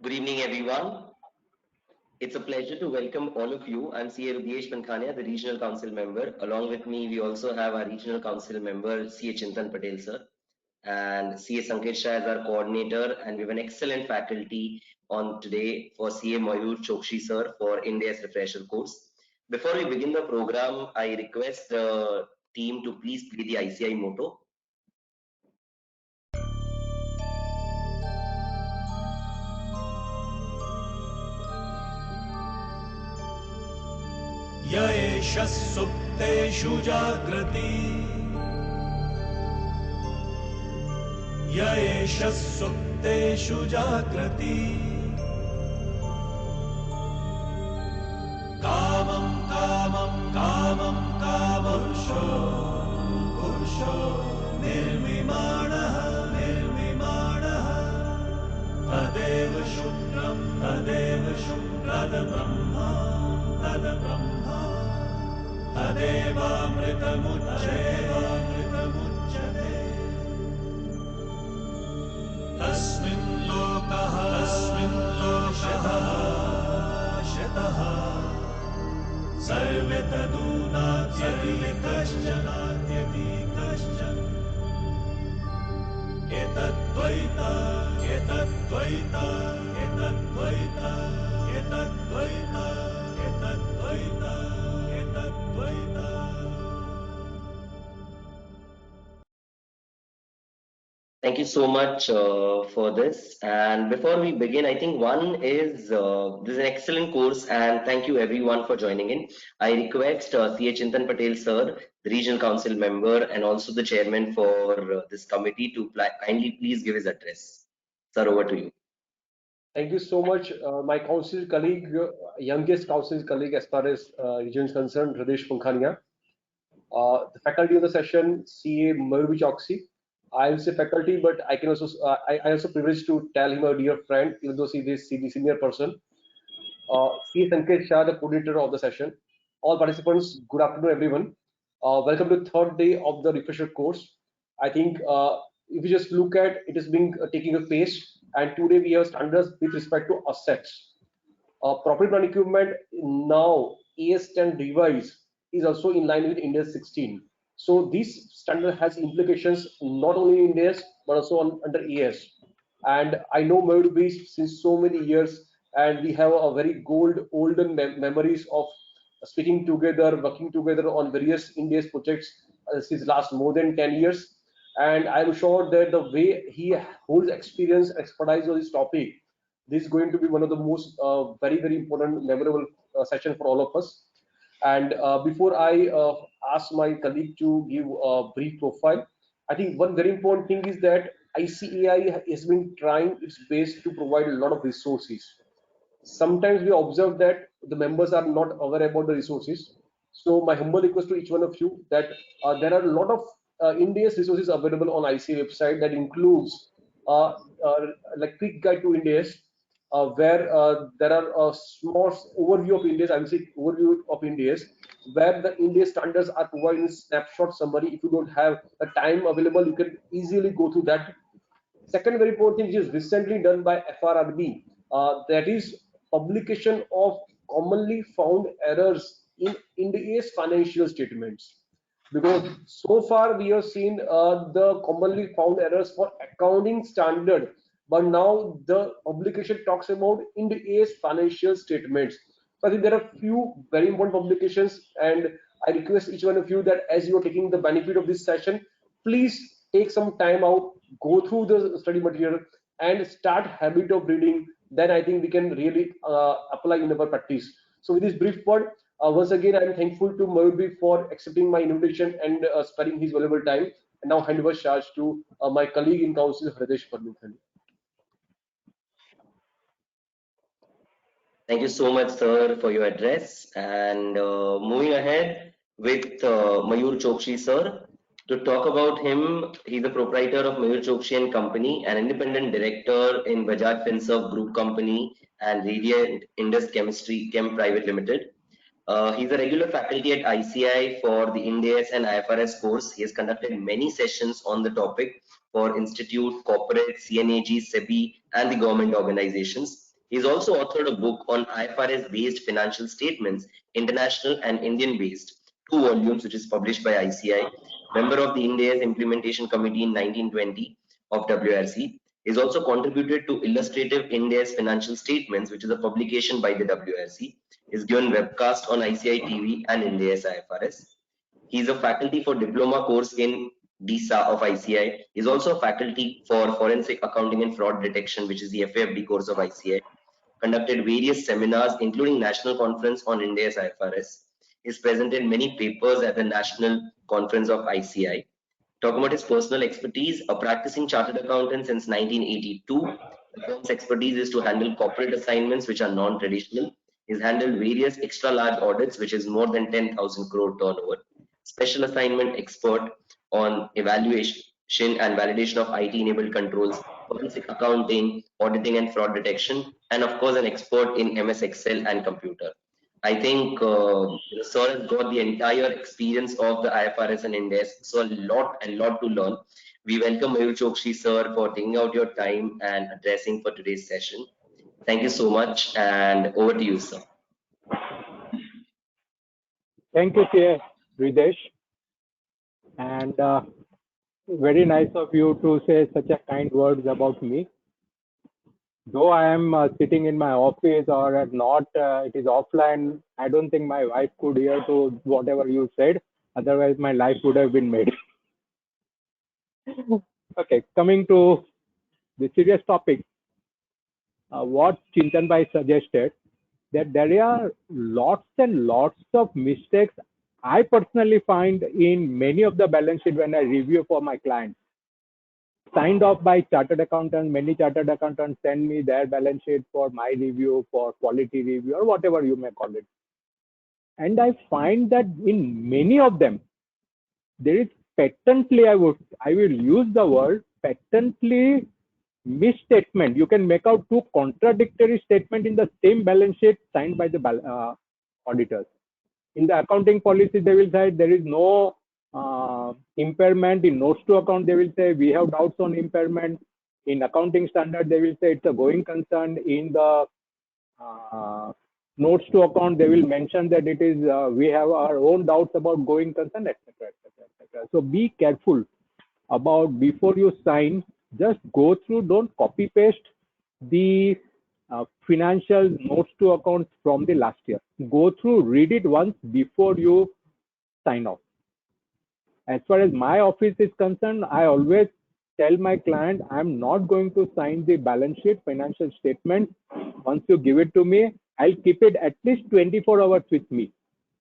Good evening, everyone. It's a pleasure to welcome all of you. I'm CA Rudesh Pankhania, the Regional Council member. Along with me, we also have our Regional Council member, CA Chintan Patel, sir, and CA Sanket Shah as our coordinator. And we have an excellent faculty on today for CA Mayur Chokshi, sir, for Ind AS refresher course. Before we begin the program, I request the team to please play the ICI motto. य एष सुप्तेषु जाग्रति य एष सुप्तेषु जाग्रति कामं कामं कामं कामपुरुषो पुरुषो निर्विमाणः निर्विमाणः तदेव शुक्रं तदेव शुक्रदब्रह्मा तद्ब्रह्मा तदेवामृतमुच्यते तस्मिन् लोकः शतः सर्वे तदूनात्यपि कश्चन एतद्द्वैता एतद्द्वैता एतद्द्वैता एतद्द्वैता एतद्द्वैता एतद्द्वैता. Thank you so much for this. And before we begin, I think one is this is an excellent course, and thank you everyone for joining in. I request CA Chintan Patel, sir, the Regional Council member, and also the chairman for this committee to kindly please give his address. Sir, over to you. Thank you so much, my council colleague, youngest council colleague as far as region is concerned, Radesh Pankhania. The faculty of the session, CA Mayur Chokshi. I will say faculty, but I can also I also privileged to tell him a dear friend, even though he is the senior person. CA Sanket Shah, the coordinator of the session. All participants, good afternoon, everyone. Welcome to the third day of the refresher course. I think if you just look at it is being taking a pace, and today we have standards with respect to assets. Property plant equipment now AS10 device is also in line with Ind AS 16. So this standard has implications not only in Ind AS but also under AS. And I know Mayur since so many years, and we have a very olden memories of speaking together, working together on various Ind AS projects since last more than 10 years. And I'm sure that the way he holds experience, expertise on this topic, this is going to be one of the most very important memorable session for all of us. And before I ask my colleague to give a brief profile, I think one very important thing is that ICAI has been trying its best to provide a lot of resources. Sometimes we observe that the members are not aware about the resources. So my humble request to each one of you that there are a lot of Ind AS resources available on ICAI website that includes like quick guide to Ind AS, where there are a small overview of Ind AS, I will say overview of Ind AS, where the Ind AS standards are provided in snapshot summary. If you don't have the time available, you can easily go through that. Second very important thing which is recently done by FRRB, that is publication of commonly found errors in Ind AS financial statements. Because so far we have seen the commonly found errors for accounting standard, but now the publication talks about Ind AS financial statements. So I think there are few very important publications, and I request each one of you that as you are taking the benefit of this session, please take some time out, go through the study material, and start habit of reading. Then I think we can really apply in our practice. So with this brief word, once again, I am thankful to Mayur for accepting my invitation and sparing his valuable time. And now hand over charge to my colleague in council, Radesh Pankhania. Thank you so much, sir, for your address. And moving ahead with Mayur Chokshi, sir. To talk about him, he's the proprietor of Mayur Chokshi and Company, an independent director in Bajaj Finserv Group Company and Radiant Indus Chemistry Chem Private Limited. He's a regular faculty at ICI for the Ind AS and IFRS course. He has conducted many sessions on the topic for institute, corporate, CNAG, SEBI, and the government organizations. He's also authored a book on IFRS-based financial statements, international and Indian-based, 2 volumes, which is published by ICI. Member of the Ind AS Implementation Committee in 1920 of WRC. He's also contributed to Illustrative Ind AS Financial Statements, which is a publication by the WRC. He's given webcast on ICI TV and Ind AS IFRS. He's a faculty for diploma course in DISA of ICI. He's also a faculty for Forensic Accounting and Fraud Detection, which is the FAFD course of ICI. Conducted various seminars, including National Conference on Ind AS IFRS. He's presented many papers at the National Conference of ICI. Talking about his personal expertise, a practicing chartered accountant since 1982. The firm's expertise is to handle corporate assignments which are non-traditional. He's handled various extra large audits, which is more than 10,000 crore turnover. Special assignment expert on evaluation and validation of IT-enabled controls, forensic accounting, auditing and fraud detection, and of course an expert in MS Excel and computer. I think Sir has got the entire experience of the IFRS and Ind AS, so a lot to learn. We welcome Mayur Chokshi Sir for taking out your time and addressing for today's session. Thank you so much, and over to you, sir. Thank you, Ridesh, and very nice of you to say such a kind words about me. Though I am sitting in my office or not, it is offline. I don't think my wife could hear to whatever you said. Otherwise, my life would have been made. Okay, coming to the serious topic. What Chintan Bhai suggested, that there are lots and lots of mistakes I personally find in many of the balance sheet when I review for my clients. Signed off by chartered accountants, many chartered accountants send me their balance sheet for my review, for quality review, or whatever you may call it. And I find that in many of them, there is patently, I will use the word patently misstatement. You can make out two contradictory statements in the same balance sheet signed by the auditors. In the accounting policy, they will say there is no impairment. In notes to account, they will say we have doubts on impairment. In accounting standard, they will say it's a going concern. In the notes to account, they will mention that it is we have our own doubts about going concern, etc., etc., etc. So be careful about before you sign. Just go through. Don't copy paste the financial notes to accounts from the last year. Go through, read it once before you sign off. As far as my office is concerned, I always tell my client, I'm not going to sign the balance sheet financial statement. Once you give it to me, I'll keep it at least 24 hours with me.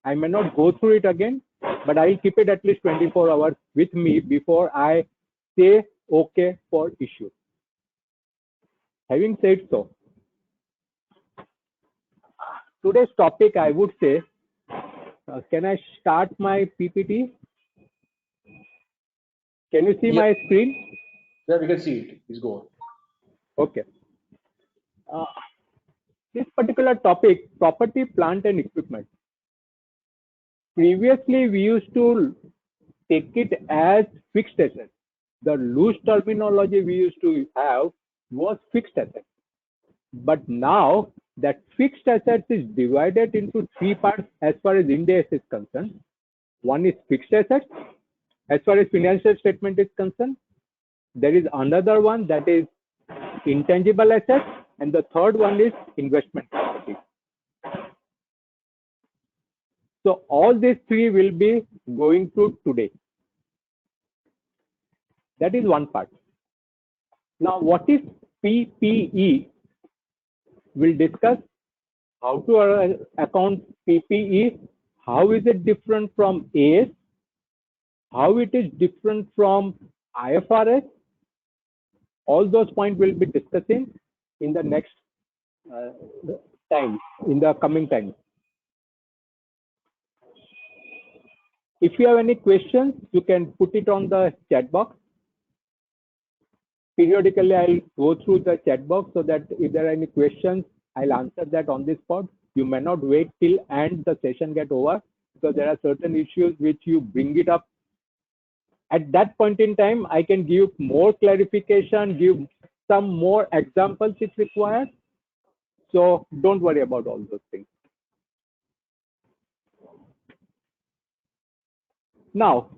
I may not go through it again, but I'll keep it at least 24 hours with me before I say okay for issue. Having said so, today's topic, I would say, can I start my PPT? Can you see my screen? Yeah, we can see it. Please go on. Okay. This particular topic, property, plant and equipment. Previously, we used to take it as fixed assets. The loose terminology we used to have was fixed assets. But now that fixed assets is divided into three parts as far as Ind AS is concerned. One is fixed assets. As far as financial statement is concerned, there is another one that is intangible assets, and the third one is investment property. So all these three will be going through today. That is one part. Now, what is PPE? We'll discuss how to account PPE, how is it different from AS, how it is different from IFRS. All those points we'll be discussing in the next time, in the coming time. If you have any questions, you can put it on the chat box. Periodically, I'll go through the chat box so that if there are any questions, I'll answer that on the spot. You may not wait till and the session get over, because there are certain issues which you bring it up. At that point in time, I can give more clarification, give some more examples if required. So don't worry about all those things. Now,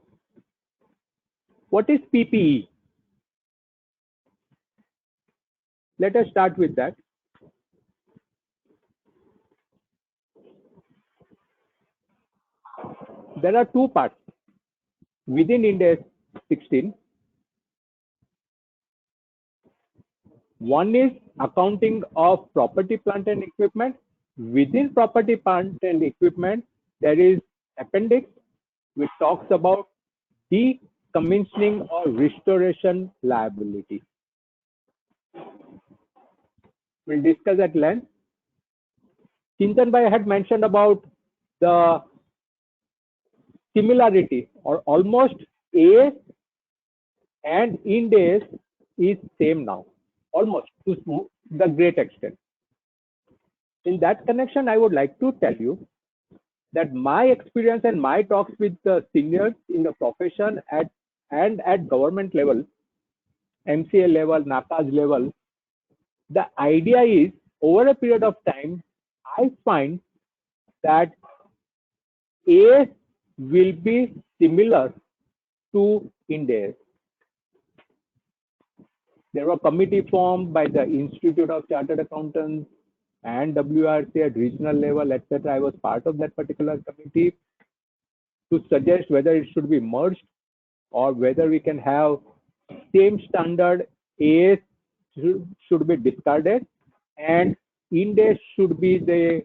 what is PPE? Let us start with that. There are two parts within Ind AS 16. One is accounting of property, plant and equipment. Within property, plant and equipment, there is appendix which talks about decommissioning or restoration liability. We'll discuss at length. Chintan Bhai had mentioned about the similarity or almost AS and Ind AS is same now, almost to the great extent. In that connection, I would like to tell you that my experience and my talks with the seniors in the profession at government level, MCA level, NACAS level, the idea is over a period of time, I find that AS will be similar to Ind AS. There were committee formed by the Institute of Chartered Accountants and WRC at regional level, etc. I was part of that particular committee to suggest whether it should be merged or whether we can have same standard. AS should be discarded and Ind AS should be the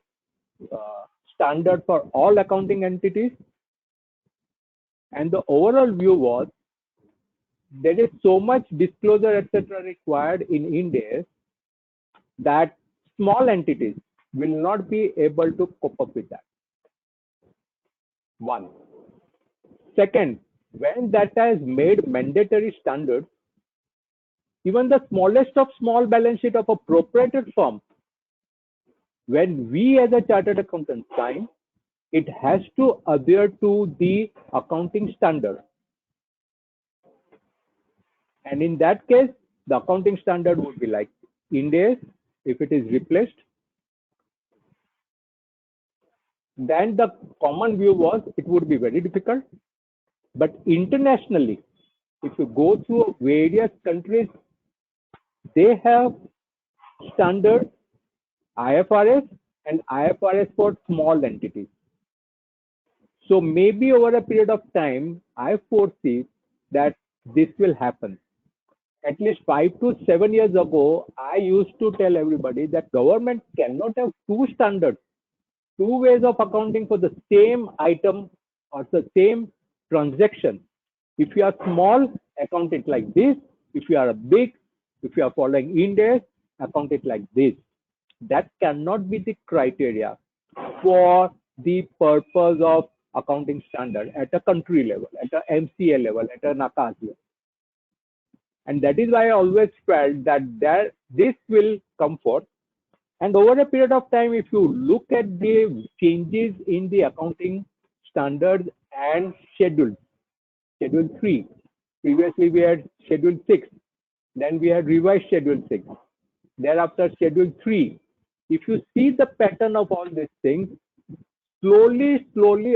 standard for all accounting entities. And the overall view was there is so much disclosure, etc. required in Ind AS that small entities will not be able to cope up with that. One. Second, when that has made mandatory standards, even the smallest of small balance sheet of a proprietor firm, when we as a chartered accountant sign, it has to adhere to the accounting standard. And in that case, the accounting standard would be like Ind AS. If it is replaced, then the common view was it would be very difficult. But internationally, if you go through various countries, they have standard IFRS and IFRS for small entities. So maybe over a period of time, I foresee that this will happen. At least 5 to 7 years ago, I used to tell everybody that government cannot have two standards, two ways of accounting for the same item or the same transaction. If you are small, account it like this. If you are big, if you are following Ind AS, account it like this. That cannot be the criteria for the purpose of accounting standard at a country level, at a MCA level, at a NACAS level. And that is why I always felt that this will come forth. And over a period of time, if you look at the changes in the accounting standards and schedules, Schedule 3, previously we had Schedule 6, then we had revised Schedule 6, thereafter Schedule 3. If you see the pattern of all these things, slowly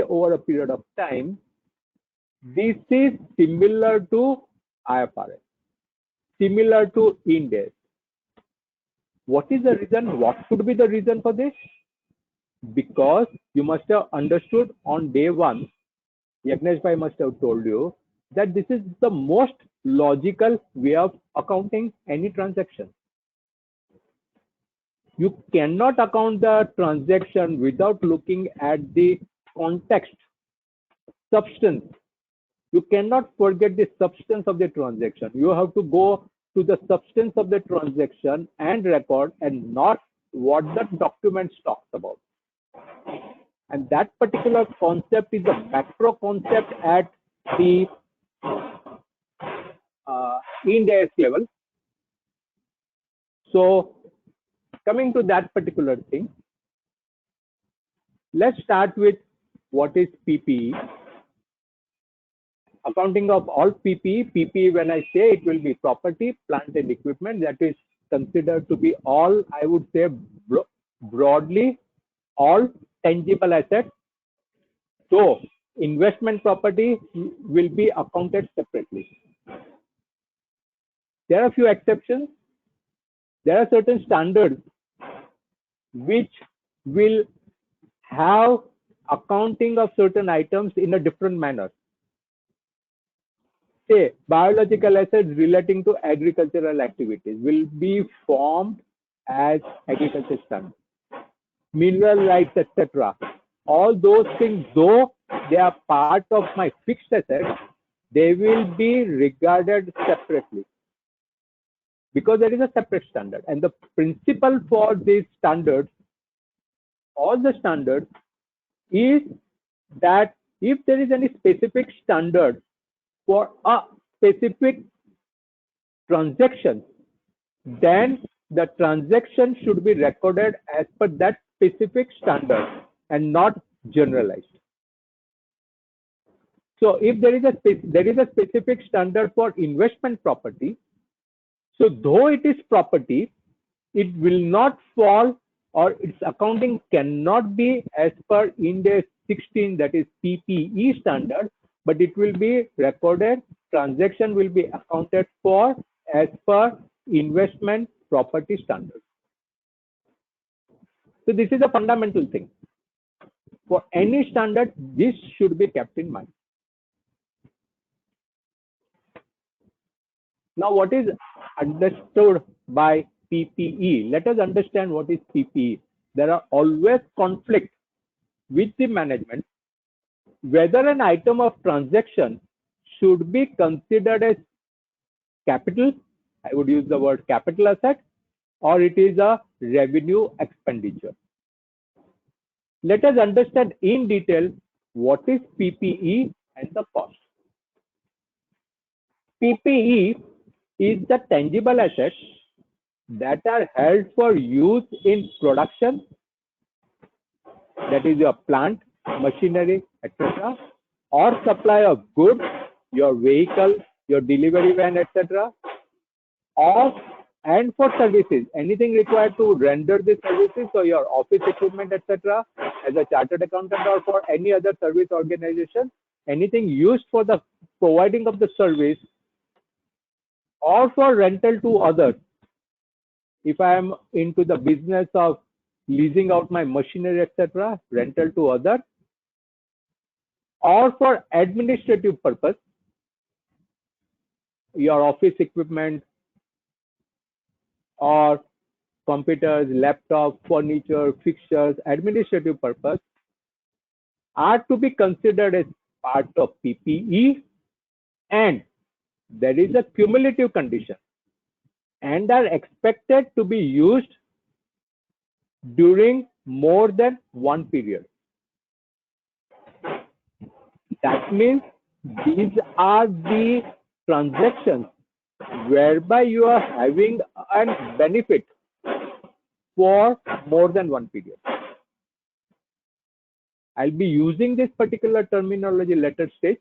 over a period of time, this is similar to IFRS, similar to Ind AS. What is the reason? What could be the reason for this? Because you must have understood on day one, Yagnesh Bhai must have told you that this is the most logical way of accounting any transaction. You cannot account the transaction without looking at the context, substance. You cannot forget the substance of the transaction. You have to go to the substance of the transaction and record and not what the document talks about. And that particular concept is the macro concept at the Ind AS level. So coming to that particular thing, let's start with what is PPE. Accounting of all PPE. PPE, when I say, it will be property, plant and equipment. That is considered to be all, I would say, broadly all tangible assets, so investment property will be accounted separately. There are a few exceptions. There are certain standards which will have accounting of certain items in a different manner. Say, biological assets relating to agricultural activities will be formed as agriculture standard. Mineral rights, etc. All those things, though they are part of my fixed assets, they will be regarded separately because there is a separate standard. And the principle for these standards, all the standards, is that if there is any specific standard for a specific transaction, then the transaction should be recorded as per that specific standard and not generalized. So if there is a specific standard for investment property, so though it is property, it will not fall, or its accounting cannot be as per Ind AS 16, that is PPE standard, but it will be recorded, transaction will be accounted for as per investment property standard. So this is a fundamental thing. For any standard, this should be kept in mind. Now, what is understood by PPE? Let us understand what is PPE. There are always conflicts with the management whether an item of transaction should be considered as capital, I would use the word capital asset, or it is a revenue expenditure. Let us understand in detail what is PPE and the cost. PPE is the tangible assets that are held for use in production, that is your plant, machinery, etc., or supply of goods, your vehicle, your delivery van, etc., or and for services, anything required to render the services, so your office equipment, etc., as a chartered accountant or for any other service organization, anything used for the providing of the service or for rental to others. If I am into the business of leasing out my machinery, etc., rental to others, or for administrative purpose, your office equipment or computers, laptop, furniture, fixtures, administrative purpose are to be considered as part of PPE, and there is a cumulative condition and are expected to be used during more than one period. That means these are the transactions whereby you are having a benefit for more than one period. I'll be using this particular terminology later stage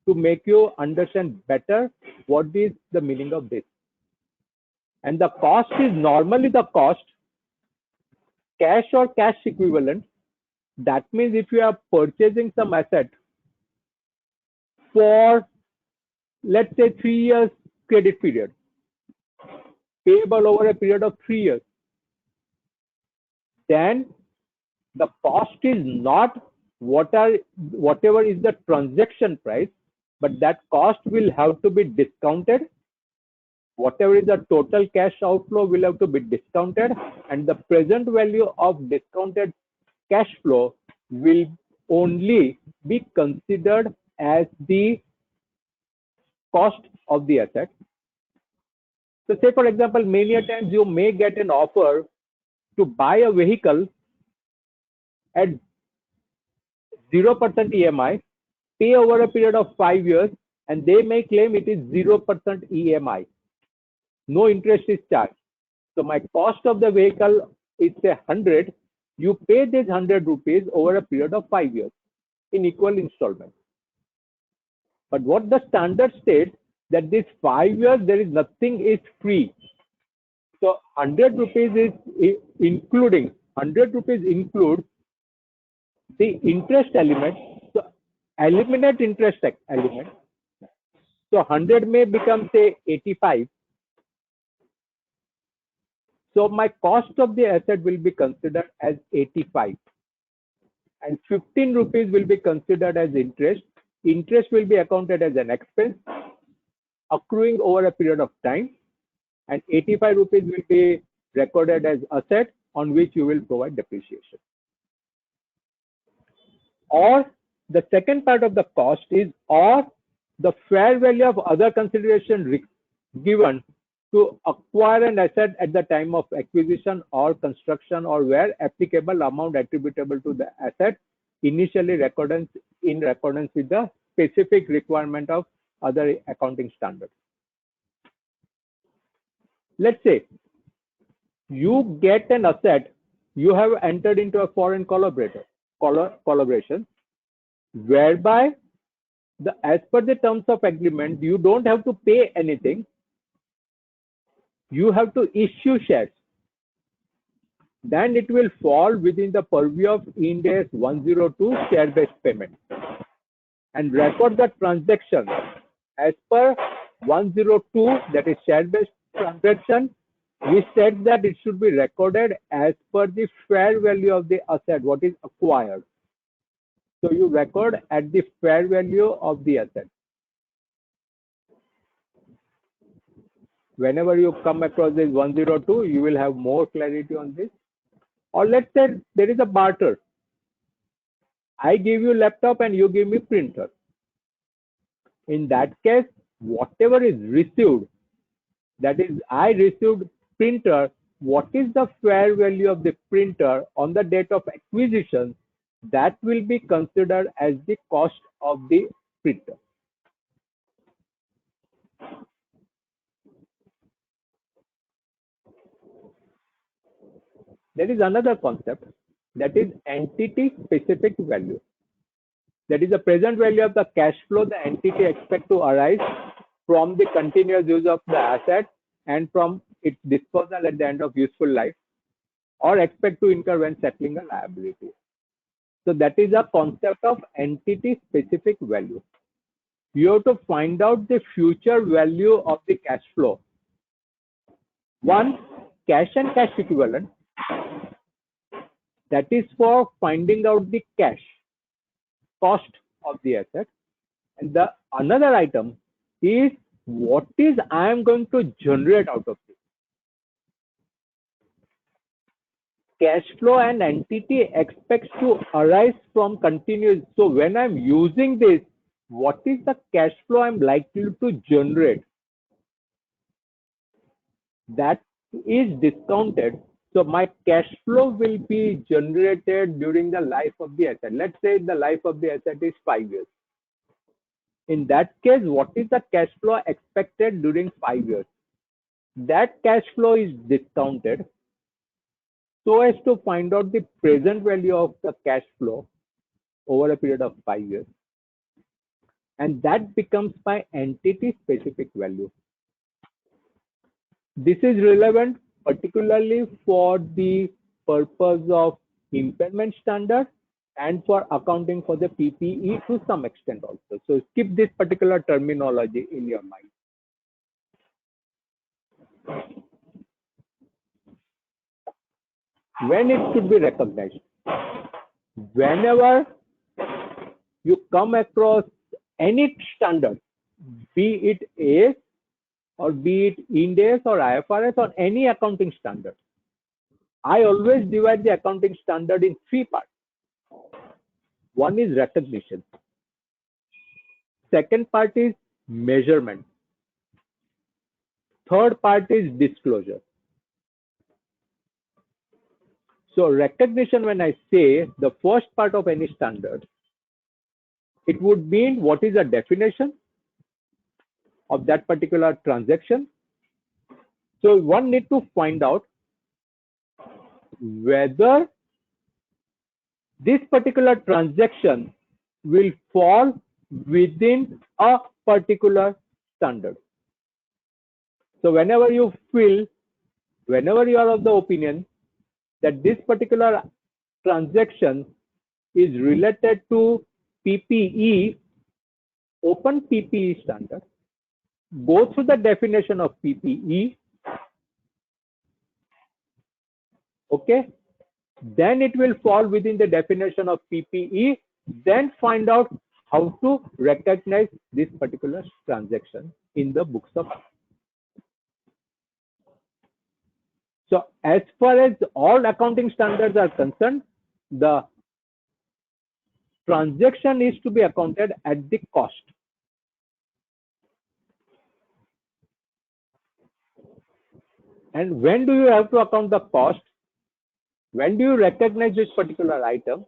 to make you understand better what is the meaning of this. And the cost is normally the cost, cash or cash equivalent. That means if you are purchasing some asset for, let's say, 3 years credit period, payable over a period of 3 years, then the cost is not whatever is the transaction price, but that cost will have to be discounted. Whatever is the total cash outflow will have to be discounted, and the present value of discounted cash flow will only be considered as the cost of the asset. So say, for example, many a times you may get an offer to buy a vehicle at 0% EMI, pay over a period of 5 years, and they may claim it is 0% EMI. No interest is charged. So my cost of the vehicle is say 100. You pay this 100 rupees over a period of 5 years in equal installments. But what the standard states that this 5 years there is nothing is free. So 100 rupees is including 100 rupees includes the interest element. So eliminate interest element. So 100 may become say 85. So my cost of the asset will be considered as 85. And 15 rupees will be considered as interest. Interest will be accounted as an expense accruing over a period of time. And 85 rupees will be recorded as asset on which you will provide depreciation. Or the second part of the cost is or the fair value of other consideration given to acquire an asset at the time of acquisition or construction, or where applicable amount attributable to the asset initially recorded in accordance with the specific requirement of other accounting standards. Let's say you get an asset, you have entered into a foreign collaboration, whereby as per the terms of agreement, you don't have to pay anything. You have to issue shares. Then it will fall within the purview of Ind AS 102 share-based payment and record the transaction as per 102, that is share-based transaction. We said that it should be recorded as per the fair value of the asset, what is acquired. So you record at the fair value of the asset. Whenever you come across this 102, you will have more clarity on this. Or let's say there is a barter. I give you laptop and you give me printer. In that case, whatever is received, that is, I received printer, what is the fair value of the printer on the date of acquisition, that will be considered as the cost of the printer. There is another concept, that is entity specific value. That is the present value of the cash flow the entity expects to arise from the continuous use of the asset and from its disposal at the end of useful life, or expect to incur when settling a liability. So that is a concept of entity specific value. You have to find out the future value of the cash flow. One, cash and cash equivalent. That is for finding out the cash cost of the asset. And the another item is what is I am going to generate out of it. Cash flow and entity expects to arise from continuous. So when I'm using this, what is the cash flow I'm likely to generate? That is discounted. So my cash flow will be generated during the life of the asset. Let's say the life of the asset is 5 years. In that case, what is the cash flow expected during 5 years? That cash flow is discounted so as to find out the present value of the cash flow over a period of 5 years. And that becomes my entity specific value. This is relevant particularly for the purpose of impairment standard and for accounting for the PPE to some extent also. So keep this particular terminology in your mind. When it should be recognized? Whenever you come across any standard, be it AS or be it Ind AS or IFRS or any accounting standard, I always divide the accounting standard in 3 parts. One is recognition. Second part is measurement. Third part is disclosure. So recognition, when I say the first part of any standard, it would mean what is the definition of that particular transaction. So one need to find out whether this particular transaction will fall within a particular standard. So whenever you are of the opinion that this particular transaction is related to PPE, open PPE standard, go through the definition of PPE, okay, then it will fall within the definition of PPE, then find out how to recognize this particular transaction in the books of accounts. So as far as all accounting standards are concerned, the transaction is to be accounted at the cost. And when do you have to account the cost? When do you recognize this particular item?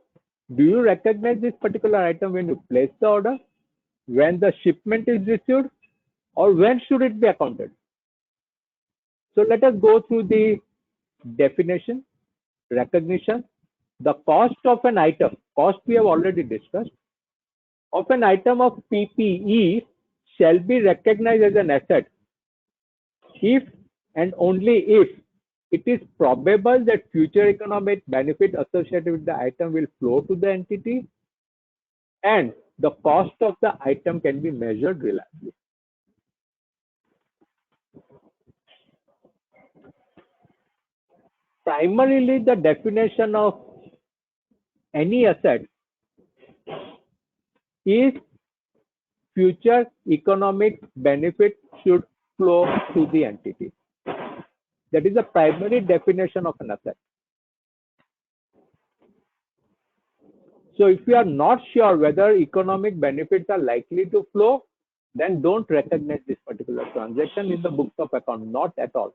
Do you recognize this particular item when you place the order, when the shipment is received, or when should it be accounted? So let us go through the definition, recognition, the cost of an item. Cost we have already discussed. Of an item of PPE shall be recognized as an asset if and only if it is probable that future economic benefit associated with the item will flow to the entity and the cost of the item can be measured reliably. Primarily, the definition of any asset is future economic benefit should flow to the entity. That is the primary definition of an asset. So if you are not sure whether economic benefits are likely to flow, then don't recognize this particular transaction in the books of account, not at all.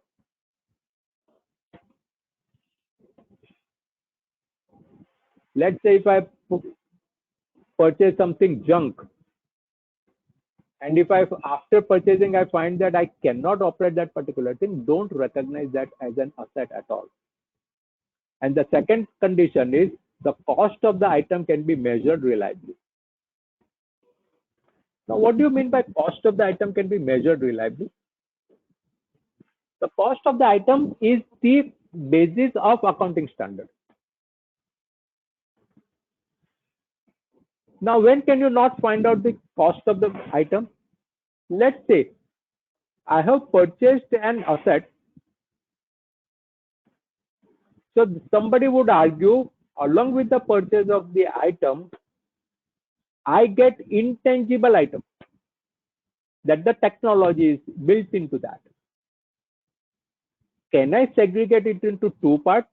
Let's say if I purchase something junk, and if after purchasing I find that I cannot operate that particular thing, don't recognize that as an asset at all. And the second condition is the cost of the item can be measured reliably. Now, what do you mean by cost of the item can be measured reliably? The cost of the item is the basis of accounting standard. Now, when can you not find out the cost of the item? Let's say I have purchased an asset. So somebody would argue, along with the purchase of the item, I get intangible item, that the technology is built into that. Can I segregate it into two parts?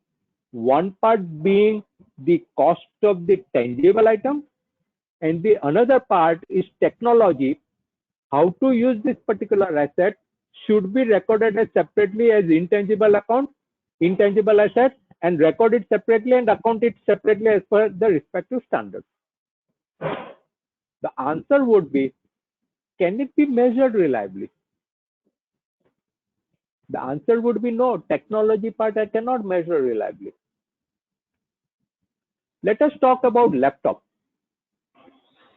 One part being the cost of the tangible item, and the another part is technology. How to use this particular asset should be recorded as separately as intangible asset, and record it separately and account it separately as per the respective standards. The answer would be, can it be measured reliably? The answer would be no. Technology part I cannot measure reliably. Let us talk about laptop.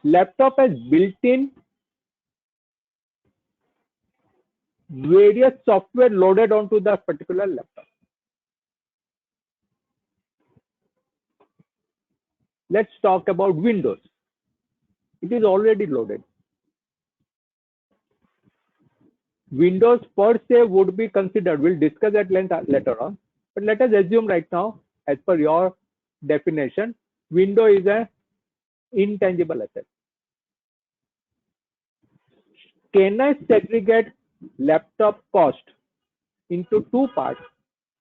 Laptop has built-in various software loaded onto the particular laptop. Let's talk about Windows. It is already loaded. Windows per se would be considered. We'll discuss at length later on. But let us assume right now, as per your definition, Windows is an intangible asset. Can I segregate laptop cost into two parts?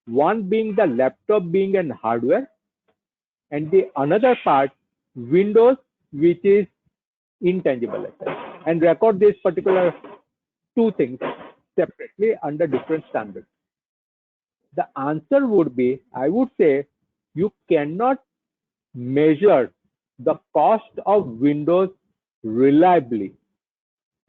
One being the laptop being an hardware, and the another part, Windows, which is intangible asset, and record this particular two things separately under different standards. The answer would be, I would say, you cannot measure the cost of Windows reliably,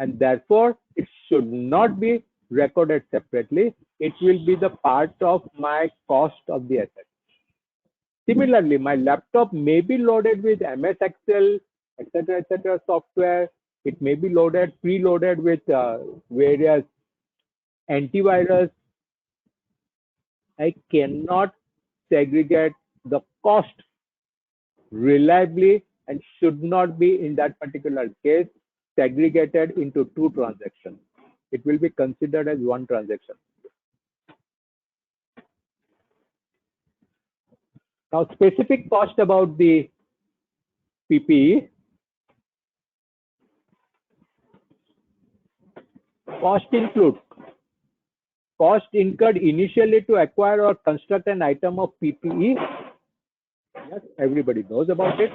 and therefore it should not be recorded separately. It will be the part of my cost of the asset. Similarly, my laptop may be loaded with MS Excel, etc. software. It may be loaded, preloaded with various antivirus. I cannot segregate the cost reliably and should not be, in that particular case, segregated into two transactions. It will be considered as one transaction. Now, specific cost about the PPE. Cost include cost incurred initially to acquire or construct an item of PPE. Yes, everybody knows about it.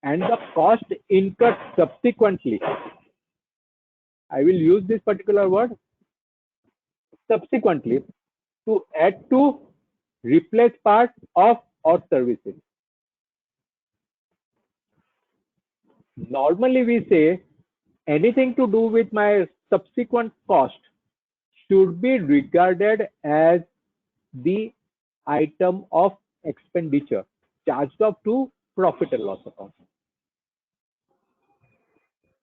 And the cost incurred subsequently. I will use this particular word, subsequently, to add to, replace part of, or services. Normally we say anything to do with my subsequent cost should be regarded as the item of expenditure charged off to profit and loss account.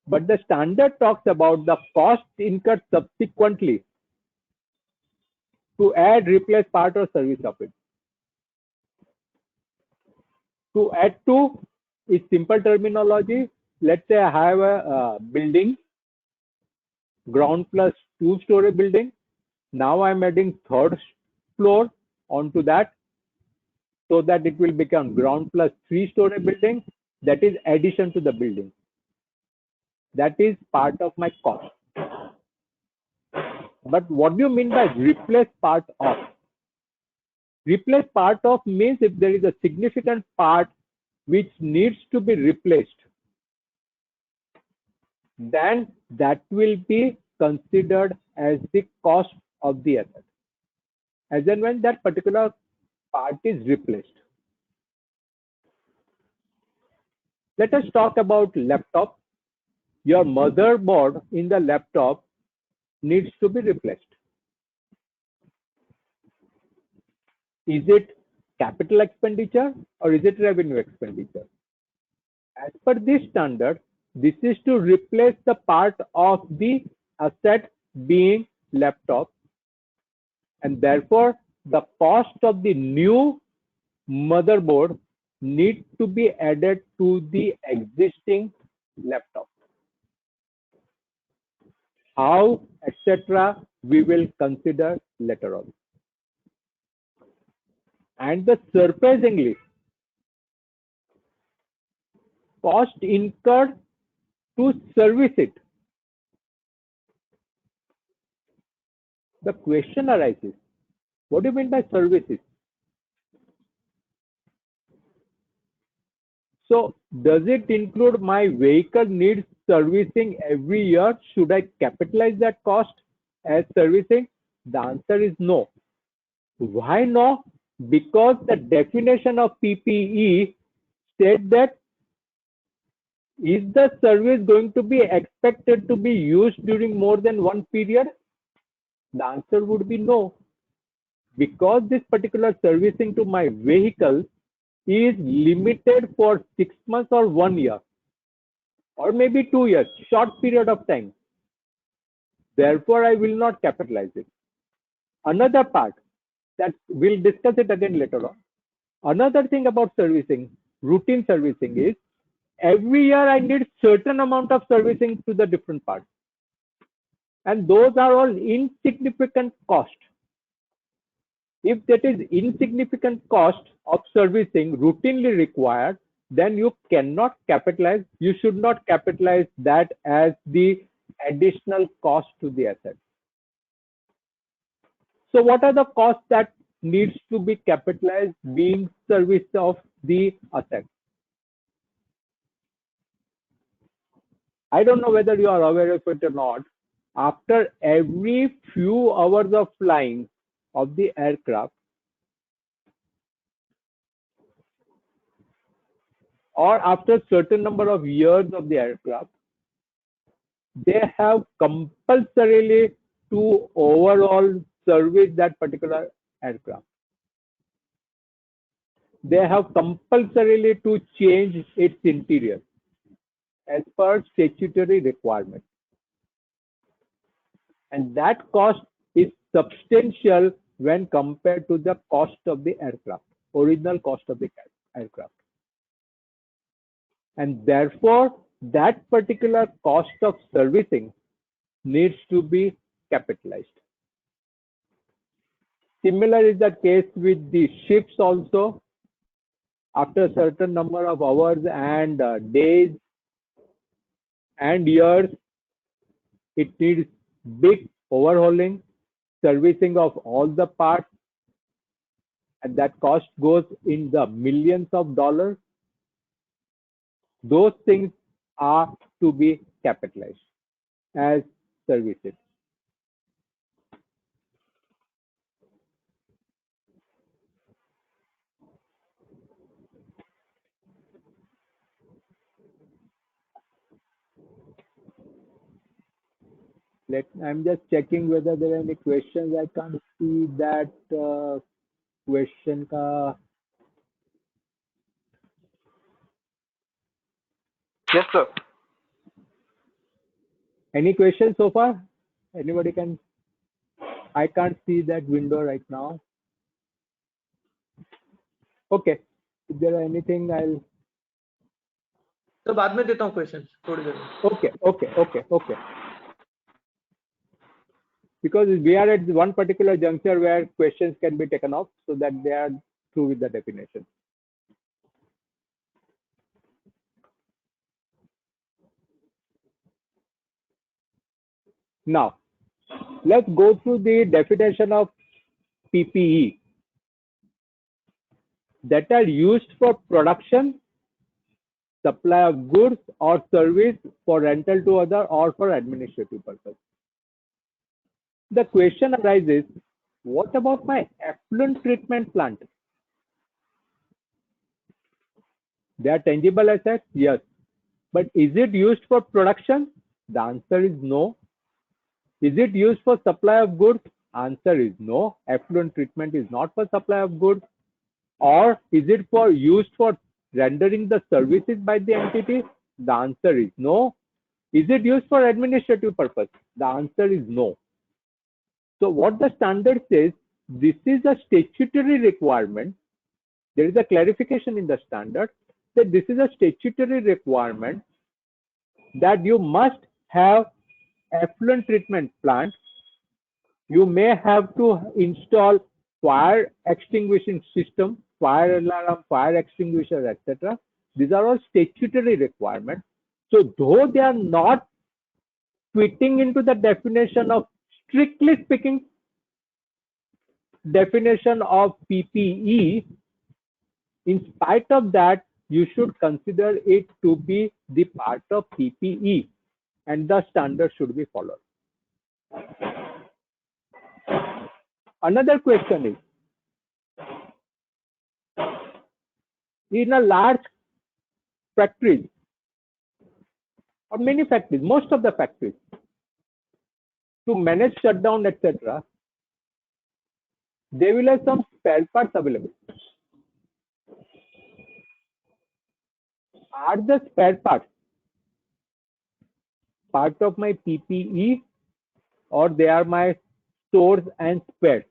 But the standard talks about the cost incurred subsequently to add, replace part or service of it. To add to is simple terminology. Let's say I have a building, ground plus 2-story building. Now I'm adding third floor onto that, so that it will become ground plus 3-story building. That is addition to the building. That is part of my cost. But what do you mean by replace part of? Replace part of means if there is a significant part which needs to be replaced, then that will be considered as the cost of the asset, as and when that particular part is replaced. Let us talk about laptop. Your motherboard in the laptop needs to be replaced. Is it capital expenditure or is it revenue expenditure? As per this standard, this is to replace the part of the asset being laptop, and therefore the cost of the new motherboard needs to be added to the existing laptop. How, etc., we will consider later on. And the surprisingly, cost incurred to service it. The question arises, what do you mean by services? So does it include my vehicle needs servicing every year? Should I capitalize that cost as servicing? The answer is no. Why no? Because the definition of PPE states that is the service going to be expected to be used during more than one period? The answer would be no. Because this particular servicing to my vehicle is limited for 6 months or 1 year, or maybe 2 years, short period of time. Therefore, I will not capitalize it. Another part that we'll discuss it again later on. Another thing about servicing, routine servicing, is every year I need certain amount of servicing to the different parts. And those are all insignificant cost. If that is insignificant cost of servicing routinely required, then you cannot capitalize, you should not capitalize that as the additional cost to the asset. So what are the costs that needs to be capitalized being service of the asset? I don't know whether you are aware of it or not. After every few hours of flying of the aircraft, or after certain number of years of the aircraft, they have compulsorily to overall service that particular aircraft. They have compulsorily to change its interior as per statutory requirement. And that cost is substantial when compared to the cost of the aircraft. original cost of the aircraft. And therefore, that particular cost of servicing needs to be capitalized. Similar is the case with the ships also. After a certain number of hours and days and years, it needs big overhauling, servicing of all the parts, and that cost goes in the millions of dollars. Those things are to be capitalized as services. I'm just checking whether there are any questions. I can't see that question. Yes, sir. Any questions so far? Anybody can? I can't see that window right now. Okay. If there are anything, I'll. तो बाद में देता हूँ questions थोड़ी देर में. Okay. Because we are at one particular juncture where questions can be taken off so that they are through with the definition. Now, let's go through the definition of PPE that are used for production, supply of goods or service for rental to other or for administrative purpose. The question arises, what about my effluent treatment plant? They are tangible assets, yes. But is it used for production? The answer is no. Is it used for supply of goods? Answer is no. Effluent treatment is not for supply of goods. Or is it used for rendering the services by the entity? The answer is no. Is it used for administrative purpose? The answer is no. So what the standard says, this is a statutory requirement. There is a clarification in the standard that this is a statutory requirement that you must have effluent treatment plant. You may have to install fire extinguishing system, fire alarm, fire extinguisher, etc. These are all statutory requirements. So though they are not fitting into the definition of, strictly speaking, definition of PPE, in spite of that, you should consider it to be the part of PPE and the standard should be followed. Another question is, in a large factory or many factories, most of the factories, to manage shutdown, etc., they will have some spare parts available. Are the spare parts part of my PPE or they are my stores and spares?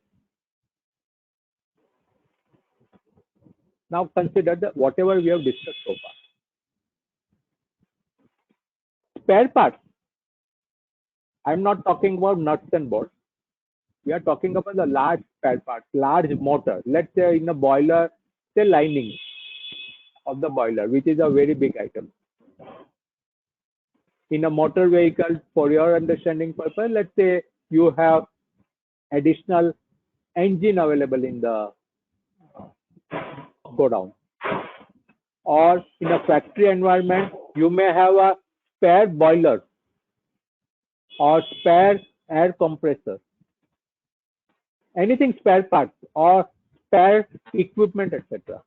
Now consider whatever we have discussed so far. Spare parts, I'm not talking about nuts and bolts. We are talking about the large spare parts, large motor. Let's say in a boiler, the lining of the boiler, which is a very big item. In a motor vehicle, for your understanding purpose, let's say you have additional engine available in the godown. Or in a factory environment, you may have a spare boiler or spare air compressor. Anything spare parts or spare equipment, etc.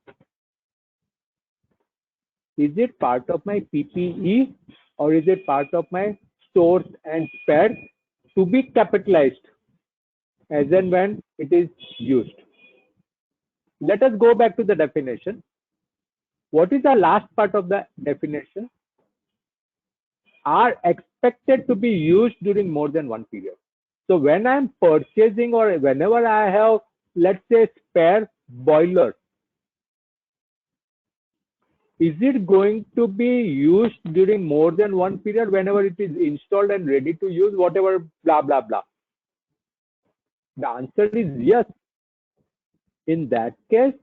Is it part of my PPE or is it part of my stores and spares to be capitalized as and when it is used? Let us go back to the definition. What is the last part of the definition? Are expected to be used during more than one period. So when I'm purchasing or whenever I have, let's say, spare boiler is it going to be used during more than one period whenever it is installed and ready to use, whatever, blah, blah, blah? The answer is yes. In that case,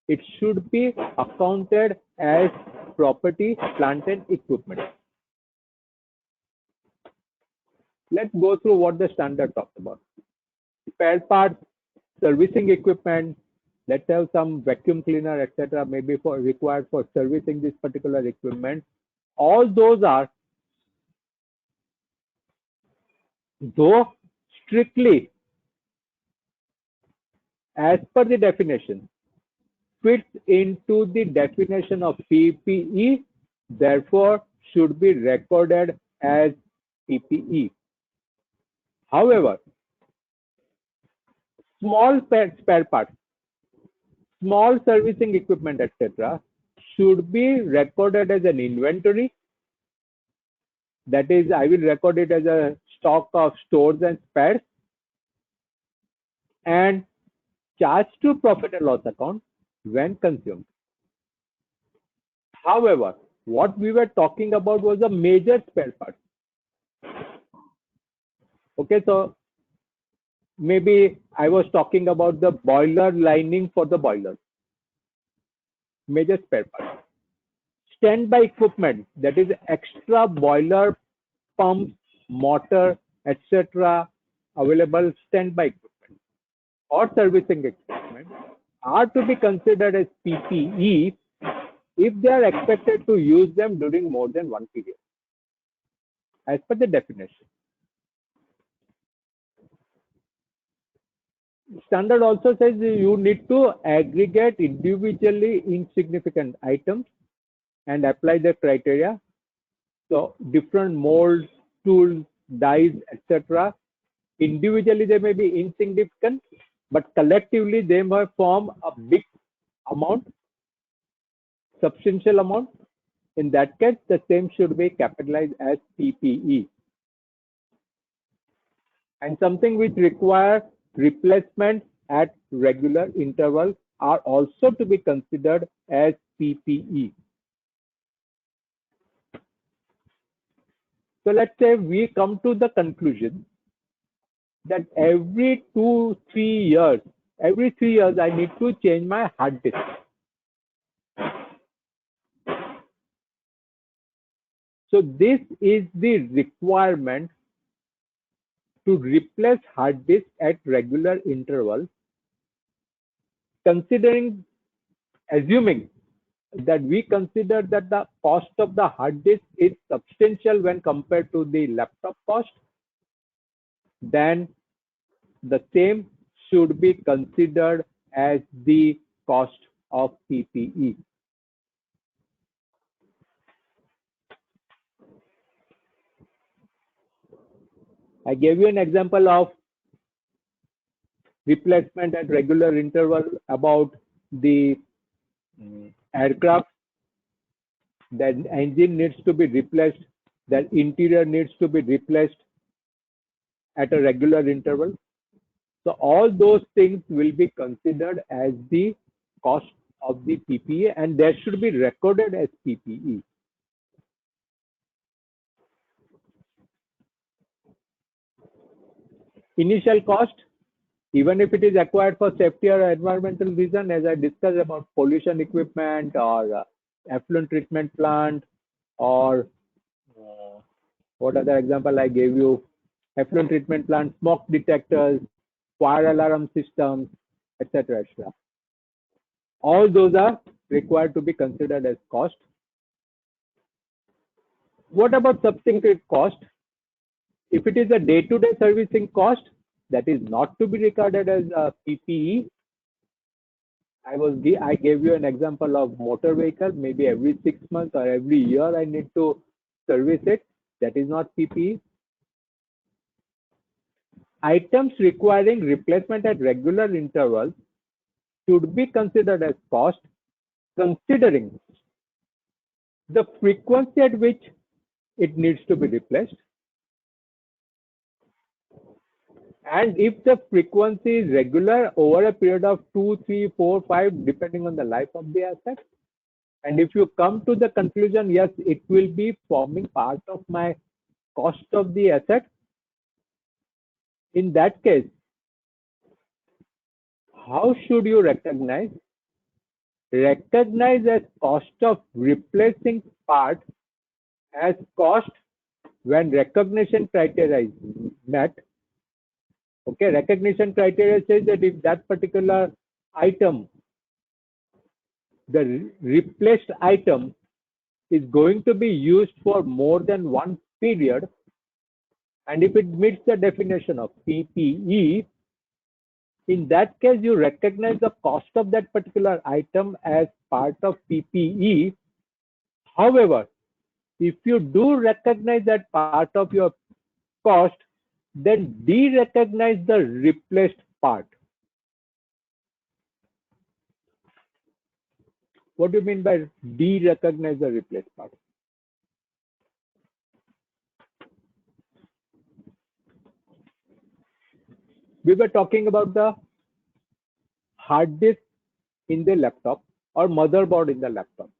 it should be accounted as property, plant and equipment. Let's go through what the standard talks about. Spare parts, servicing equipment, let's have some vacuum cleaner, etc., maybe for required for servicing this particular equipment. All those are, though strictly as per the definition, fits into the definition of PPE, therefore should be recorded as PPE. However, small spare parts, small servicing equipment, etc., should be recorded as an inventory. That is, I will record it as a stock of stores and spares and charge to profit and loss account when consumed. However, what we were talking about was a major spare part. Okay, so maybe I was talking about the boiler lining for the boiler. Major spare part. Standby equipment, that is extra boiler, pumps, motor, etc. available standby equipment or servicing equipment are to be considered as PPE if they are expected to use them during more than one period, as per the definition. Standard also says you need to aggregate individually insignificant items and apply the criteria. So different molds, tools, dies, etc. Individually they may be insignificant, but collectively they may form a big amount, substantial amount. In that case, the same should be capitalized as PPE. And something which require replacement at regular intervals are also to be considered as PPE. So let's say we come to the conclusion that every 2-3 years, I need to change my hard disk. So this is the requirement to replace hard disk at regular intervals, assuming that we consider that the cost of the hard disk is substantial when compared to the laptop cost, then the same should be considered as the cost of PPE. I gave you an example of replacement at regular interval about the aircraft. That engine needs to be replaced, that interior needs to be replaced at a regular interval. So all those things will be considered as the cost of the PPE and that should be recorded as PPE. Initial cost, even if it is acquired for safety or environmental reason, as I discussed about pollution equipment or effluent treatment plant or what other example I gave you, effluent treatment plant, smoke detectors, fire alarm systems, etc. etc. All those are required to be considered as cost. What about substantive cost? If it is a day-to-day servicing cost, that is not to be recorded as a PPE. I gave you an example of motor vehicle, maybe every 6 months or every year I need to service it. That is not PPE. Items requiring replacement at regular intervals should be considered as cost, considering the frequency at which it needs to be replaced. And if the frequency is regular over a period of 2, 3, 4, 5, depending on the life of the asset, And if you come to the conclusion, yes, it will be forming part of my cost of the asset, in that case, how should you recognize? Recognize as cost of replacing part as cost when recognition criteria is met. Okay, recognition criteria says that if that particular item, the replaced item, is going to be used for more than one period, and if it meets the definition of PPE, in that case you recognize the cost of that particular item as part of PPE. However, if you do recognize that part of your cost, then de-recognize the replaced part. What do you mean by de-recognize the replaced part? We were talking about the hard disk in the laptop or motherboard in the laptop.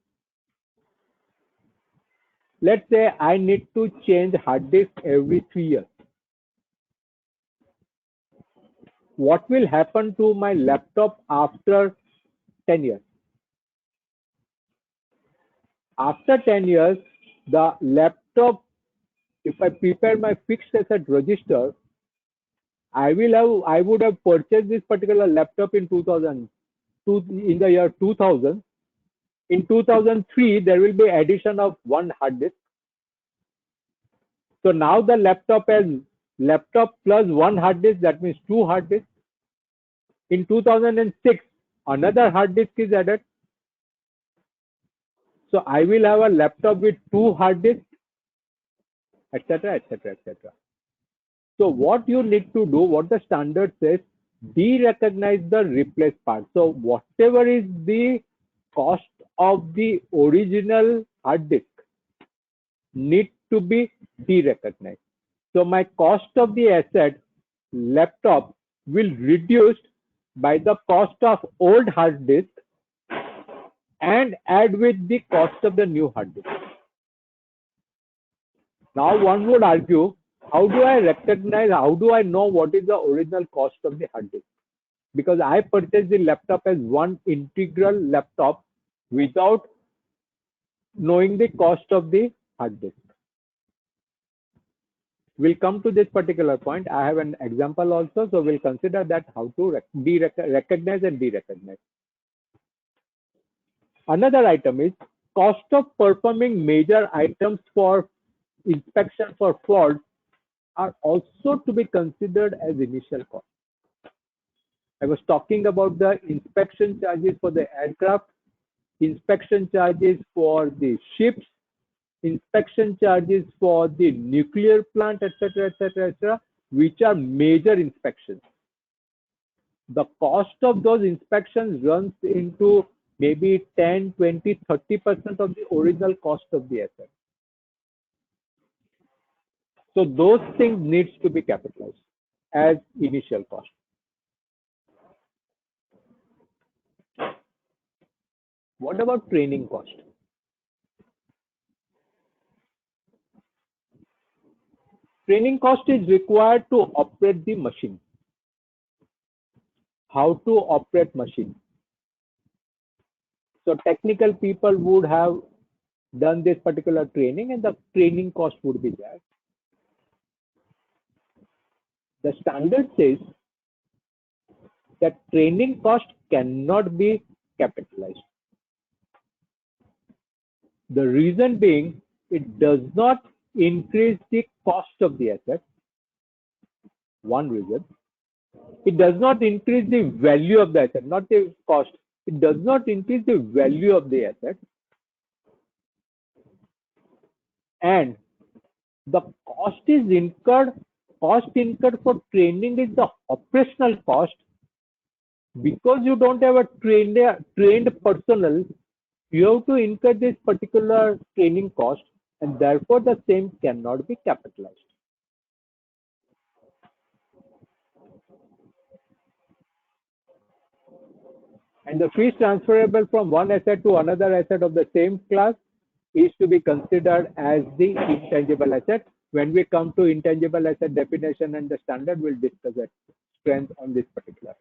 Let's say I need to change hard disk every 3 years. What will happen to my laptop after 10 years? After 10 years, the laptop, if I prepare my fixed asset register, I would have purchased this particular laptop in in the year 2000. In 2003, there will be addition of one hard disk. So now the laptop has laptop plus one hard disk, that means two hard disks. In 2006, another hard disk is added. So I will have a laptop with two hard disks, etc., etc., etc. So what you need to do, what the standard says, de-recognize the replaced part. So whatever is the cost of the original hard disk need to be de-recognized. So my cost of the asset laptop will reduce by the cost of old hard disk and add with the cost of the new hard disk. Now one would argue, how do I recognize, how do I know what is the original cost of the hard disk? Because I purchased the laptop as one integral laptop without knowing the cost of the hard disk. We'll come to this particular point. I have an example also, so we'll consider that how to recognize and de-recognize. Another item is cost of performing major items for inspection for fraud are also to be considered as initial cost. I was talking about the inspection charges for the aircraft, inspection charges for the ships, inspection charges for the nuclear plant, etc., etc., etc., which are major inspections. The cost of those inspections runs into maybe 10, 20, 30% of the original cost of the asset. So those things needs to be capitalized as initial cost. What about training cost? Training cost is required to operate the machine. How to operate machine? So technical people would have done this particular training and the training cost would be there. The standard says that training cost cannot be capitalized. The reason being, it does not increase the cost of the asset. One reason. It does not increase the value of the asset, not the cost. It does not increase the value of the asset. And the cost incurred for training is the operational cost. Because you don't have a trained personnel, you have to incur this particular training cost, and therefore the same cannot be capitalized. and the fees transferable from one asset to another asset of the same class is to be considered as the intangible asset. When we come to intangible asset definition and the standard, we'll discuss at strength on this particular.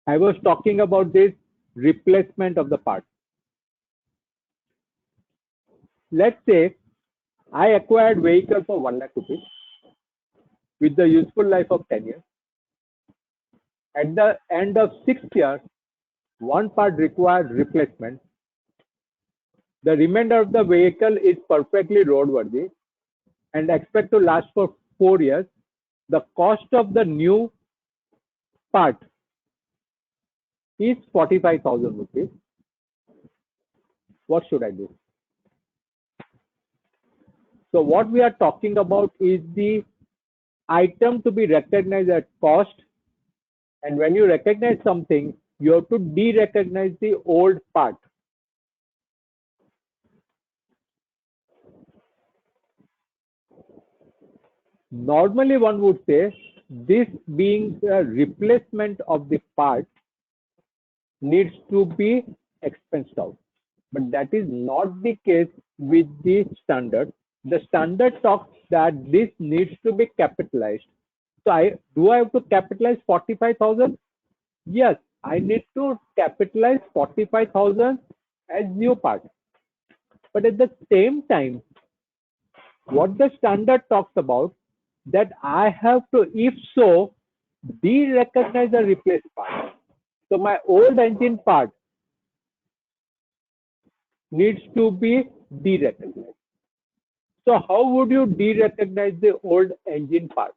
I was talking about this replacement of the part. Let's say I acquired vehicle for 1 lakh rupees with the useful life of 10 years. At the end of 6 years, one part required replacement. The remainder of the vehicle is perfectly roadworthy and expect to last for 4 years. The cost of the new part is 45,000 rupees. What should I do? So what we are talking about is the item to be recognized at cost. And when you recognize something, you have to de-recognize the old part. Normally, one would say this being a replacement of the part needs to be expensed out. But that is not the case with the standard. The standard talks that this needs to be capitalized. So do I have to capitalize 45,000? Yes, I need to capitalize 45,000 as new part. But at the same time, what the standard talks about, that I have to, if so, de-recognize the replaced part. So my old engine part needs to be de-recognized. So how would you de-recognize the old engine part?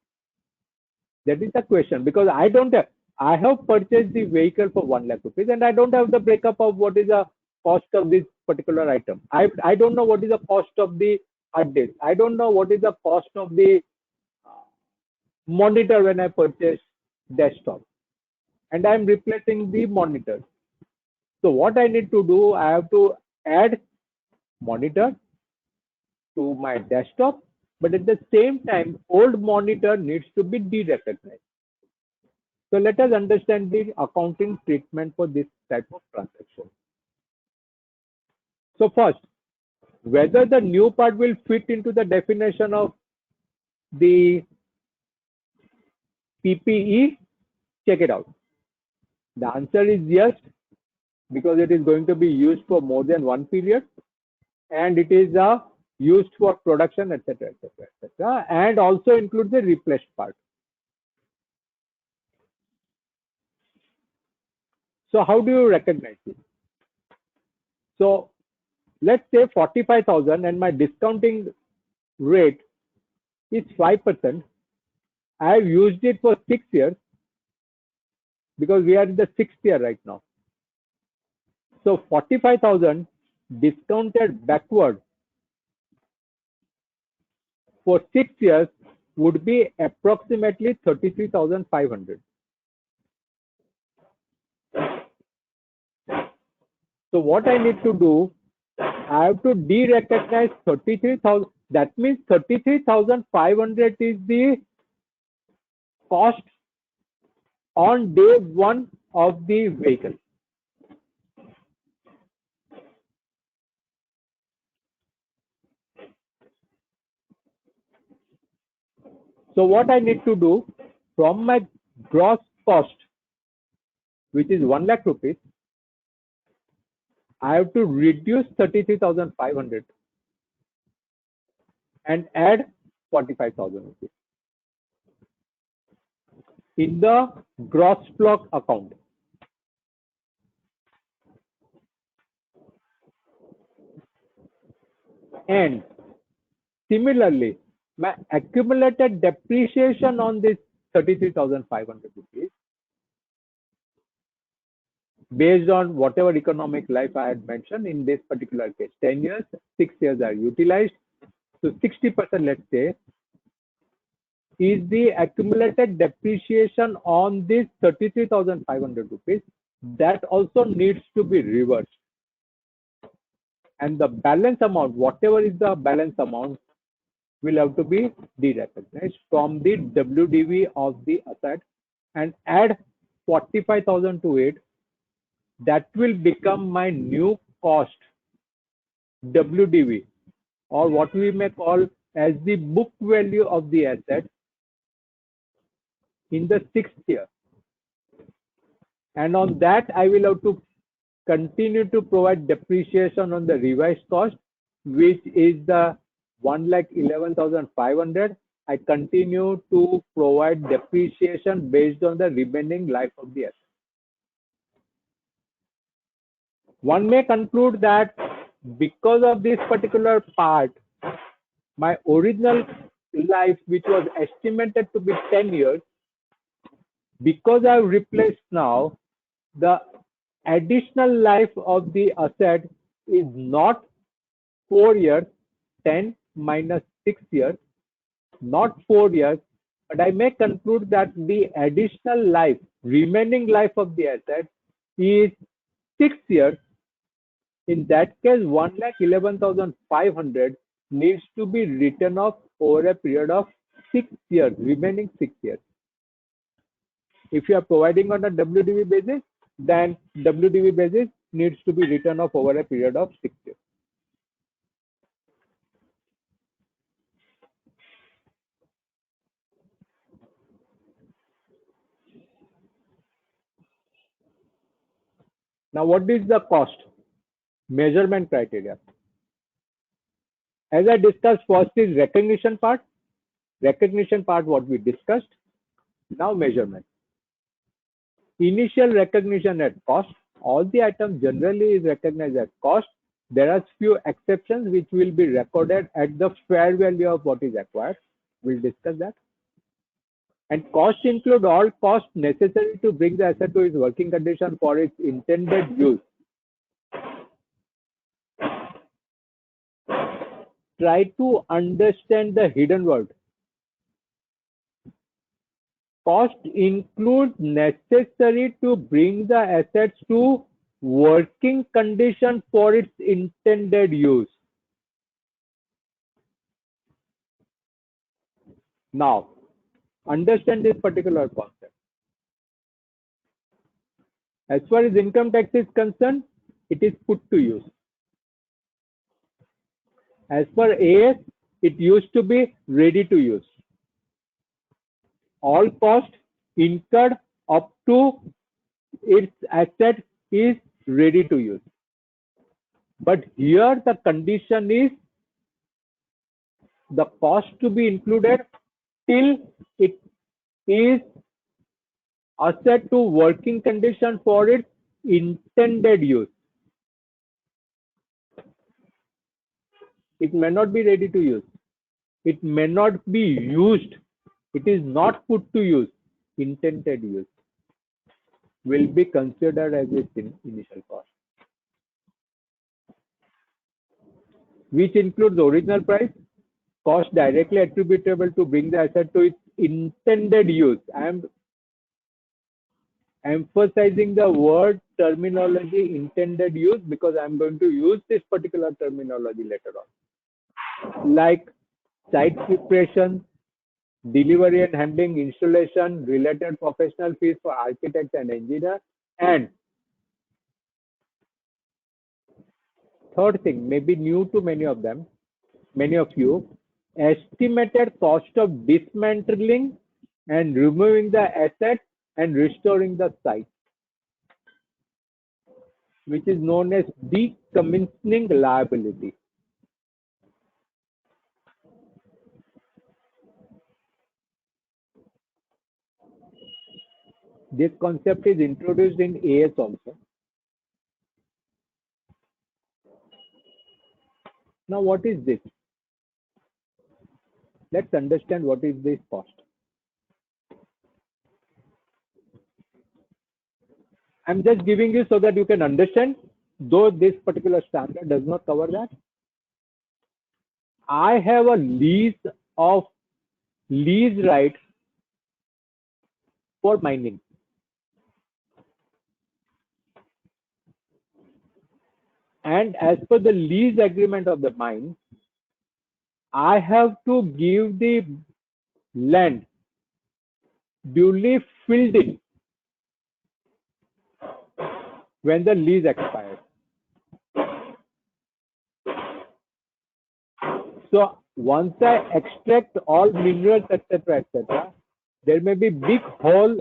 That is the question, because I have purchased the vehicle for 1 lakh rupees and I don't have the breakup of what is the cost of this particular item. I don't know what is the cost of the hard disk. I don't know what is the cost of the monitor when I purchased desktop. And I'm replacing the monitor. So what I need to do, I have to add monitor to my desktop, but at the same time, old monitor needs to be de-recognized. So let us understand the accounting treatment for this type of transaction. So first, whether the new part will fit into the definition of the PPE, check it out. The answer is yes, because it is going to be used for more than one period, and it is used for production, etc., etc., etc., and also includes the replaced part. So how do you recognize it? So let's say 45,000 and my discounting rate is 5%. I have used it for 6 years because we are in the 6th year right now. So 45,000 discounted backward for 6 years would be approximately 33,500. So what I need to do, I have to de-recognize 33,000. That means 33,500 is the cost on day one of the vehicle. So what I need to do, from my gross cost, which is 1 lakh rupees, I have to reduce 33,500 and add 45,000 rupees in the gross block account. And similarly, my accumulated depreciation on this 33,500 rupees, based on whatever economic life I had mentioned in this particular case, 10 years, 6 years are utilized. So 60%, let's say, is the accumulated depreciation on this 33,500 rupees. That also needs to be reversed. And the balance amount, whatever is the balance amount, will have to be derecognized from the WDV of the asset and add 45,000 to it. That will become my new cost, WDV, or what we may call as the book value of the asset in the 6th year. And on that, I will have to continue to provide depreciation on the revised cost, which is the 1,11,500. I continue to provide depreciation based on the remaining life of the asset. One may conclude that because of this particular part, my original life, which was estimated to be 10 years, because I've replaced now, the additional life of the asset is not 4 years, 10 minus 6 years, not 4 years, but I may conclude that the additional life, remaining life of the asset is 6 years. In that case, 1,11,500 needs to be written off over a period of 6 years, remaining 6 years. If you are providing on a WDV basis, then WDV basis needs to be written off over a period of 6 years. Now, what is the cost? Measurement criteria. As I discussed, first is recognition part. Recognition part, what we discussed. Now, measurement. Initial recognition at cost. All the items generally is recognized at cost. There are few exceptions which will be recorded at the fair value of what is acquired. We'll discuss that. And costs include all costs necessary to bring the asset to its working condition for its intended use. Try to understand the hidden word. Cost includes necessary to bring the assets to working condition for its intended use. Now, understand this particular concept. As far as income tax is concerned, it is put to use. As per AS, it used to be ready to use. All cost incurred up to its asset is ready to use. But here the condition is the cost to be included till it is asset to working condition for its intended use. It may not be ready to use. It may not be used. It is not put to use. Intended use will be considered as its initial cost, which includes original price, cost directly attributable to bring the asset to its intended use. I am emphasizing the word terminology intended use because I am going to use this particular terminology later on. Like site preparation, delivery and handling, installation, related professional fees for architects and engineers, and third thing, may be new to many of you, estimated cost of dismantling and removing the asset and restoring the site, which is known as decommissioning liability. This concept is introduced in AS also. Now, what is this? Let's understand what is this cost. I'm just giving you so that you can understand, though this particular standard does not cover that. I have a lease right for mining. And as per the lease agreement of the mine, I have to give the land duly filled in when the lease expires. So once I extract all minerals, etc., there may be big hole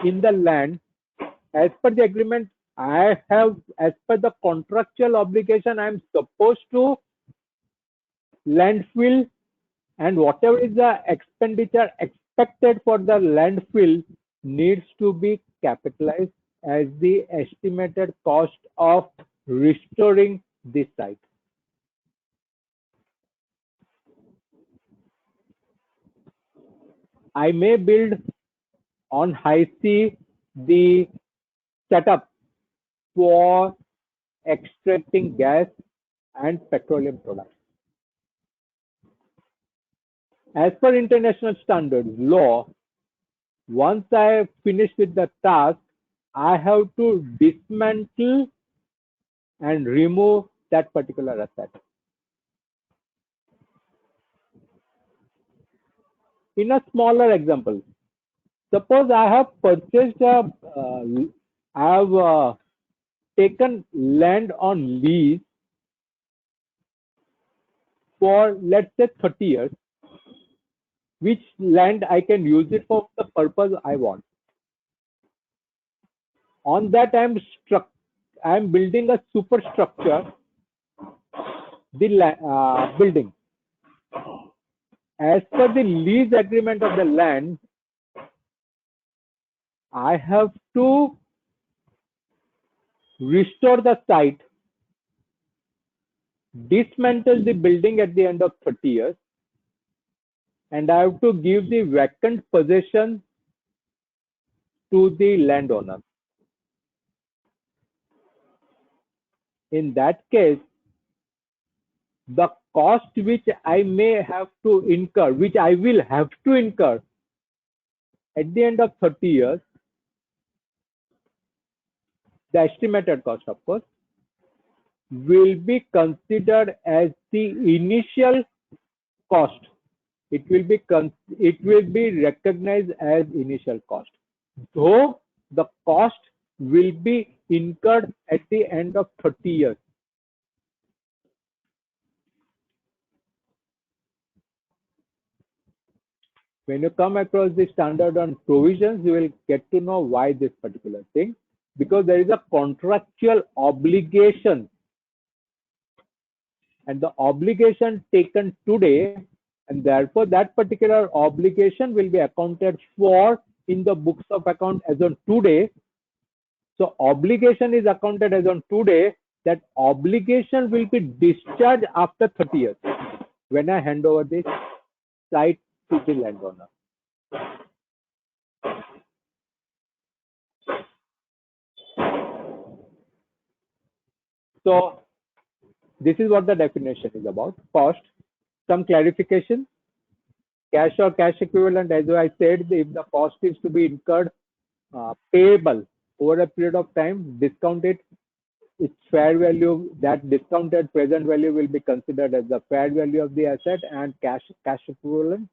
in the land. As per the agreement, I have, as per the contractual obligation, I am supposed to landfill, and whatever is the expenditure expected for the landfill needs to be capitalized as the estimated cost of restoring this site. I may build on high sea the setup for extracting gas and petroleum products. As per international standards law, once I finish with the task, I have to dismantle and remove that particular asset. In a smaller example, suppose I have purchased I have taken land on lease for, let's say, 30 years, which land I can use it for the purpose I want. On that, I'm building a superstructure, the building. As per the lease agreement of the land, I have to restore the site, dismantle the building at the end of 30 years, and I have to give the vacant possession to the landowner. In that case, the cost which I may have to incur, which I will have to incur at the end of 30 years, the estimated cost, of course, will be considered as the initial cost. It will be recognized as initial cost, though the cost will be incurred at the end of 30 years. When you come across the standard on provisions, you will get to know why this particular thing, because there is a contractual obligation, and the obligation taken today, and therefore that particular obligation will be accounted for in the books of account as on today. So obligation is accounted as on today. That obligation will be discharged after 30 years when I hand over this site to the landowner. So this is what the definition is about. Cost. Some clarification. Cash or cash equivalent, as I said, if the cost is to be incurred payable over a period of time, discount it, its fair value, that discounted present value will be considered as the fair value of the asset and cash equivalent.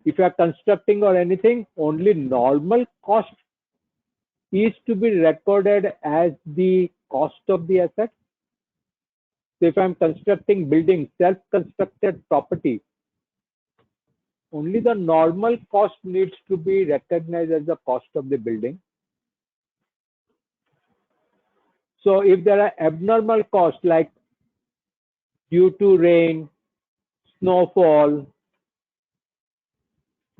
If you are constructing or anything, only normal cost is to be recorded as the cost of the asset. So if I'm constructing building, self-constructed property, only the normal cost needs to be recognized as the cost of the building. So if there are abnormal costs like due to rain, snowfall,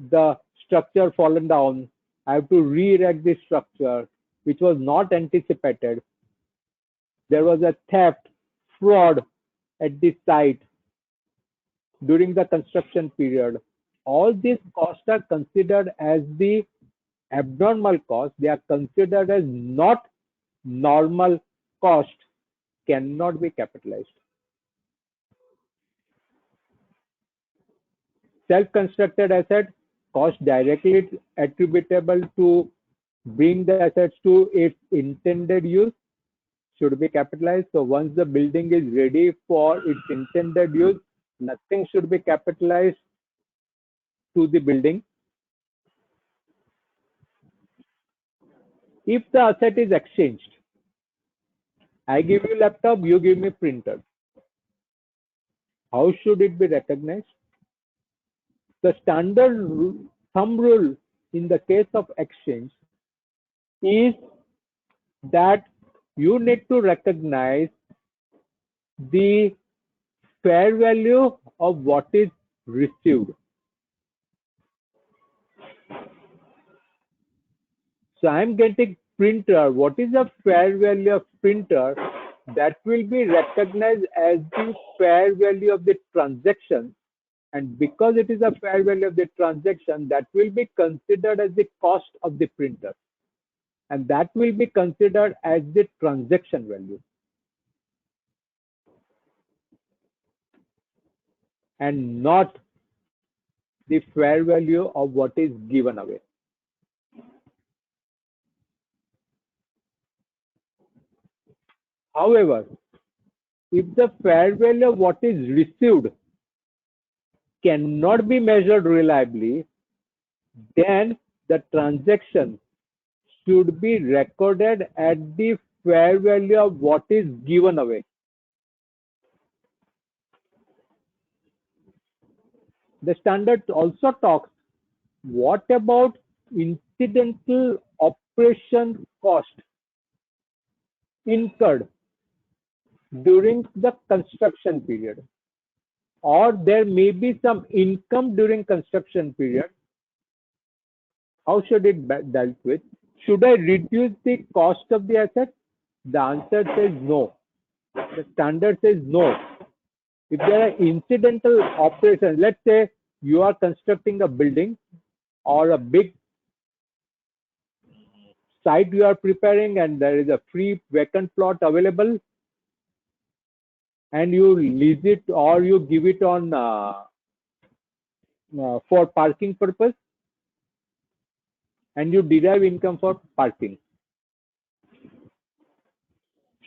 the structure fallen down, I have to re-erect the structure, which was not anticipated. There was a theft, fraud at the site during the construction period. All these costs are considered as the abnormal cost. They are considered as not normal cost, cannot be capitalized. Self-constructed asset, cost directly attributable to bring the assets to its intended use, should be capitalized. So once the building is ready for its intended use, nothing should be capitalized to the building. If the asset is exchanged, I give you laptop, you give me printer. How should it be recognized? The standard thumb rule in the case of exchange is that you need to recognize the fair value of what is received. So I'm getting printer. What is the fair value of printer? That will be recognized as the fair value of the transaction. And because it is a fair value of the transaction, that will be considered as the cost of the printer. And that will be considered as the transaction value. And not the fair value of what is given away. However, if the fair value of what is received cannot be measured reliably, then the transaction should be recorded at the fair value of what is given away. The standard also talks, what about incidental operation cost incurred during the construction period, or there may be some income during construction period? How should it be dealt with? Should I reduce the cost of the asset? The answer says no. The standard says no. If there are incidental operations, let's say you are constructing a building or a big site you are preparing and there is a free vacant plot available, and you lease it or you give it on for parking purpose, and you derive income for parking.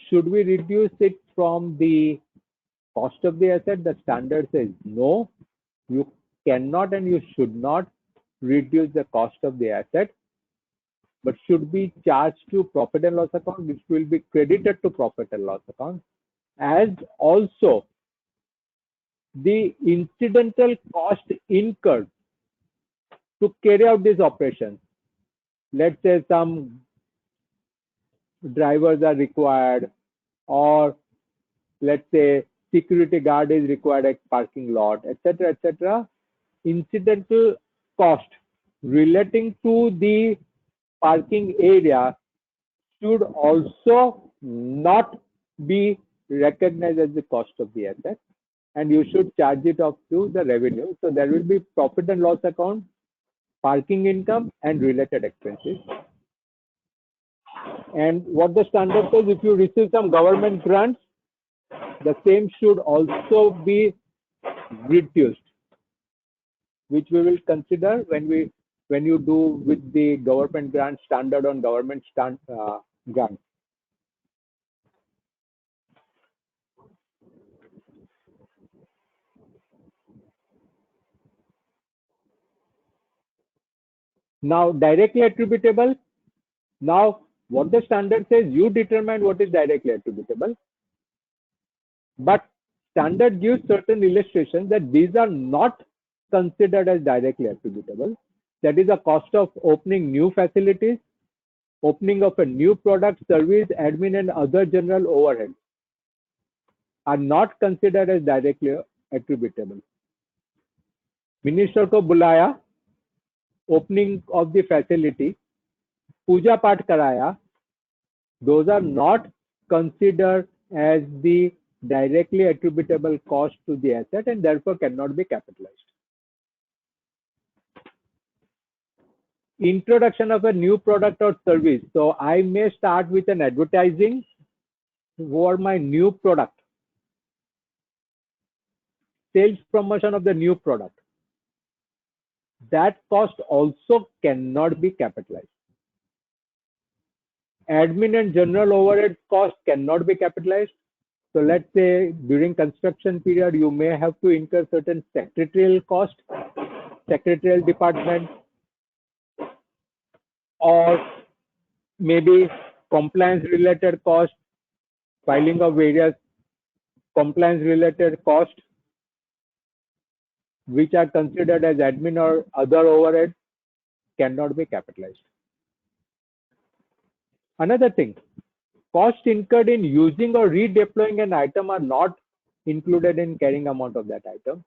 Should we reduce it from the cost of the asset? The standard says no, you cannot and you should not reduce the cost of the asset, but should be charged to profit and loss account, which will be credited to profit and loss account, as also the incidental cost incurred to carry out this operation. Let's say some drivers are required, or let's say security guard is required at parking lot, etc., etc. Incidental cost relating to the parking area should also not be recognized as the cost of the asset, and you should charge it off to the revenue. So there will be profit and loss account, parking income, and related expenses. And what the standard says, if you receive some government grants, the same should also be reduced, which we will consider when you do with the government grant, standard on government grant. Now, directly attributable. Now, what the standard says, you determine what is directly attributable. But standard gives certain illustrations that these are not considered as directly attributable. That is a cost of opening new facilities, opening of a new product, service, admin, and other general overheads are not considered as directly attributable. Minister ko bulaya, opening of the facility, puja path karaya, those are not considered as the directly attributable cost to the asset and therefore cannot be capitalized. Introduction of a new product or service. So I may start with an advertising for my new product, sales promotion of the new product. That cost also cannot be capitalized. Admin and general overhead cost cannot be capitalized. So let's say during construction period, you may have to incur certain secretarial cost, secretarial department, or maybe compliance related cost, filing of various compliance related costs, which are considered as admin or other overhead, cannot be capitalized. Another thing, costs incurred in using or redeploying an item are not included in carrying amount of that item.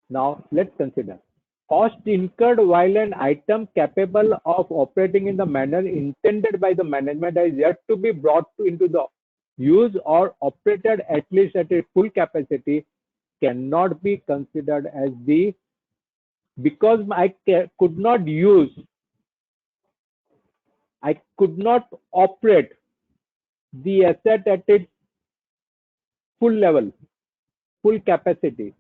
Now let's consider cost incurred while an item capable of operating in the manner intended by the management has yet to be brought into the use or operated at least at its full capacity cannot be considered as the, because I could not use, I could not operate the asset at its full level, full capacity.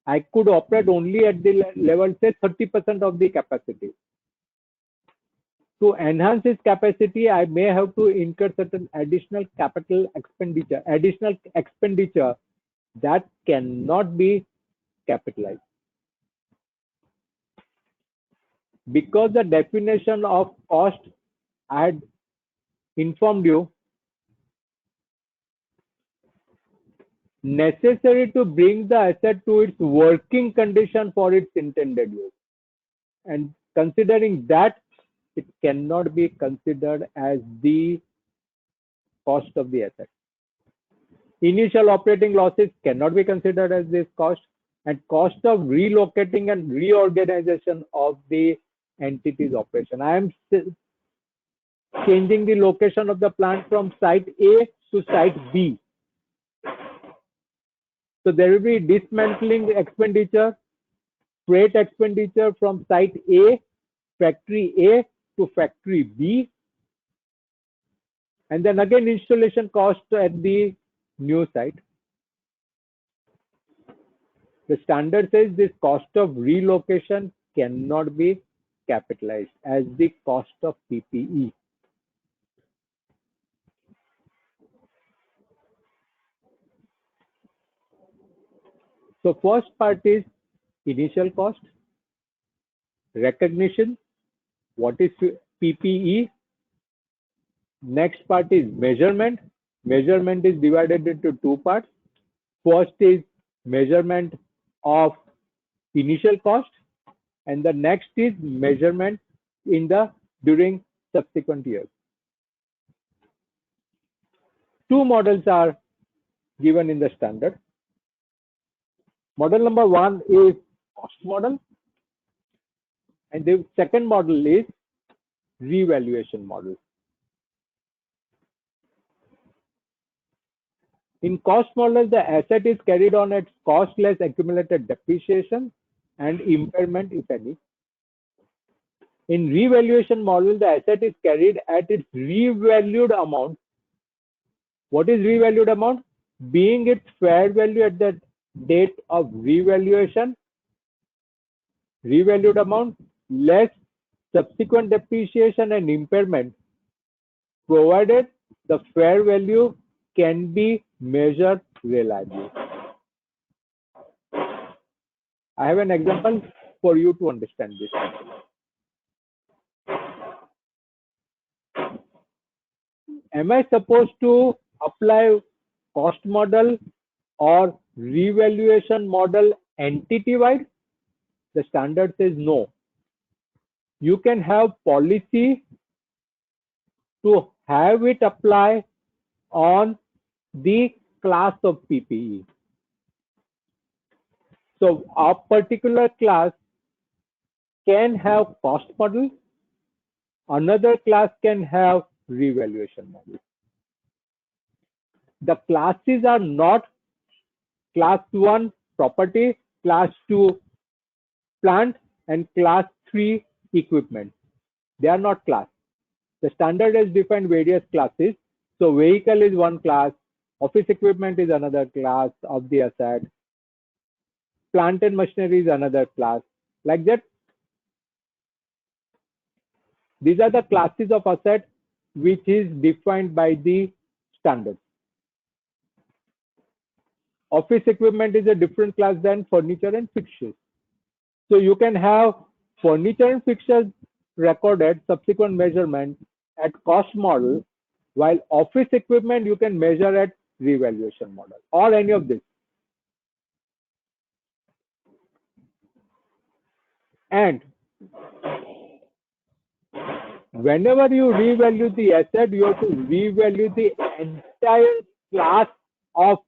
I could operate only at the level, say 30% of the capacity. To enhance its capacity, I may have to incur certain additional capital expenditure, that cannot be capitalized. Because the definition of cost I had informed you, necessary to bring the asset to its working condition for its intended use. And considering that, it cannot be considered as the cost of the asset. Initial operating losses cannot be considered as this cost, and cost of relocating and reorganization of the entity's operation. I am changing the location of the plant from site A to site B. So there will be dismantling expenditure, freight expenditure from site A, factory A to factory B, and then again installation cost at the new site. The standard says this cost of relocation cannot be capitalized as the cost of PPE. So first part is initial cost, recognition, what is PPE. Next part is measurement. Measurement is divided into two parts. First is measurement of initial cost, and the next is measurement in the during subsequent years. Two models are given in the standard. Model number one is cost model, and the second model is revaluation model. In cost model, the asset is carried on at cost less accumulated depreciation and impairment, if any. In revaluation model, the asset is carried at its revalued amount. What is revalued amount? Being its fair value at the date of revaluation, revalued amount less subsequent depreciation and impairment, provided the fair value can be measured reliably. I have an example for you to understand this. Am I supposed to apply cost model or revaluation model entity-wide? The standard says no. You can have policy to have it apply on the class of PPE. So a particular class can have cost model, another class can have revaluation model. The classes are not class 1 property, class 2 plant, and class 3 equipment. They are not class. The standard has defined various classes. So vehicle is one class, office equipment is another class of the asset, plant and machinery is another class. Like that, these are the classes of asset which is defined by the standard. Office equipment is a different class than furniture and fixtures. So you can have furniture and fixtures recorded subsequent measurement at cost model, while office equipment you can measure at revaluation model or any of this. And whenever you revalue the asset, you have to revalue the entire class of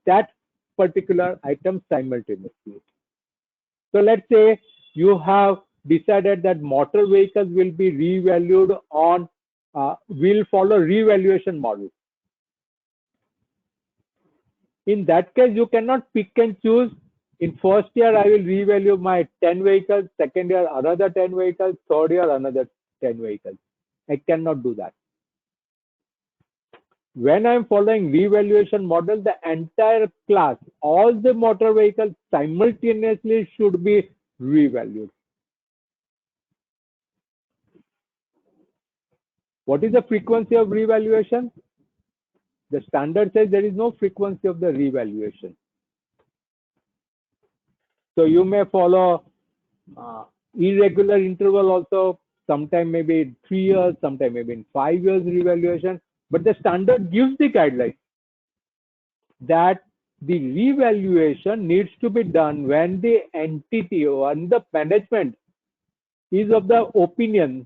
that particular item simultaneously. So let's say you have decided that motor vehicles will be revalued on, will follow revaluation model. In that case, you cannot pick and choose. In first year, I will revalue my 10 vehicles, second year, another 10 vehicles, third year, another 10 vehicles. I cannot do that. When I'm following revaluation model, the entire class, all the motor vehicles simultaneously should be revalued. What is the frequency of revaluation? The standard says there is no frequency of the revaluation. So you may follow irregular interval also, sometime maybe in 3 years, sometime maybe in 5 years revaluation, but the standard gives the guideline that the revaluation needs to be done when the entity or the management is of the opinion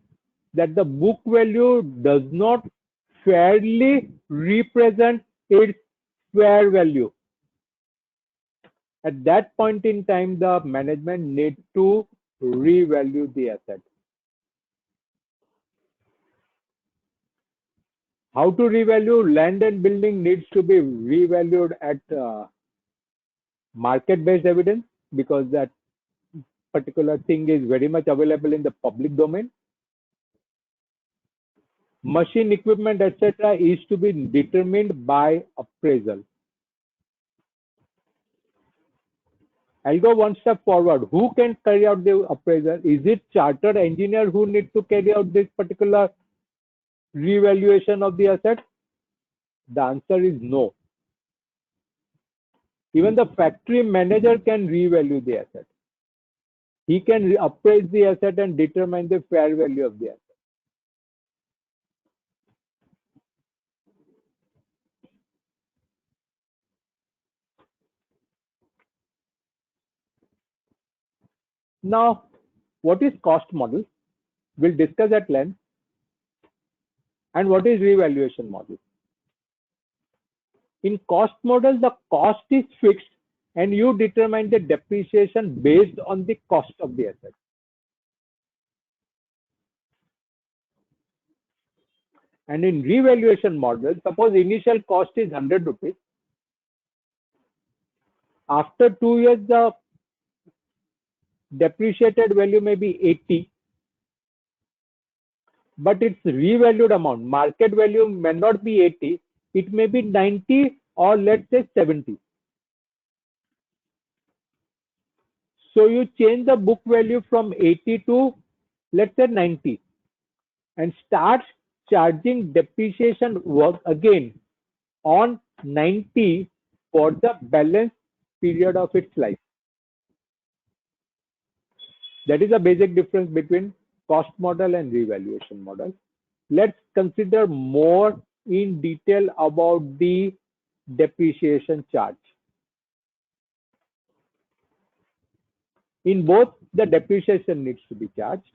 that the book value does not fairly represent its fair value. At that point in time, the management needs to revalue the asset. How to revalue? Land and building needs to be revalued at market-based evidence, because that particular thing is very much available in the public domain. Machine, equipment, etc. is to be determined by appraisal. I'll go one step forward. Who can carry out the appraisal? Is it chartered engineer who needs to carry out this particular revaluation of the asset? The answer is no. Even the factory manager can revalue the asset. He can appraise the asset and determine the fair value of the asset. Now, what is cost model? We'll discuss at length. And what is revaluation model? In cost model, the cost is fixed and you determine the depreciation based on the cost of the asset. And in revaluation model, suppose initial cost is 100 rupees. After 2 years, the depreciated value may be 80, but its revalued amount, market value may not be 80, it may be 90 or let's say 70. So you change the book value from 80 to let's say 90 and start charging depreciation work again on 90 for the balance period of its life. That is a basic difference between cost model and revaluation model. Let's consider more in detail about the depreciation charge. In both, the depreciation needs to be charged.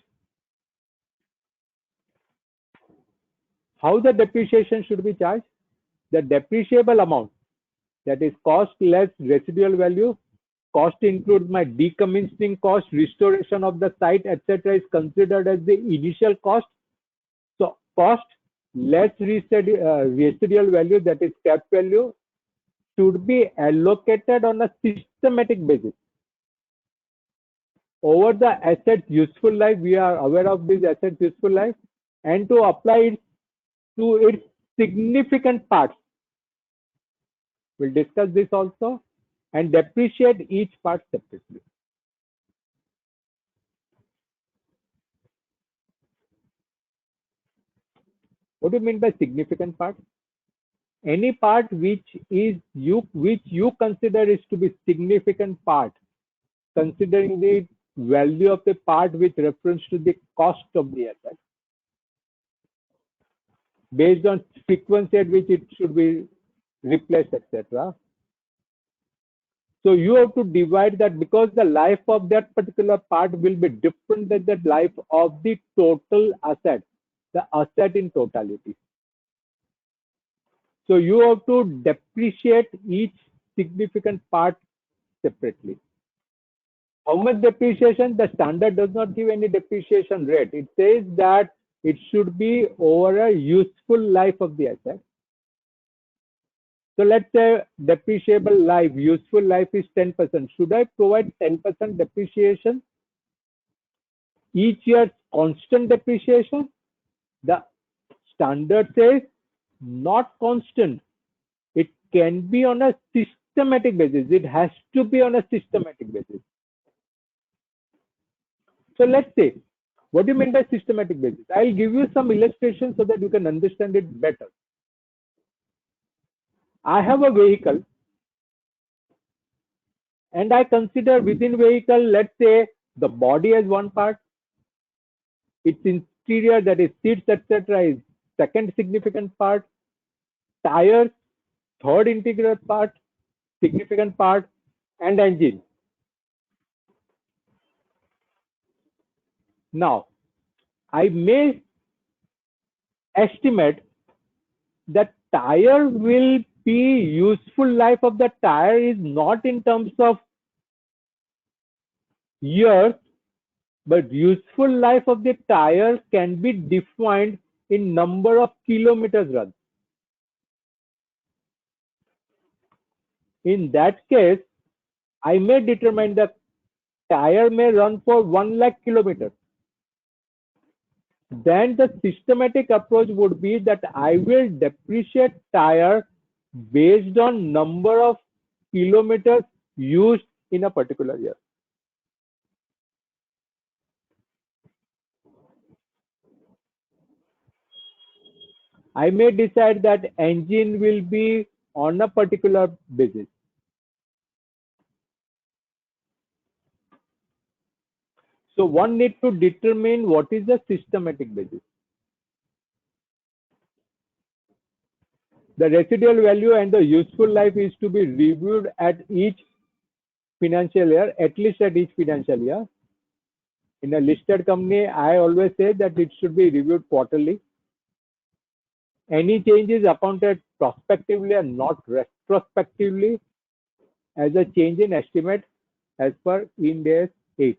How the depreciation should be charged? The depreciable amount, that is cost less residual value. Cost includes my decommissioning cost, restoration of the site, etc. is considered as the initial cost. So cost less residual value, that is scrap value, should be allocated on a systematic basis over the asset's useful life. We are aware of this asset's useful life, and to apply it to its significant parts. We'll discuss this also, and depreciate each part separately. What do you mean by significant part? any part which you consider is to be significant part, considering the value of the part with reference to the cost of the asset, based on frequency at which it should be replaced, etc. So you have to divide that, because the life of that particular part will be different than the life of the total asset, the asset in totality. So you have to depreciate each significant part separately. How much depreciation? The standard does not give any depreciation rate. It says that it should be over a useful life of the asset. So let's say depreciable life, useful life is 10%. Should I provide 10% depreciation? Each year constant depreciation? The standard says not constant. It can be on a systematic basis. It has to be on a systematic basis. So let's say, what do you mean by systematic basis? I'll give you some illustrations so that you can understand it better. I have a vehicle and I consider within vehicle, let's say the body as one part, its interior, that is seats, etc., is second significant part, tires, third integral part, significant part, and engine. Now, I may estimate that tire will be useful life of the tire is not in terms of years, but useful life of the tire can be defined in number of kilometers run. In that case, I may determine the tire may run for 1 lakh kilometers. Then the systematic approach would be that I will depreciate tire based on number of kilometers used in a particular year. I may decide that engine will be on a particular basis. So one needs to determine what is the systematic basis. The residual value and the useful life is to be reviewed at each financial year, at least at each financial year. In a listed company, I always say that it should be reviewed quarterly. Any change is accounted prospectively and not retrospectively as a change in estimate as per Ind AS 8.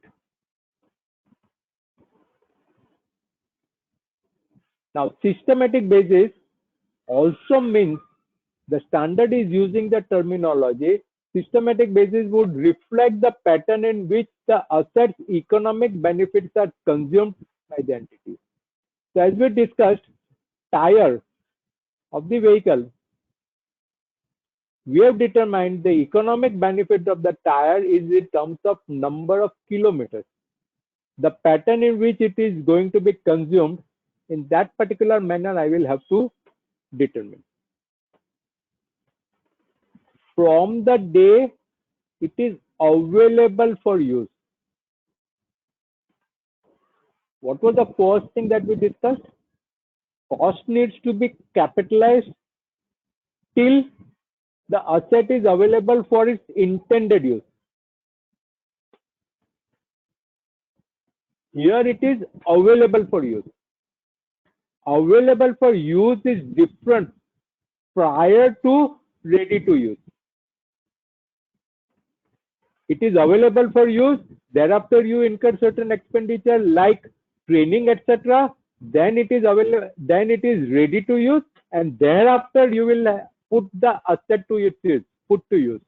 Now, systematic basis also means the standard is using the terminology. Systematic basis would reflect the pattern in which the asset's economic benefits are consumed by the entity. So as we discussed, tire of the vehicle, we have determined the economic benefit of the tire is in terms of number of kilometers. The pattern in which it is going to be consumed, in that particular manner, I will have to determine. From the day it is available for use. What was the first thing that we discussed? Cost needs to be capitalized till the asset is available for its intended use. Here it is available for use. Available for use is different prior to ready to use. It is available for use, thereafter you incur certain expenditure like training, etc. Then it is available, then it is ready to use, and thereafter you will put the asset to its use, put to use.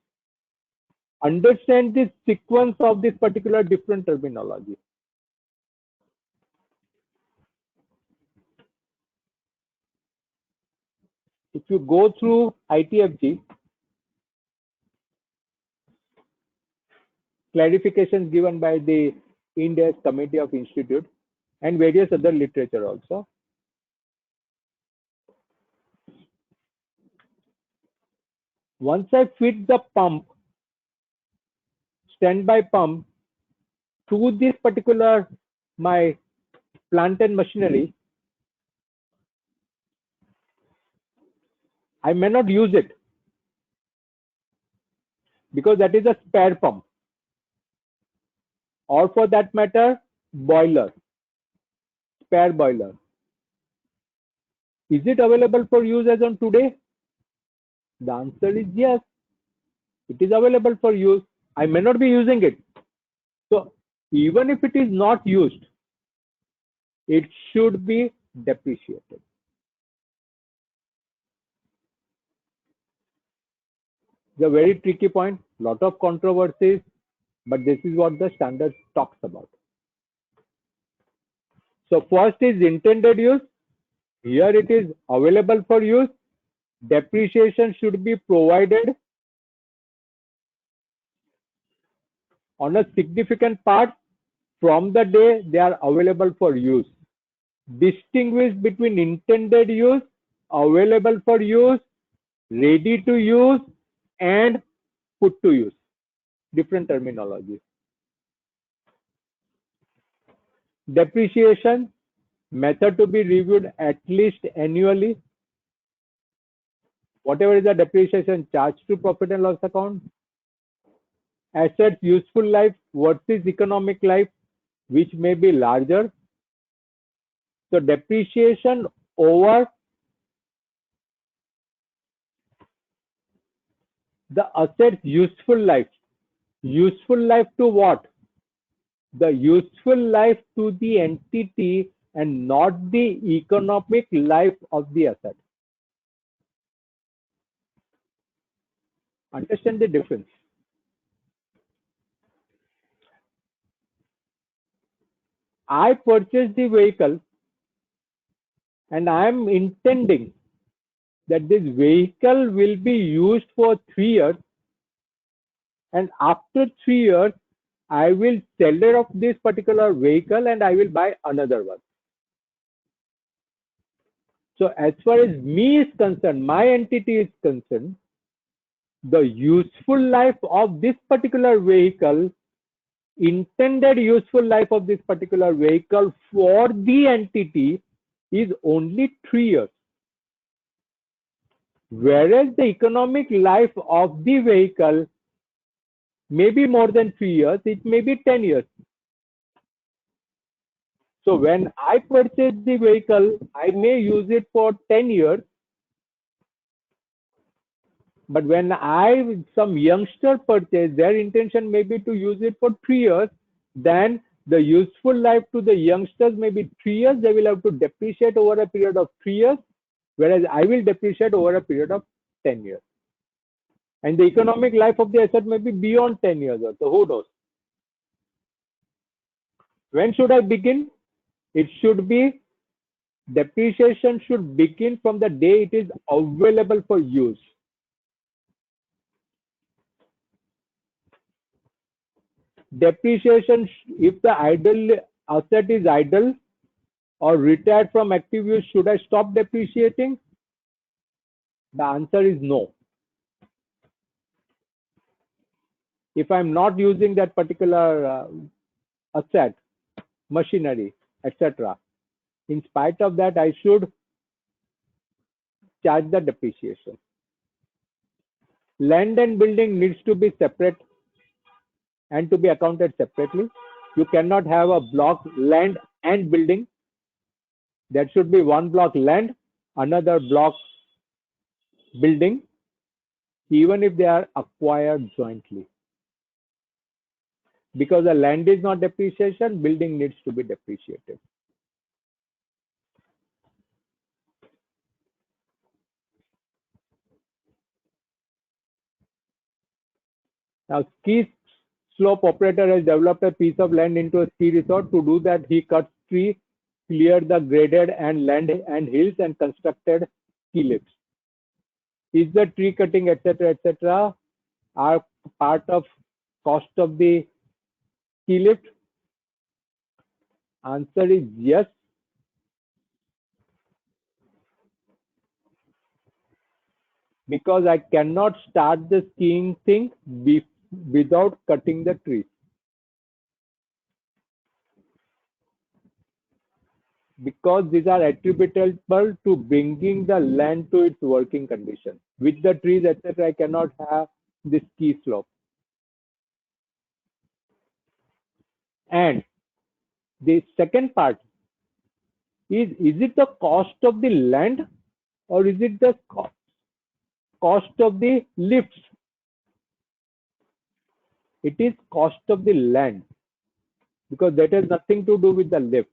Understand this sequence of this particular different terminology. If you go through ITFG, clarifications given by the Ind AS Committee of Institute and various other literature also. Once I fit the pump, standby pump, to this particular my plant and machinery, I may not use it because that is a spare pump, or for that matter, boiler, spare boiler. Is it available for use as on today? The answer is yes. It is available for use. I may not be using it. So even if it is not used, it should be depreciated. It's a very tricky point, lot of controversies, but this is what the standard talks about. So first is intended use. Here it is available for use. Depreciation should be provided on a significant part from the day they are available for use. Distinguish between intended use, available for use, ready to use, and put to use. Different terminology. Depreciation method to be reviewed at least annually. Whatever is the depreciation charge to profit and loss account. Assets useful life versus economic life, which may be larger. So depreciation over the asset's useful life. Useful life to what? The useful life to the entity and not the economic life of the asset. Understand the difference. I purchased the vehicle and I am intending that this vehicle will be used for 3 years, and after 3 years I will sell it off this particular vehicle and I will buy another one. So as far as me is concerned, my entity is concerned, the useful life of this particular vehicle, intended useful life of this particular vehicle for the entity is only 3 years. Whereas the economic life of the vehicle may be more than 3 years, it may be 10 years. So when I purchase the vehicle, I may use it for 10 years. But when some youngster purchase, their intention may be to use it for 3 years, then the useful life to the youngsters may be 3 years. They will have to depreciate over a period of 3 years, whereas I will depreciate over a period of 10 years. And the economic life of the asset may be beyond 10 years or so, who knows? When should I begin? It should be, depreciation should begin from the day it is available for use. Depreciation, if the asset is idle or retired from active use, should I stop depreciating? The answer is no. If I'm not using that particular asset, machinery, etc., in spite of that, I should charge the depreciation. Land and building needs to be separate and to be accounted separately. You cannot have a block land and building. That should be one block land, another block building, even if they are acquired jointly. Because the land is not depreciation, building needs to be depreciated. Now, ski slope operator has developed a piece of land into a ski resort. To do that, he cuts tree, cleared the graded and land and hills, and constructed ski lifts. Is the tree cutting, etc., are part of cost of the ski lift? Answer is yes. because I cannot start the skiing thing without cutting the trees. Because these are attributable to bringing the land to its working condition. With the trees, etc., I cannot have the ski slope. And the second part is it the cost of the land or is it the cost of the lifts? It is cost of the land, because that has nothing to do with the lift.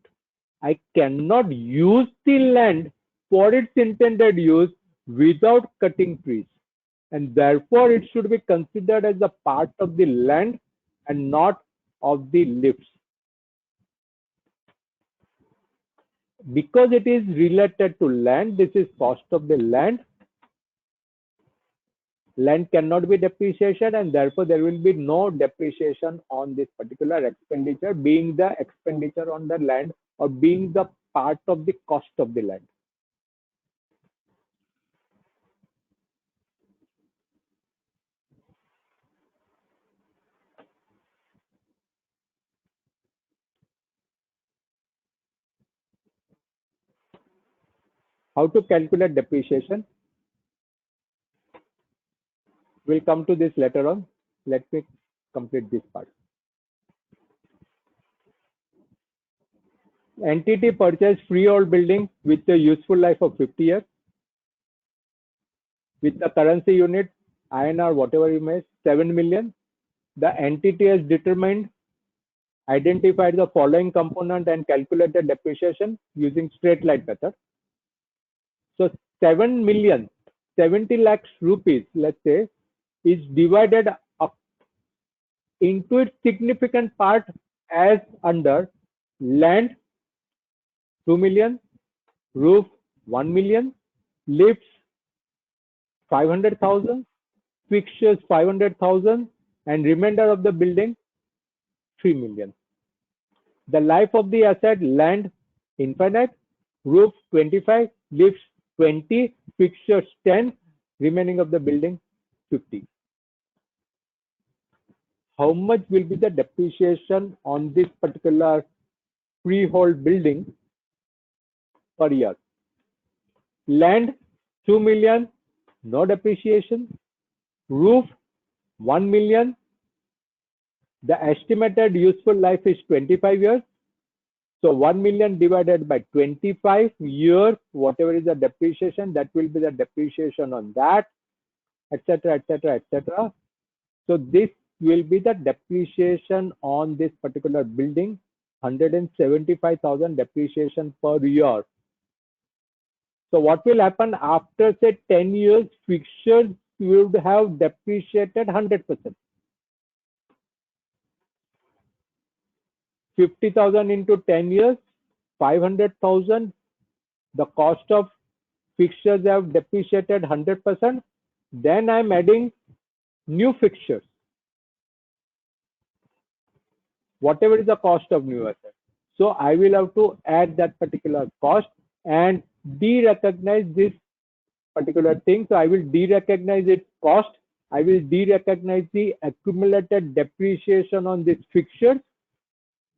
I cannot use the land for its intended use without cutting trees, and therefore it should be considered as a part of the land and not of the lifts. Because it is related to land, this is cost of the land. Land cannot be depreciation, and therefore there will be no depreciation on this particular expenditure, being the expenditure on the land or being the part of the cost of the land. How to calculate depreciation? We'll come to this later on. Let me complete this part. Entity purchased freehold building with a useful life of 50 years. With the currency unit, INR, whatever you may, 7 million. The entity has determined, identified the following component and calculated depreciation using straight line method. So 7 million, 70 lakhs rupees, let's say, is divided up into its significant part as under land 2 million, roof 1 million, lifts 500,000, fixtures 500,000, and remainder of the building 3 million. The life of the asset, land infinite, roof 25, lifts 20, fixtures 10, remaining of the building 50. How much will be the depreciation on this particular freehold building per year? Land 2 million, no depreciation. Roof 1 million. The estimated useful life is 25 years. So 1 million divided by 25 years, whatever is the depreciation, that will be the depreciation on that, etc., etc., etc. So this will be the depreciation on this particular building, 175,000 depreciation per year. So what will happen after say 10 years, fixtures would have depreciated 100%. 50,000 into 10 years, 500,000. The cost of fixtures have depreciated 100%. Then I'm adding new fixtures. Whatever is the cost of new asset. So I will have to add that particular cost and de-recognize this particular thing. So I will de-recognize its cost. I will de-recognize the accumulated depreciation on this fixture,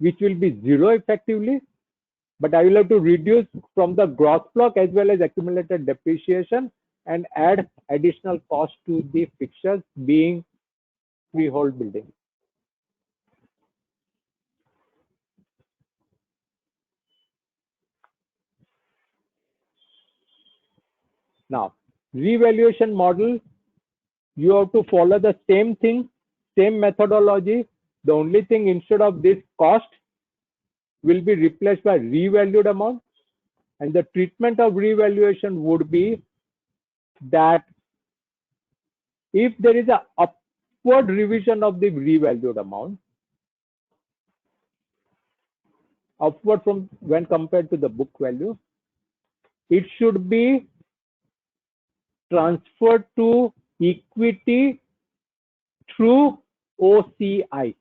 which will be zero effectively. But I will have to reduce from the gross block as well as accumulated depreciation and add additional cost to the fixtures being freehold building. Now, revaluation model, you have to follow the same thing, same methodology. The only thing, instead of this cost will be replaced by revalued amount, and the treatment of revaluation would be that if there is a upward revision of the revalued amount, upward from when compared to the book value, it should be transferred to equity through OCI.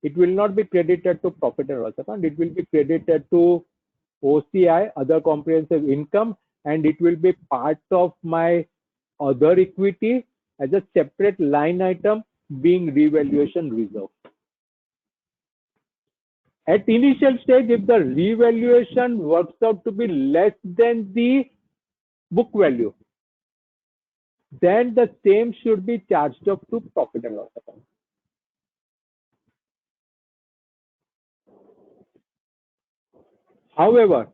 It will not be credited to profit and loss account. It will be credited to OCI, other comprehensive income, and it will be part of my other equity as a separate line item being revaluation reserve. At initial stage, if the revaluation works out to be less than the book value, then the same should be charged off to profit and loss account. However,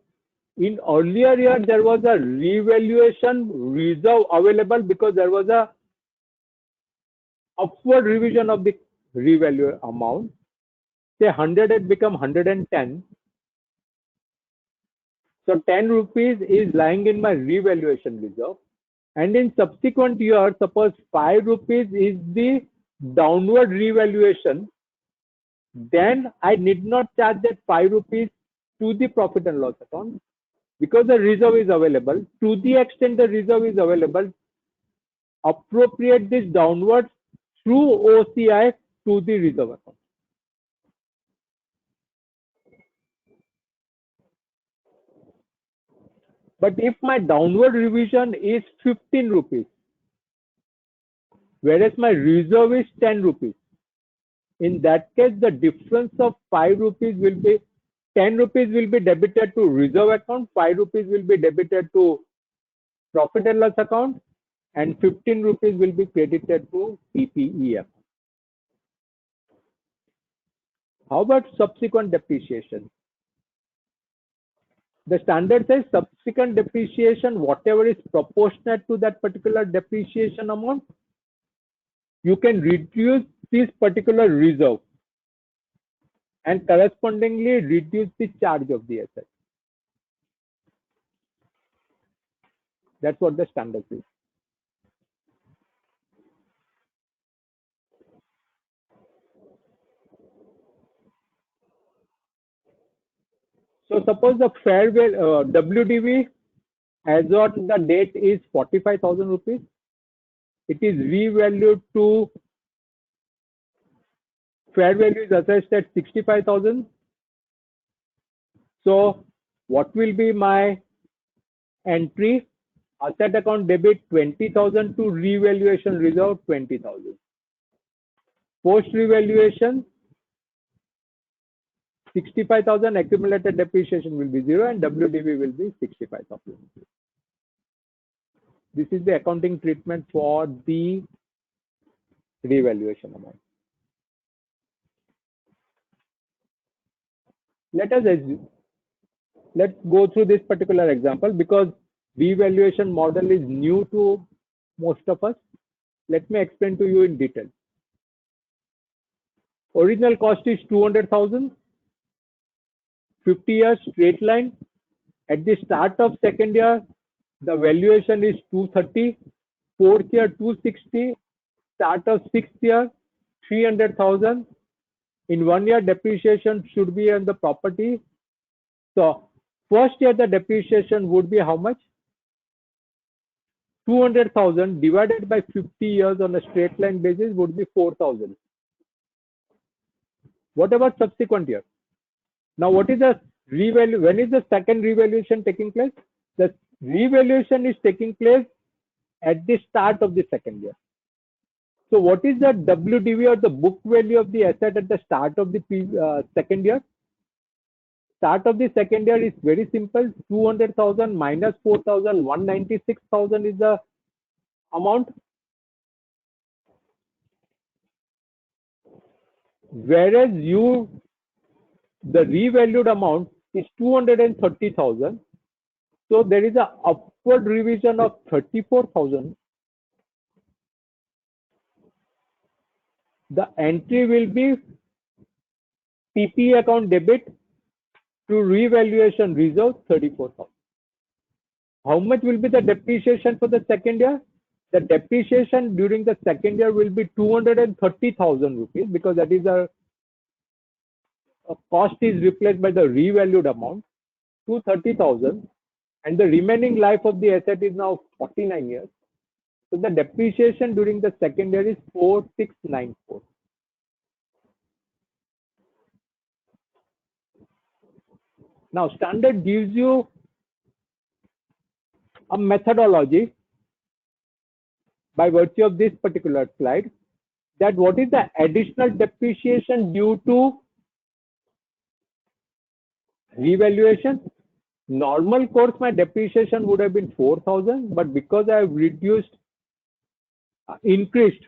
in earlier year, there was a revaluation reserve available because there was a upward revision of the revalue amount. Say 100 had become 110. So 10 rupees is lying in my revaluation reserve. And in subsequent years, suppose 5 rupees is the downward revaluation, then I need not charge that 5 rupees to the profit and loss account because the reserve is available. To the extent the reserve is available, appropriate this downwards through OCI to the reserve account. But if my downward revision is 15 rupees, whereas my reserve is 10 rupees, in that case, the difference of 5 rupees will be 10 rupees will be debited to reserve account, 5 rupees will be debited to profit and loss account, and 15 rupees will be credited to PPE account. How about subsequent depreciation? The standard says subsequent depreciation, whatever is proportionate to that particular depreciation amount, you can reduce this particular reserve and correspondingly reduce the charge of the asset. That's what the standard is. So suppose the fair value WDV as on the date is 45,000 rupees. It is revalued to fair value is assessed at 65,000. So what will be my entry? Asset account debit 20,000 to revaluation reserve 20,000. Post revaluation 65,000 accumulated depreciation will be 0 and WDV will be 65,000. This is the accounting treatment for the revaluation amount. Let's go through this particular example because revaluation model is new to most of us. Let me explain to you in detail. Original cost is 200,000, 50 years straight line. At the start of second year, the valuation is 230, fourth year 260, start of sixth year 300,000. In 1 year, depreciation should be on the property. So first year the depreciation would be how much? 200,000 divided by 50 years on a straight line basis would be 4,000. What about subsequent year? Now what is the revalue? When is the second revaluation taking place? The revaluation is taking place at the start of the second year. So what is the WDV or the book value of the asset at the start of the second year? Start of the second year is very simple. 200,000 minus 4,000, 196,000 is the amount. Whereas the revalued amount is 230,000. So there is an upward revision of 34,000. The entry will be PP account debit to revaluation reserve 34,000. How much will be the depreciation for the second year? The depreciation during the second year will be 230,000 rupees because that is a cost is replaced by the revalued amount, 230,000, and the remaining life of the asset is now 49 years. So the depreciation during the second year is 4694. Now standard gives you a methodology by virtue of this particular slide, that what is the additional depreciation due to revaluation. Normal course, my depreciation would have been 4,000, but because I have increased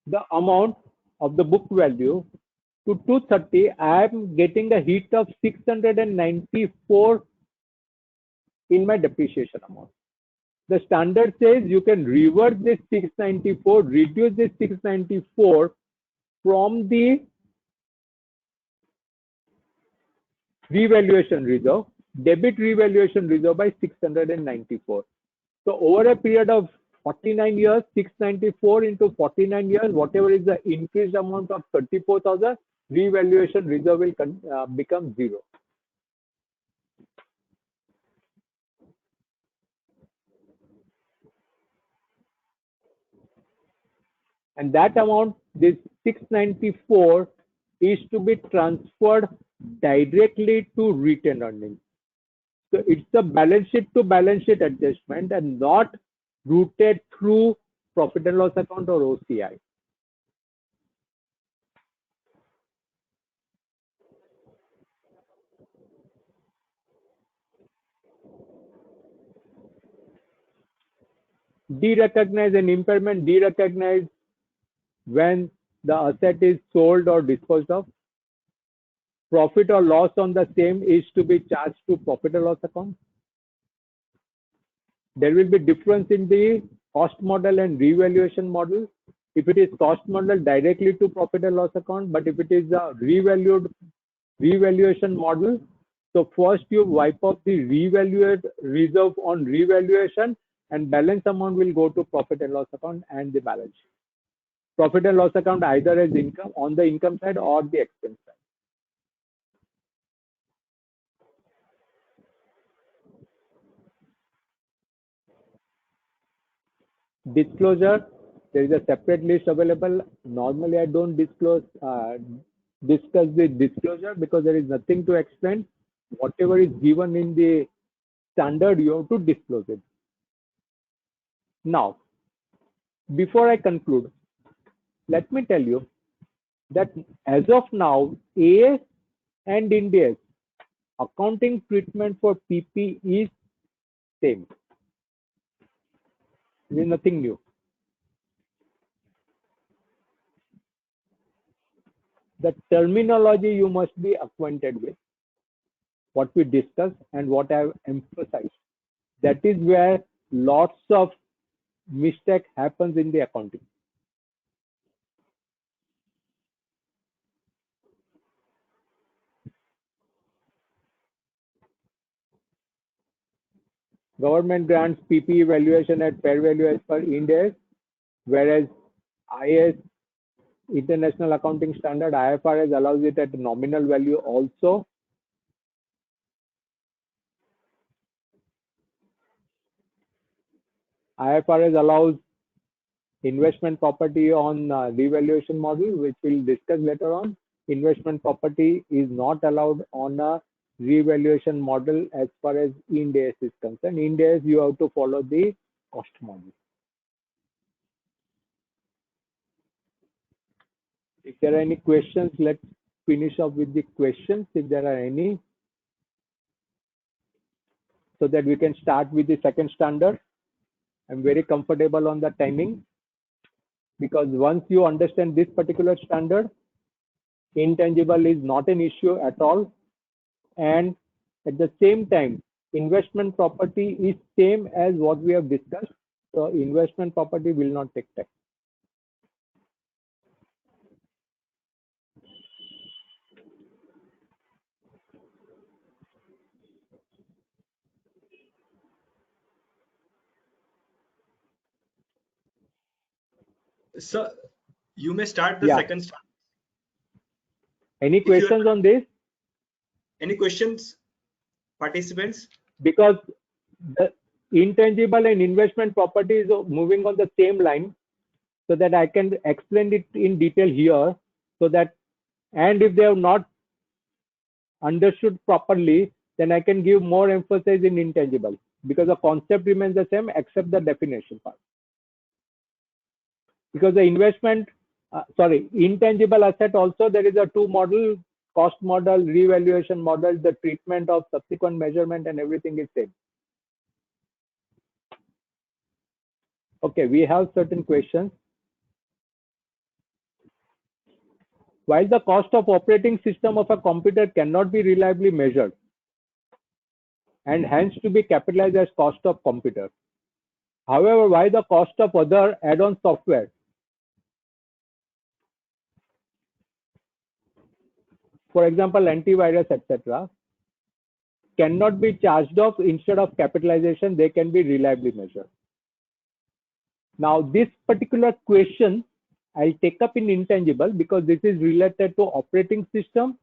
the amount of the book value to 230, I am getting a hit of 694 in my depreciation amount. The standard says you can revert this 694, reduce this 694 from the revaluation reserve, debit revaluation reserve by 694. So over a period of 49 years, 694 into 49 years, whatever is the increased amount of 34,000, revaluation reserve will become zero. And that amount, this 694, is to be transferred directly to retained earnings. So it's a balance sheet to balance sheet adjustment and not routed through profit and loss account or OCI. De-recognize an impairment, de-recognize when the asset is sold or disposed of. Profit or loss on the same is to be charged to profit and loss account. There will be difference in the cost model and revaluation model. If it is cost model, directly to profit and loss account, but if it is a revaluation model, so first you wipe off the revalued reserve on revaluation and balance amount will go to profit and loss account and the balance sheet. Profit and loss account either as income on the income side or the expense side. Disclosure, there is a separate list available. Normally I don't discuss the disclosure because there is nothing to explain. Whatever is given in the standard, you have to disclose it. Now, before I conclude, let me tell you that as of now, AS and Ind AS accounting treatment for PP is same. There is nothing new. The terminology you must be acquainted with, what we discussed and what I have emphasized. That is where lots of mistake happens in the accounting. Government grants PP valuation at fair value as per Ind AS, whereas IAS, International Accounting Standard, IFRS allows it at nominal value also. IFRS allows investment property on revaluation model, which we'll discuss later on. Investment property is not allowed on a revaluation model as far as Ind AS is concerned. Ind AS, you have to follow the cost model. If there are any questions, let's finish up with the questions if there are any, so that we can start with the second standard. I'm very comfortable on the timing because once you understand this particular standard, intangible is not an issue at all. And at the same time, investment property is same as what we have discussed. So investment property will not take time. Sir, you may start the Yeah. second standard. Any questions on this? Any questions, participants? Because the intangible and investment property is moving on the same line, so that I can explain it in detail here, so that, and if they have not understood properly, then I can give more emphasis in intangible because the concept remains the same except the definition part. Because the intangible asset also there is a two model, cost model, revaluation model, the treatment of subsequent measurement and everything is same. Okay, we have certain questions. While the cost of operating system of a computer cannot be reliably measured and hence to be capitalized as cost of computer. However, why the cost of other add-on software, for example, antivirus, etc., cannot be charged off instead of capitalization, they can be reliably measured. Now, this particular question I'll take up in intangible because this is related to operating system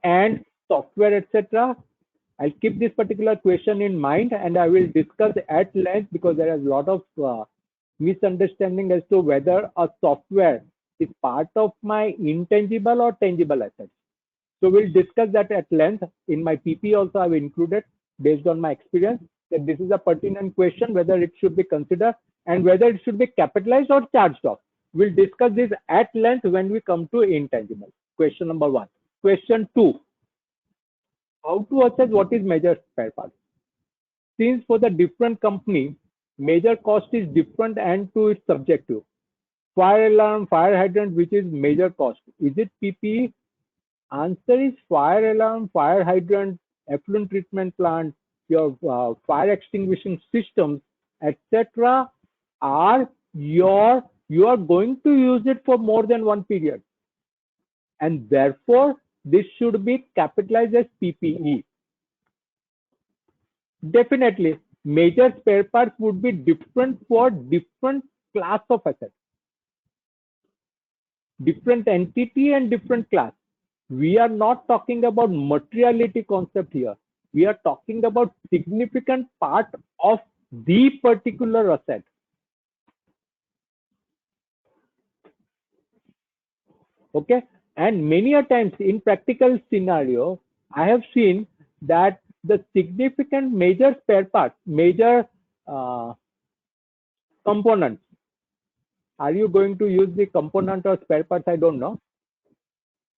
and software, etc. I'll keep this particular question in mind and I will discuss at length because there is a lot of misunderstanding as to whether a software is part of my intangible or tangible assets. So we'll discuss that at length. In my PP also I've included based on my experience that this is a pertinent question whether it should be considered and whether it should be capitalized or charged off. We'll discuss this at length when we come to intangible. Question number 1. Question 2. How to assess what is major spare parts? Since for the different company, major cost is different and to its subjective. Fire alarm, fire hydrant, which is major cost. Is it PPE? Answer is fire alarm, fire hydrant, effluent treatment plant, your fire extinguishing systems, etc. are you are going to use it for more than one period. And therefore, this should be capitalized as PPE. Definitely, major spare parts would be different for different class of assets. Different entity and different class. We are not talking about materiality concept here. We are talking about significant part of the particular asset. Okay, and many a times in practical scenario, I have seen that the significant major spare parts, major components. Are you going to use the component or spare parts? I don't know.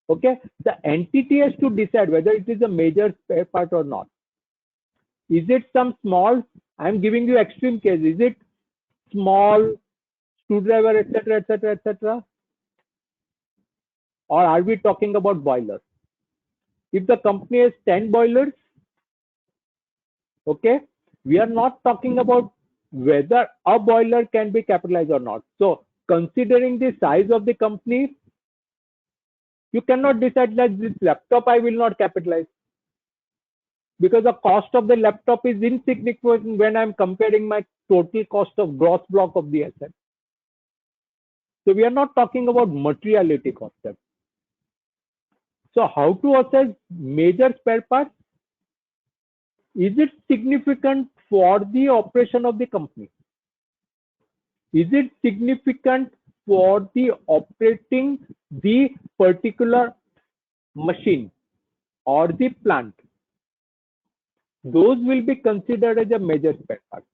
Okay, the entity has to decide whether it is a major spare part or not. Is it some small? I'm giving you extreme case. Is it small screwdriver, etc., etc., etc.? Or are we talking about boilers? If the company has 10 boilers, okay, we are not talking about whether a boiler can be capitalized or not. So considering the size of the company, you cannot decide that this laptop I will not capitalize because the cost of the laptop is insignificant when I'm comparing my total cost of gross block of the asset. So we are not talking about materiality concept. So how to assess major spare parts? Is it significant for the operation of the company? Is it significant for the operating the particular machine or the plant? Those will be considered as a major spare part.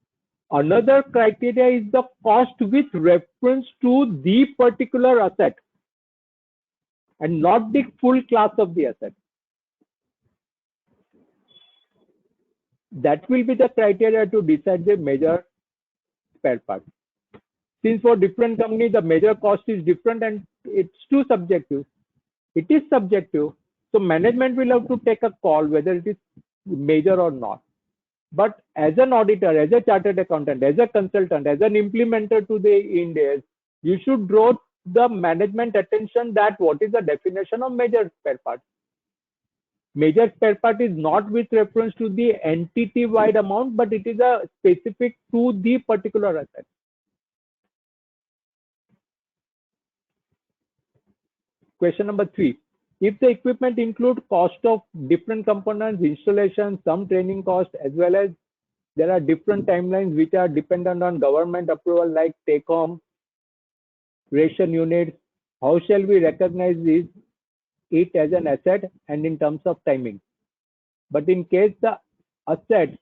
Another criteria is the cost with reference to the particular asset and not the full class of the asset. That will be the criteria to decide the major spare part. Since for different companies, the major cost is different and it's too subjective. It is subjective. So management will have to take a call whether it is major or not. But as an auditor, as a chartered accountant, as a consultant, as an implementer to the Ind AS, you should draw the management attention that what is the definition of major spare part. Major spare part is not with reference to the entity-wide amount, but it is a specific to the particular asset. Question number 3. If the equipment include cost of different components, installation, some training cost, as well as there are different timelines which are dependent on government approval like take home, ration units, how shall we recognize this, it as an asset and in terms of timing? But in case the asset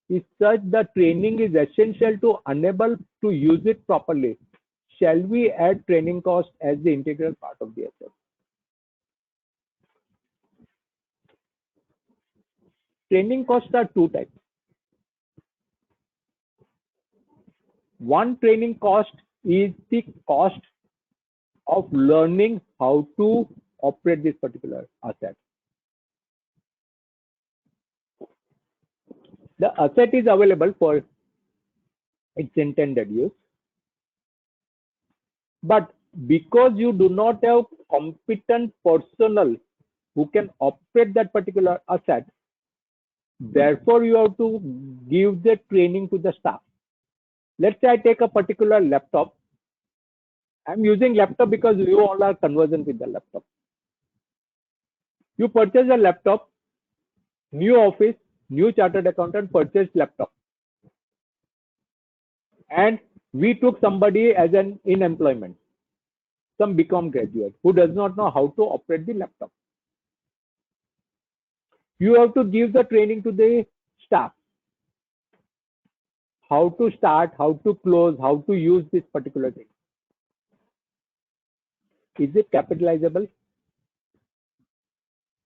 is such that training is essential to enable to use it properly, shall we add training cost as the integral part of the asset? Training costs are two types. One training cost is the cost of learning how to operate this particular asset. The asset is available for its intended use, but because you do not have competent personnel who can operate that particular asset, therefore you have to give the training to the staff. Let's say I take a particular laptop. I'm using laptop because you all are conversant with the laptop. You purchase a laptop, new office, new chartered accountant purchased laptop. And we took somebody as an in employment, some BCom graduate who does not know how to operate the laptop. You have to give the training to the staff. How to start, how to close, how to use this particular thing. Is it capitalizable?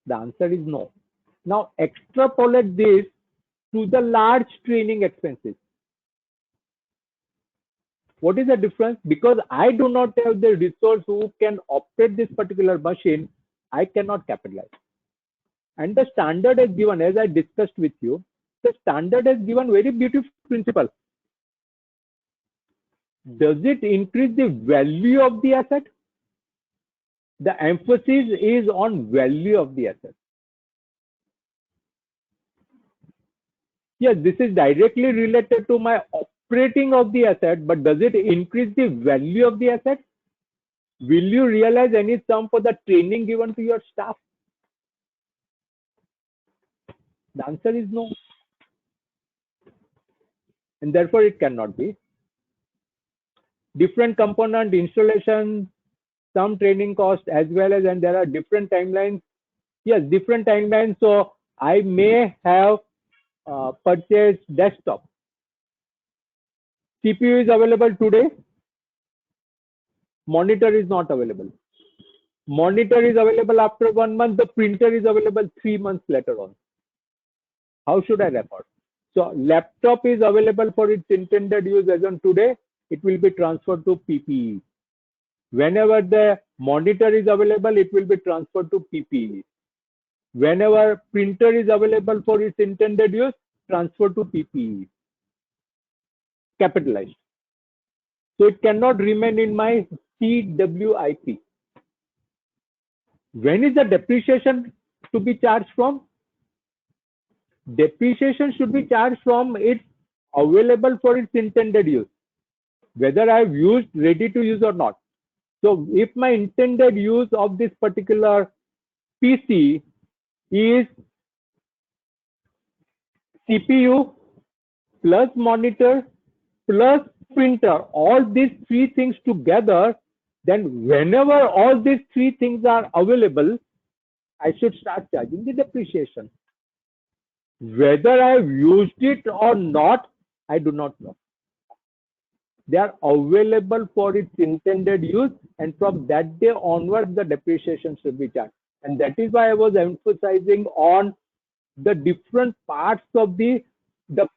The answer is no. Now extrapolate this to the large training expenses. What is the difference? Because I do not have the resource who can operate this particular machine, I cannot capitalize. And the standard is given, as I discussed with you, the standard is given very beautiful principle. Does it increase the value of the asset? The emphasis is on value of the asset. Yes, this is directly related to my operating of the asset, but does it increase the value of the asset? Will you realize any sum for the training given to your staff? The answer is no. And therefore it cannot be. Different component installation, some training cost as well as, and there are different timelines. Yes, different timelines. So I may have purchased desktop. CPU is available today. Monitor is not available. Monitor is available after 1 month. The printer is available 3 months later on. How should I record? So laptop is available for its intended use as on today. It will be transferred to PPE. Whenever the monitor is available, it will be transferred to PPE. Whenever printer is available for its intended use, transfer to PPE. Capitalized. So it cannot remain in my CWIP. When is the depreciation to be charged from? Depreciation should be charged from it's available for its intended use, whether I've used ready to use or not. So if my intended use of this particular PC is CPU plus monitor plus printer, all these three things together, then whenever all these three things are available, I should start charging the depreciation. Whether I've used it or not, I do not know. They are available for its intended use, and from that day onwards, the depreciation should be charged. And that is why I was emphasizing on the different parts of the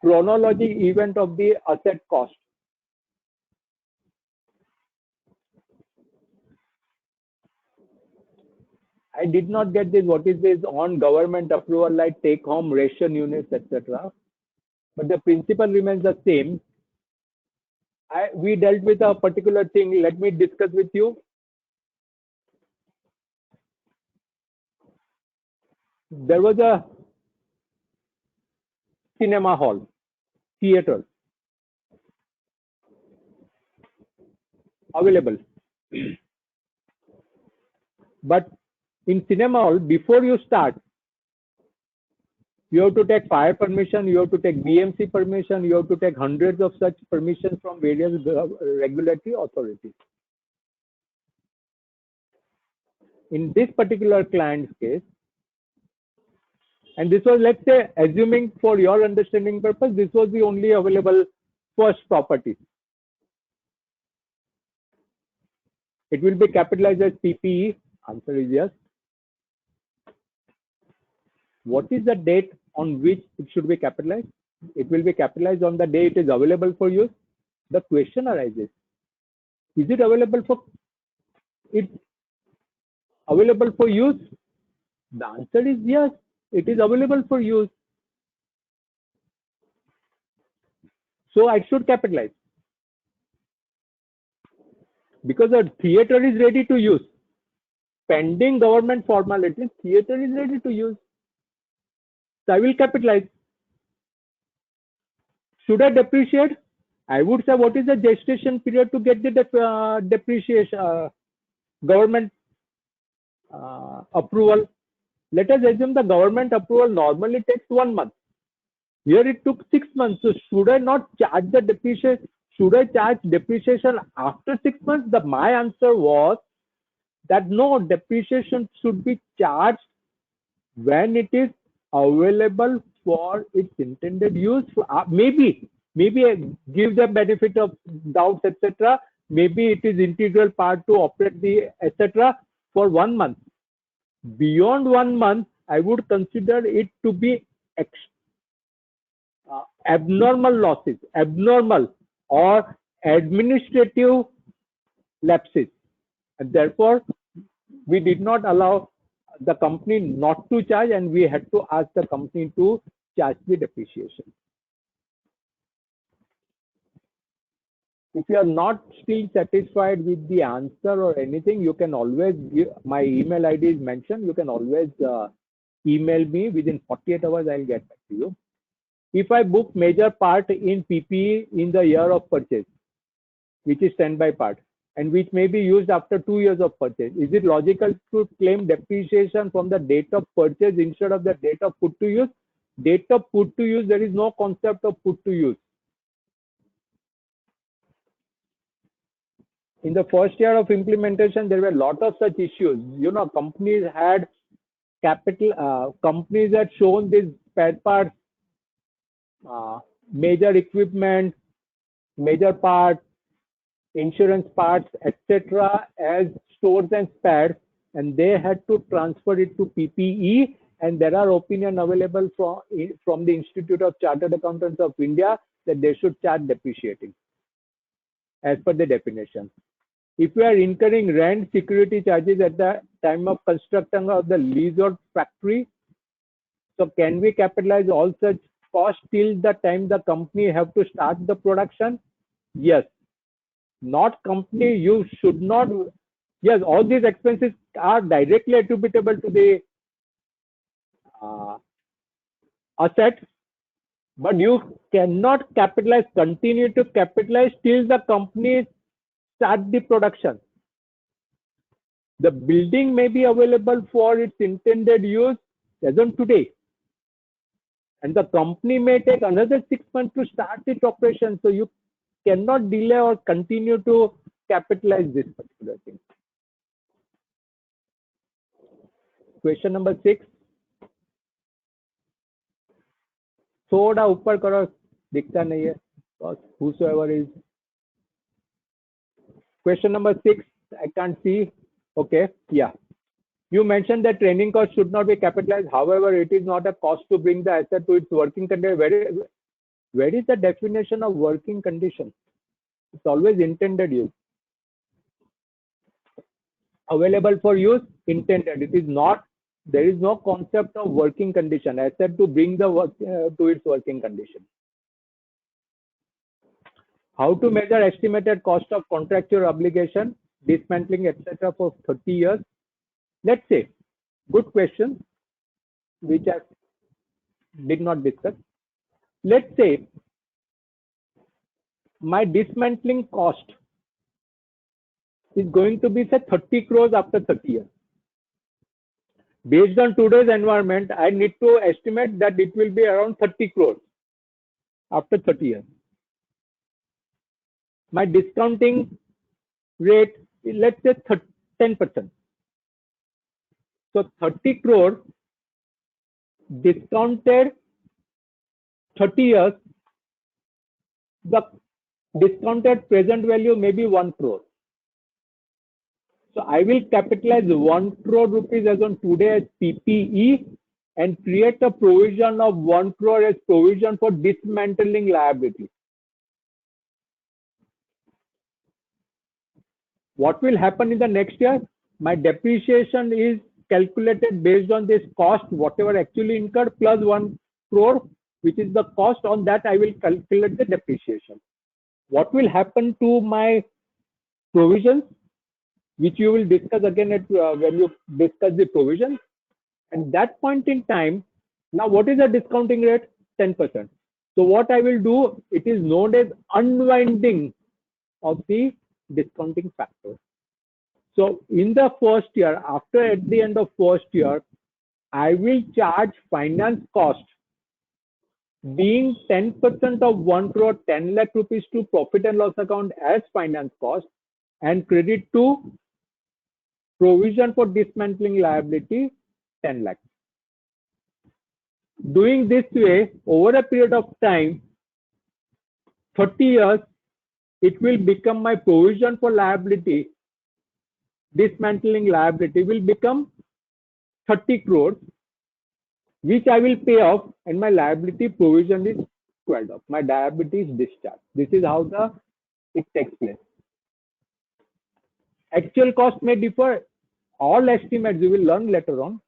chronology event of the asset cost. I did not get this. What is this on government approval, like take home ration units, etc. But the principle remains the same. We dealt with a particular thing. Let me discuss with you. There was a cinema hall, theater available. But in cinema hall, before you start, you have to take fire permission, you have to take BMC permission, you have to take hundreds of such permissions from various regulatory authorities. In this particular client's case, And this was, let's say, assuming for your understanding purpose, this was the only available first property. It will be capitalized as PPE. Answer is yes. What is the date on which it should be capitalized? It will be capitalized on the day it is available for use. The question arises, is it available for use? The answer is yes, it is available for use. So I should capitalize. Because the theater is ready to use. Pending government formalities, theater is ready to use. So I will capitalize. Should I depreciate? I would say, what is the gestation period to get the depreciation, government approval? Let us assume the government approval normally takes 1 month. Here it took 6 months. So should I not charge the depreciation? Should I charge depreciation after 6 months? My answer was that no, depreciation should be charged when it is available for its intended use. Maybe I give the benefit of doubts, etc. Maybe it is integral part to operate the etc. for 1 month. Beyond 1 month, I would consider it to be abnormal losses, abnormal or administrative lapses, and therefore we did not allow the company not to charge, and we had to ask the company to charge the depreciation. If you are not still satisfied with the answer or anything, you can always give, my email ID is mentioned, you can always email me. Within 48 hours I'll get back to you. If I book major part in PPE in the year of purchase, which is standby part, and which may be used after 2 years of purchase, is it logical to claim depreciation from the date of purchase instead of the date of put to use? Date of put to use, there is no concept of put to use. In the first year of implementation, there were a lot of such issues. You know, companies had companies had shown these spare parts, major equipment, major parts, insurance parts, etc. as stores and spares, and they had to transfer it to PPE. And there are opinion available from the Institute of Chartered Accountants of India that they should charge depreciating as per the definition. If we are incurring rent, security charges at the time of construction of the leasehold factory, so can we capitalize all such costs till the time the company have to start the production? Yes. Not company, you should not. Yes, all these expenses are directly attributable to the asset, but you cannot capitalize, continue to capitalize till the company start the production. The building may be available for its intended use as on today, and the company may take another 6 months to start its operation. So you cannot delay or continue to capitalize this particular thing. Question number 6. थोड़ा ऊपर करो, दिखता नहीं है. Whosoever is. Question number 6. I can't see. Okay. Yeah. You mentioned that training cost should not be capitalized. However, it is not a cost to bring the asset to its working condition. Where is the definition of working condition? It's always intended use. Available for use, intended. It is not. There is no concept of working condition. Asset to bring the work to its working condition. How to measure estimated cost of contractual obligation, dismantling, etc. for 30 years? Let's say, good question, which I did not discuss. Let's say my dismantling cost is going to be say 30 crores after 30 years. Based on today's environment, I need to estimate that it will be around 30 crores after 30 years. My discounting rate, let's say 10%. So 30 crores discounted 30 years, the discounted present value may be 1 crore. So I will capitalize 1 crore rupees as on today as PPE and create a provision of 1 crore as provision for dismantling liability. What will happen in the next year? My depreciation is calculated based on this cost, whatever actually incurred, plus 1 crore, which is the cost. On that, I will calculate the depreciation. What will happen to my provisions, which you will discuss again at, when you discuss the provision. And that point in time, now what is the discounting rate? 10%. So what I will do, it is known as unwinding of the discounting factor. So in the first year, after at the end of first year, I will charge finance cost being 10% of 1 crore 10 lakh rupees to profit and loss account as finance cost and credit to provision for dismantling liability 10 lakh. Doing this way over a period of time, 30 years, it will become my provision for liability, dismantling liability will become 30 crores, which I will pay off, and my liability provision is squared off. My liability is discharged. This is how it takes place. Actual cost may differ. All estimates you will learn later on.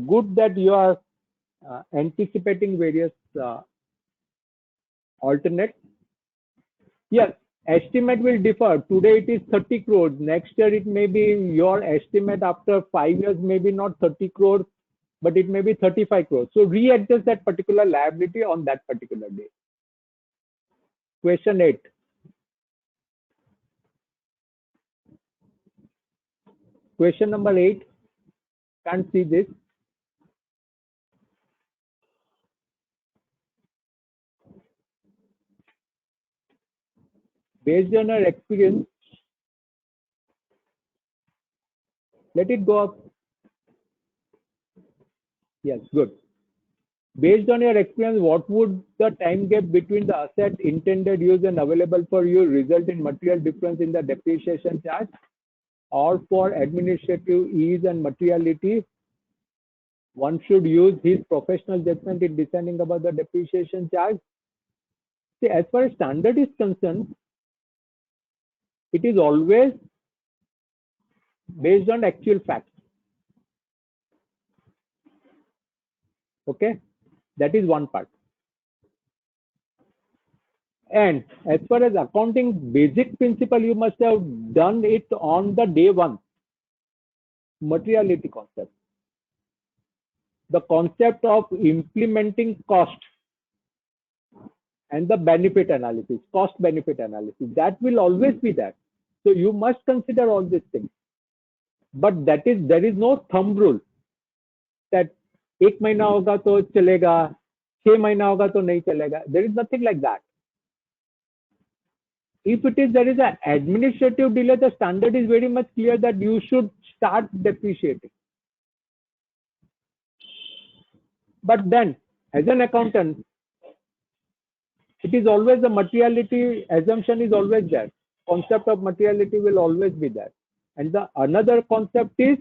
Good that you are anticipating various alternates. Yes, estimate will differ. Today it is 30 crores. Next year it may be your estimate after 5 years, maybe not 30 crores, but it may be 35 crores. So readjust that particular liability on that particular day. Question 8. Question number 8. Can't see this. Based on our experience, let it go up. Yes, good. Based on your experience, what would the time gap between the asset intended use and available for use result in material difference in the depreciation charge? Or for administrative ease and materiality, one should use his professional judgment in deciding about the depreciation charge. See, as far as standard is concerned, it is always based on actual facts. Okay, that is one part. And as far as accounting basic principle, you must have done it on the day one. Materiality concept. The concept of implementing cost and the benefit analysis, cost benefit analysis, that will always be there. So you must consider all these things. But there is no thumb rule that 1 महीना होगा तो चलेगा, 6 महीना होगा तो नहीं चलेगा. There is nothing like that. If there is an administrative delay, the standard is very much clear that you should start depreciating. But then, as an accountant, it is always the materiality assumption is always there. Concept of materiality will always be there. And the another concept is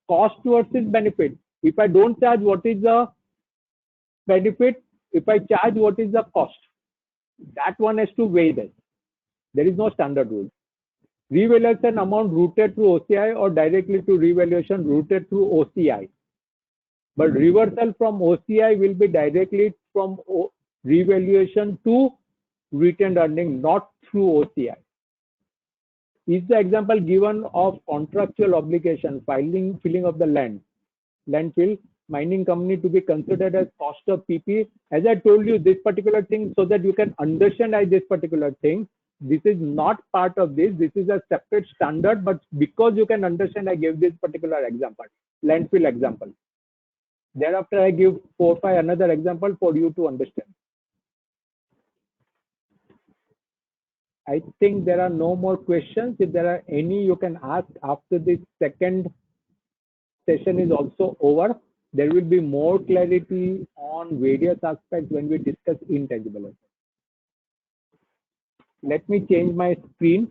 cost versus benefit. If I don't charge, what is the benefit? If I charge, what is the cost? That one has to weigh that. There is no standard rule. Revaluation amount routed through OCI or directly to revaluation routed through OCI. But reversal from OCI will be directly from revaluation to retained earning, not through OCI. Is the example given of contractual obligation, filling of the landfill, mining company to be considered as cost of PP? As I told you, this particular thing, so that you can understand this particular thing, this is not part of this. This is a separate standard, but because you can understand, I gave this particular example, landfill example. Thereafter, I give 4 or 5 another example for you to understand. I think there are no more questions. If there are any, you can ask after this second session is also over. there will be more clarity on various aspects when we discuss intangible assets. Let me change my screen,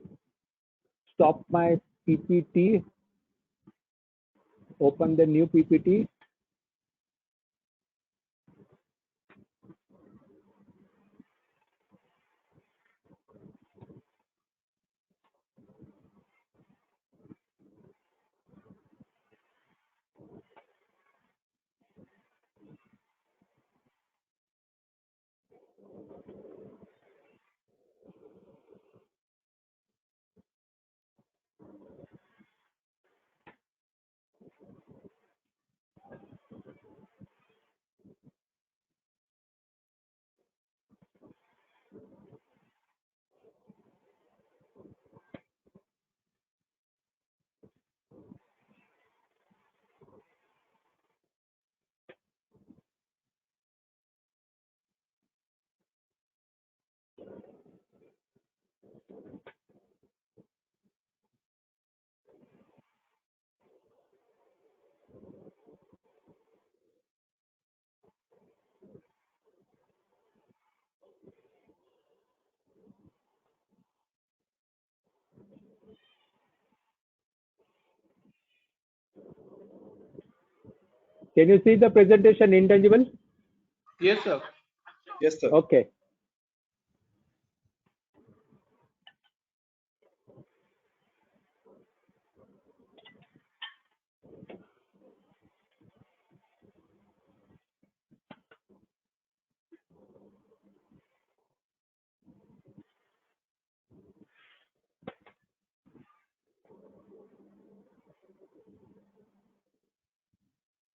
stop my PPT, open the new PPT. Can you see the presentation intangible? Yes, sir. Yes, sir. Okay.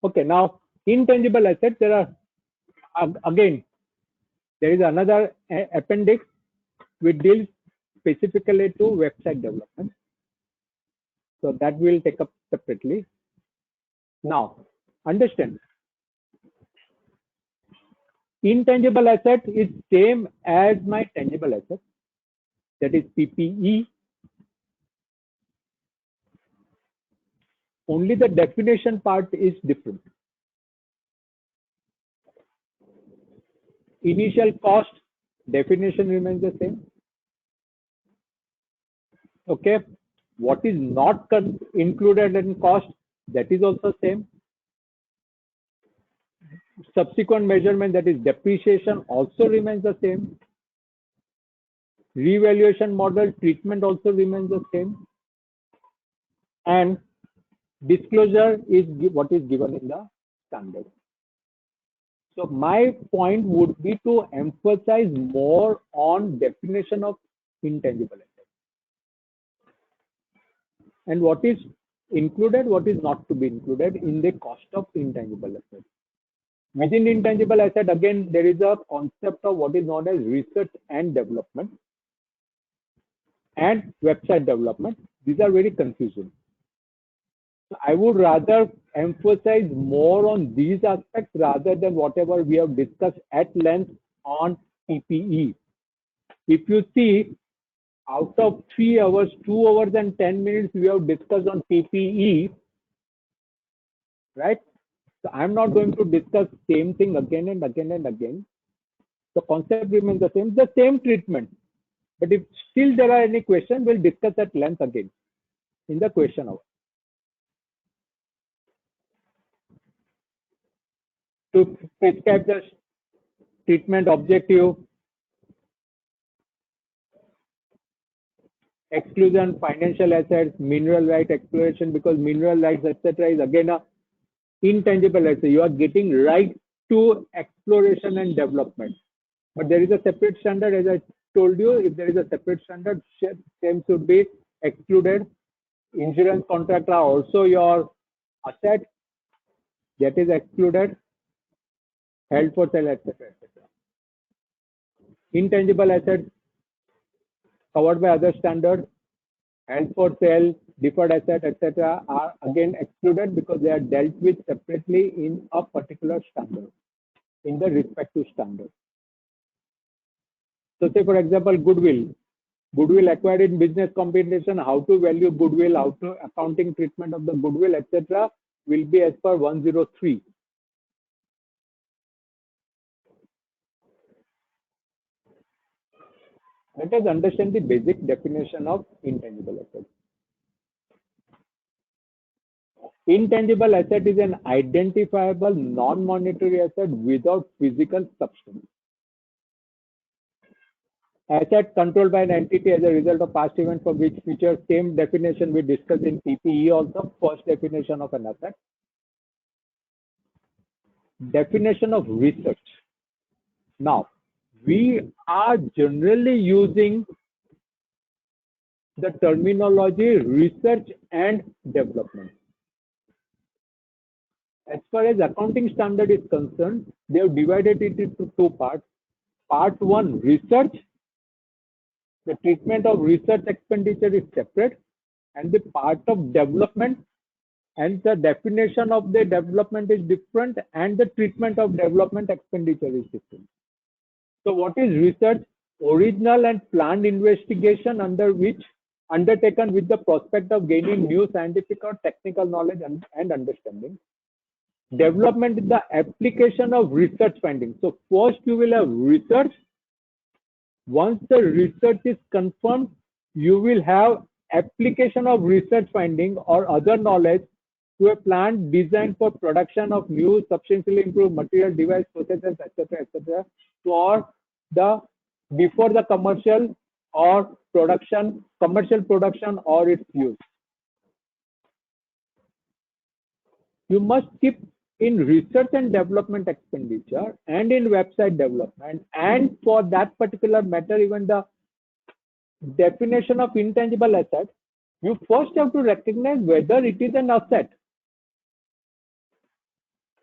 Okay, now intangible assets, there are, again, there is another appendix which deals specifically to website development. So that will take up separately. Now, understand, intangible asset is same as my tangible asset, that is PPE. Only the definition part is different. Initial cost definition remains the same. Okay, what is not included in cost, that is also same. Subsequent measurement, that is depreciation, also remains the same. Revaluation model treatment also remains the same. And disclosure is what is given in the standard. So my point would be to emphasize more on definition of intangible assets and what is included, what is not to be included in the cost of intangible assets. Within intangible asset, again, there is a concept of what is known as research and development and website development. These are very confusing. I would rather emphasize more on these aspects rather than whatever we have discussed at length on PPE. If you see, out of 3 hours, 2 hours and 10 minutes we have discussed on PPE, right? So I'm not going to discuss same thing again and again and again. The concept remains the same treatment. But if still there are any questions, we'll discuss at length again in the question hour. To prescribe the treatment objective, exclusion, financial assets, mineral right exploration, because mineral rights, etc., is again a intangible asset. You are getting right to exploration and development. But there is a separate standard, as I told you. If there is a separate standard, same should be excluded. Insurance contracts are also your asset, that is excluded. Held for sale, etc., etc. Intangible assets covered by other standards, held for sale, deferred asset, etc., are again excluded because they are dealt with separately in a particular standard, in the respective standard. So, say for example, goodwill acquired in business combination, how to value goodwill, how to accounting treatment of the goodwill, etc., will be as per 103. Let us understand the basic definition of intangible asset. Intangible asset is an identifiable non-monetary asset without physical substance. Asset controlled by an entity as a result of past event for which future, same definition we discussed in PPE also, first definition of an asset. Definition of research. Now, we are generally using the terminology research and development. As far as accounting standard is concerned, they have divided it into two parts. Part one, research. The treatment of research expenditure is separate, and the part of development and the definition of the development is different, and the treatment of development expenditure is different. So what is research? Original and planned investigation undertaken with the prospect of gaining new scientific or technical knowledge and understanding. Development is the application of research findings. So first you will have research. Once the research is confirmed, you will have application of research finding or other knowledge to a plant designed for production of new substantially improved material, device, processes, etc., for the before the commercial production or its use. You must keep in research and development expenditure and in website development, and for that particular matter, even the definition of intangible asset, you first have to recognize whether it is an asset.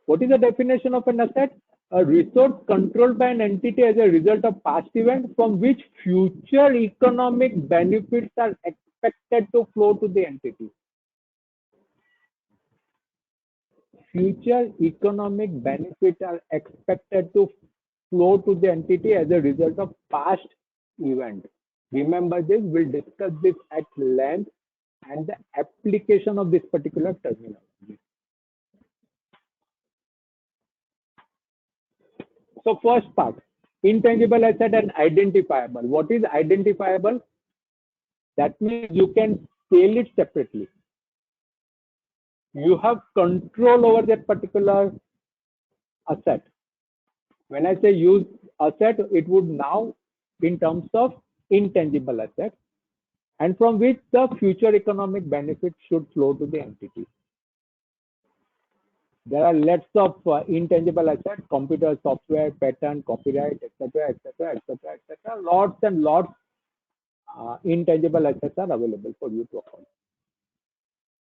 What is the definition of an asset? A resource controlled by an entity as a result of past events from which future economic benefits are expected to flow to the entity. Future economic benefits are expected to flow to the entity as a result of past event. Remember this, we'll discuss this at length and the application of this particular terminology. So first part, intangible asset and identifiable. What is identifiable? That means you can scale it separately. You have control over that particular asset. When I say use asset, it would now in terms of intangible asset, and from which the future economic benefit should flow to the entity. There are lots of intangible assets, computer, software, patent, copyright, etc., lots and lots intangible assets are available for you to acquire.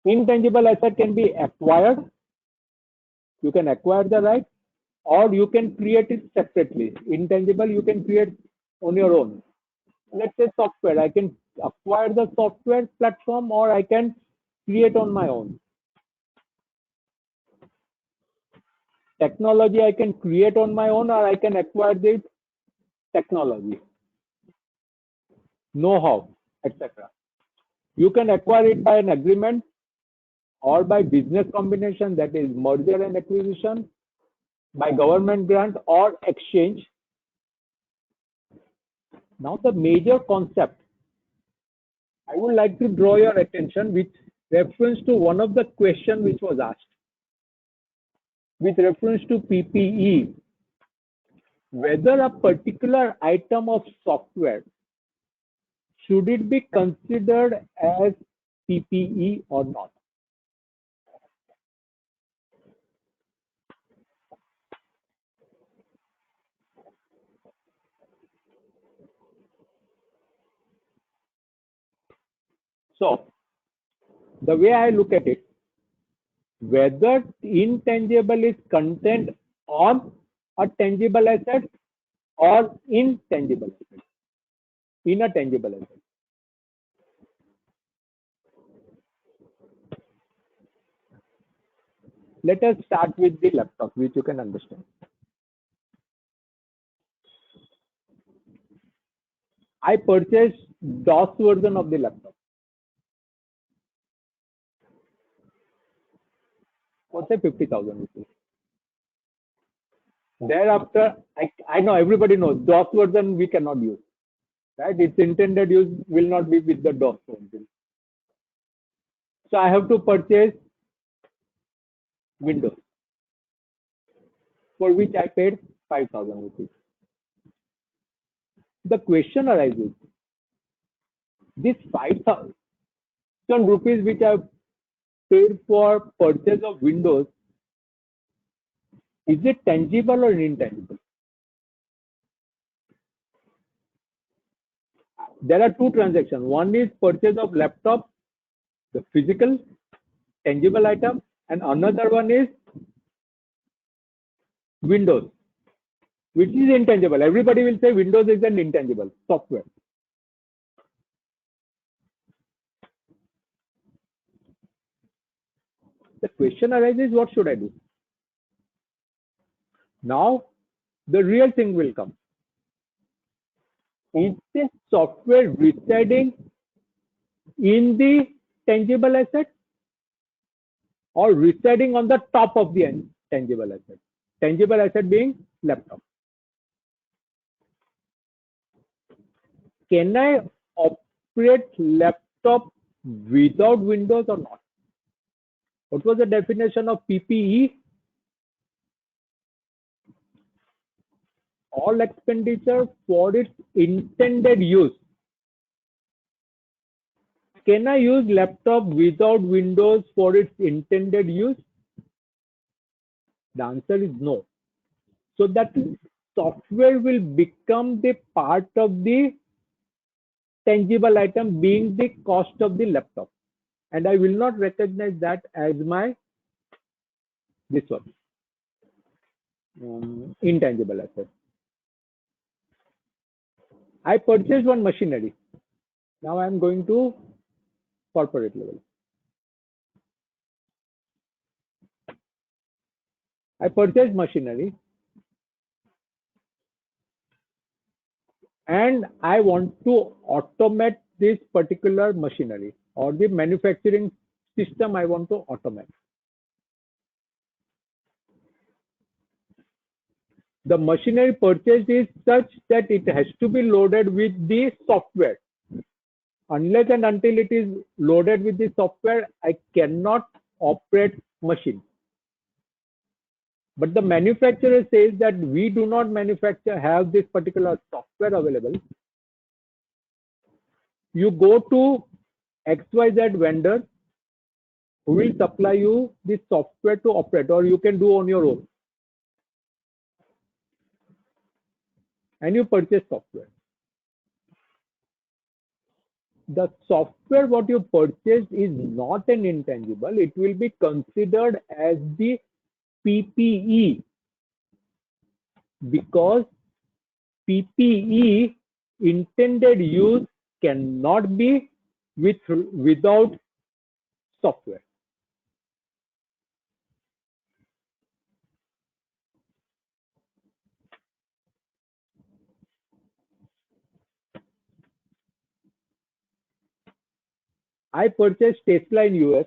Intangible asset can be acquired. You can acquire the right, or you can create it separately. Intangible you can create on your own. Let's say software. I can acquire the software platform, or I can create on my own. Technology I can create on my own, or I can acquire the technology, know-how, etc. You can acquire it by an agreement or by business combination, that is merger and acquisition, by government grant or exchange. Now the major concept I would like to draw your attention with reference to one of the questions which was asked. With reference to PPE, whether a particular item of software should it be considered as PPE or not? So, the way I look at it, whether intangible is content on a tangible asset or intangible asset, in a tangible asset. Let us start with the laptop, which you can understand. I purchased DOS version of the laptop. For say 50,000 rupees. Thereafter, I know everybody knows DOS version we cannot use. right? Its intended use will not be with the DOS only. So I have to purchase Windows, for which I paid 5,000 rupees. The question arises, this 5,000 rupees which I paid for purchase of Windows, is it tangible or intangible? There are two transactions. One is purchase of laptop, the physical, tangible item, and another one is Windows, which is intangible. Everybody will say Windows is an intangible software. The question arises, what should I do? Now, the real thing will come. Is this software residing in the tangible asset or residing on the top of the tangible asset? Tangible asset being laptop. Can I operate laptop without Windows or not? What was the definition of PPE? All expenditure for its intended use. Can I use laptop without Windows for its intended use? The answer is no. So that software will become the part of the tangible item being the cost of the laptop. And I will not recognize that as my, this one, intangible asset. I purchased one machinery. Now I am going to corporate level. I purchased machinery and I want to automate this particular machinery or the manufacturing system I want to automate. The machinery purchased is such that it has to be loaded with the software. Unless and until it is loaded with the software, I cannot operate machine. But the manufacturer says that we do not have this particular software available. You go to XYZ vendor who will supply you the software to operate, or you can do on your own. And you purchase software. The software what you purchased is not an intangible. It will be considered as the PPE because PPE intended use cannot be without software. I purchased Tesla in US.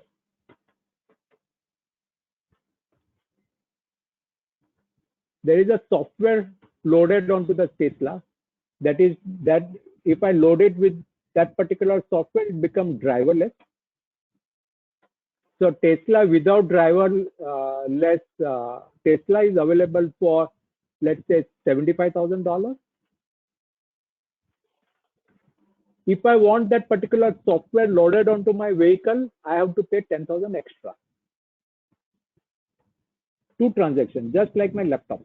There is a software loaded onto the Tesla. That is that if I load it with that particular software, it becomes driverless. So Tesla without driverless Tesla is available for, let's say, $75,000. If I want that particular software loaded onto my vehicle, I have to pay 10,000 extra. Two transactions, just like my laptop.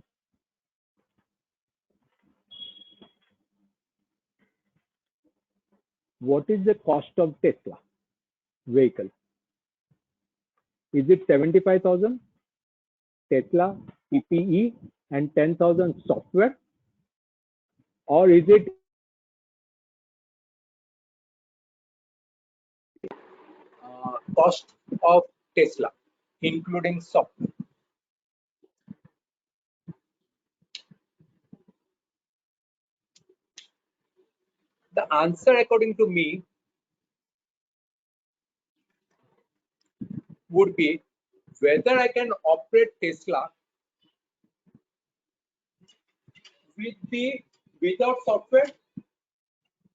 What is the cost of Tesla vehicle? Is it 75,000 Tesla PPE and 10,000 software, or is it cost of Tesla including software? The answer, according to me, would be whether I can operate Tesla without software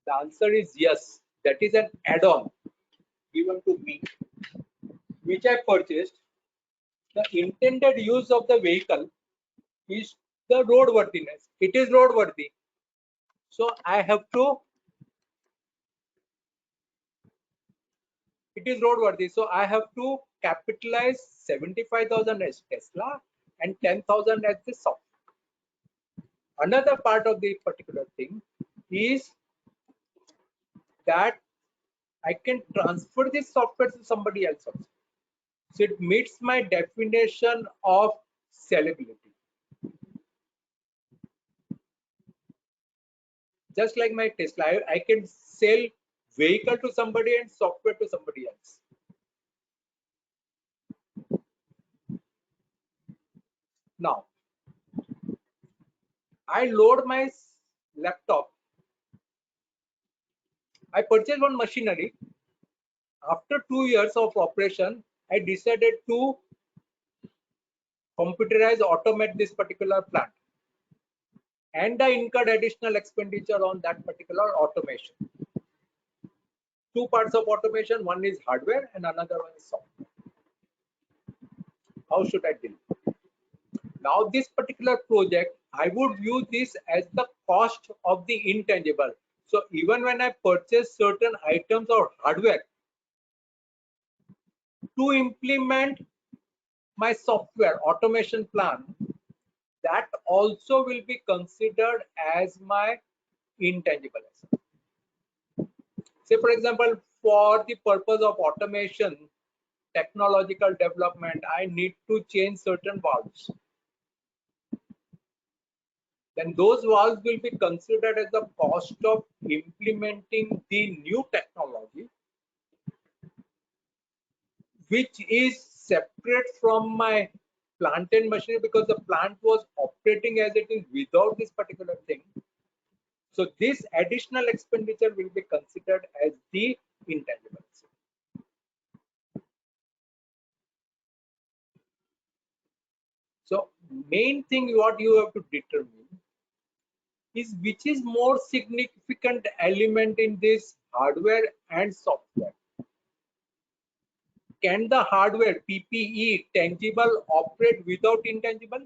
The answer is yes. That is an add-on given to me, which I purchased. The intended use of the vehicle is the roadworthiness. It is roadworthy. So I have to, it is roadworthy. So I have to capitalize 75,000 as Tesla and 10,000 as the software. Another part of the particular thing is that I can transfer this software to somebody else also. So it meets my definition of sellability. Just like my Tesla, I can sell vehicle to somebody and software to somebody else. Now, I load my laptop. I purchased one machinery. After 2 years of operation, I decided to computerize, automate this particular plant. And I incurred additional expenditure on that particular automation. Two parts of automation, one is hardware and another one is software. How should I deal? Now this particular project, I would view this as the cost of the intangible. So even when I purchase certain items or hardware to implement my software automation plan, that also will be considered as my intangible asset. Say for example, for the purpose of automation, technological development, I need to change certain valves. Then those valves will be considered as the cost of implementing the new technology, which is separate from my plant and machinery, because the plant was operating as it is without this particular thing. So this additional expenditure will be considered as the intangible asset. So main thing what you have to determine is which is more significant element in this hardware and software. Can the hardware PPE tangible operate without intangible,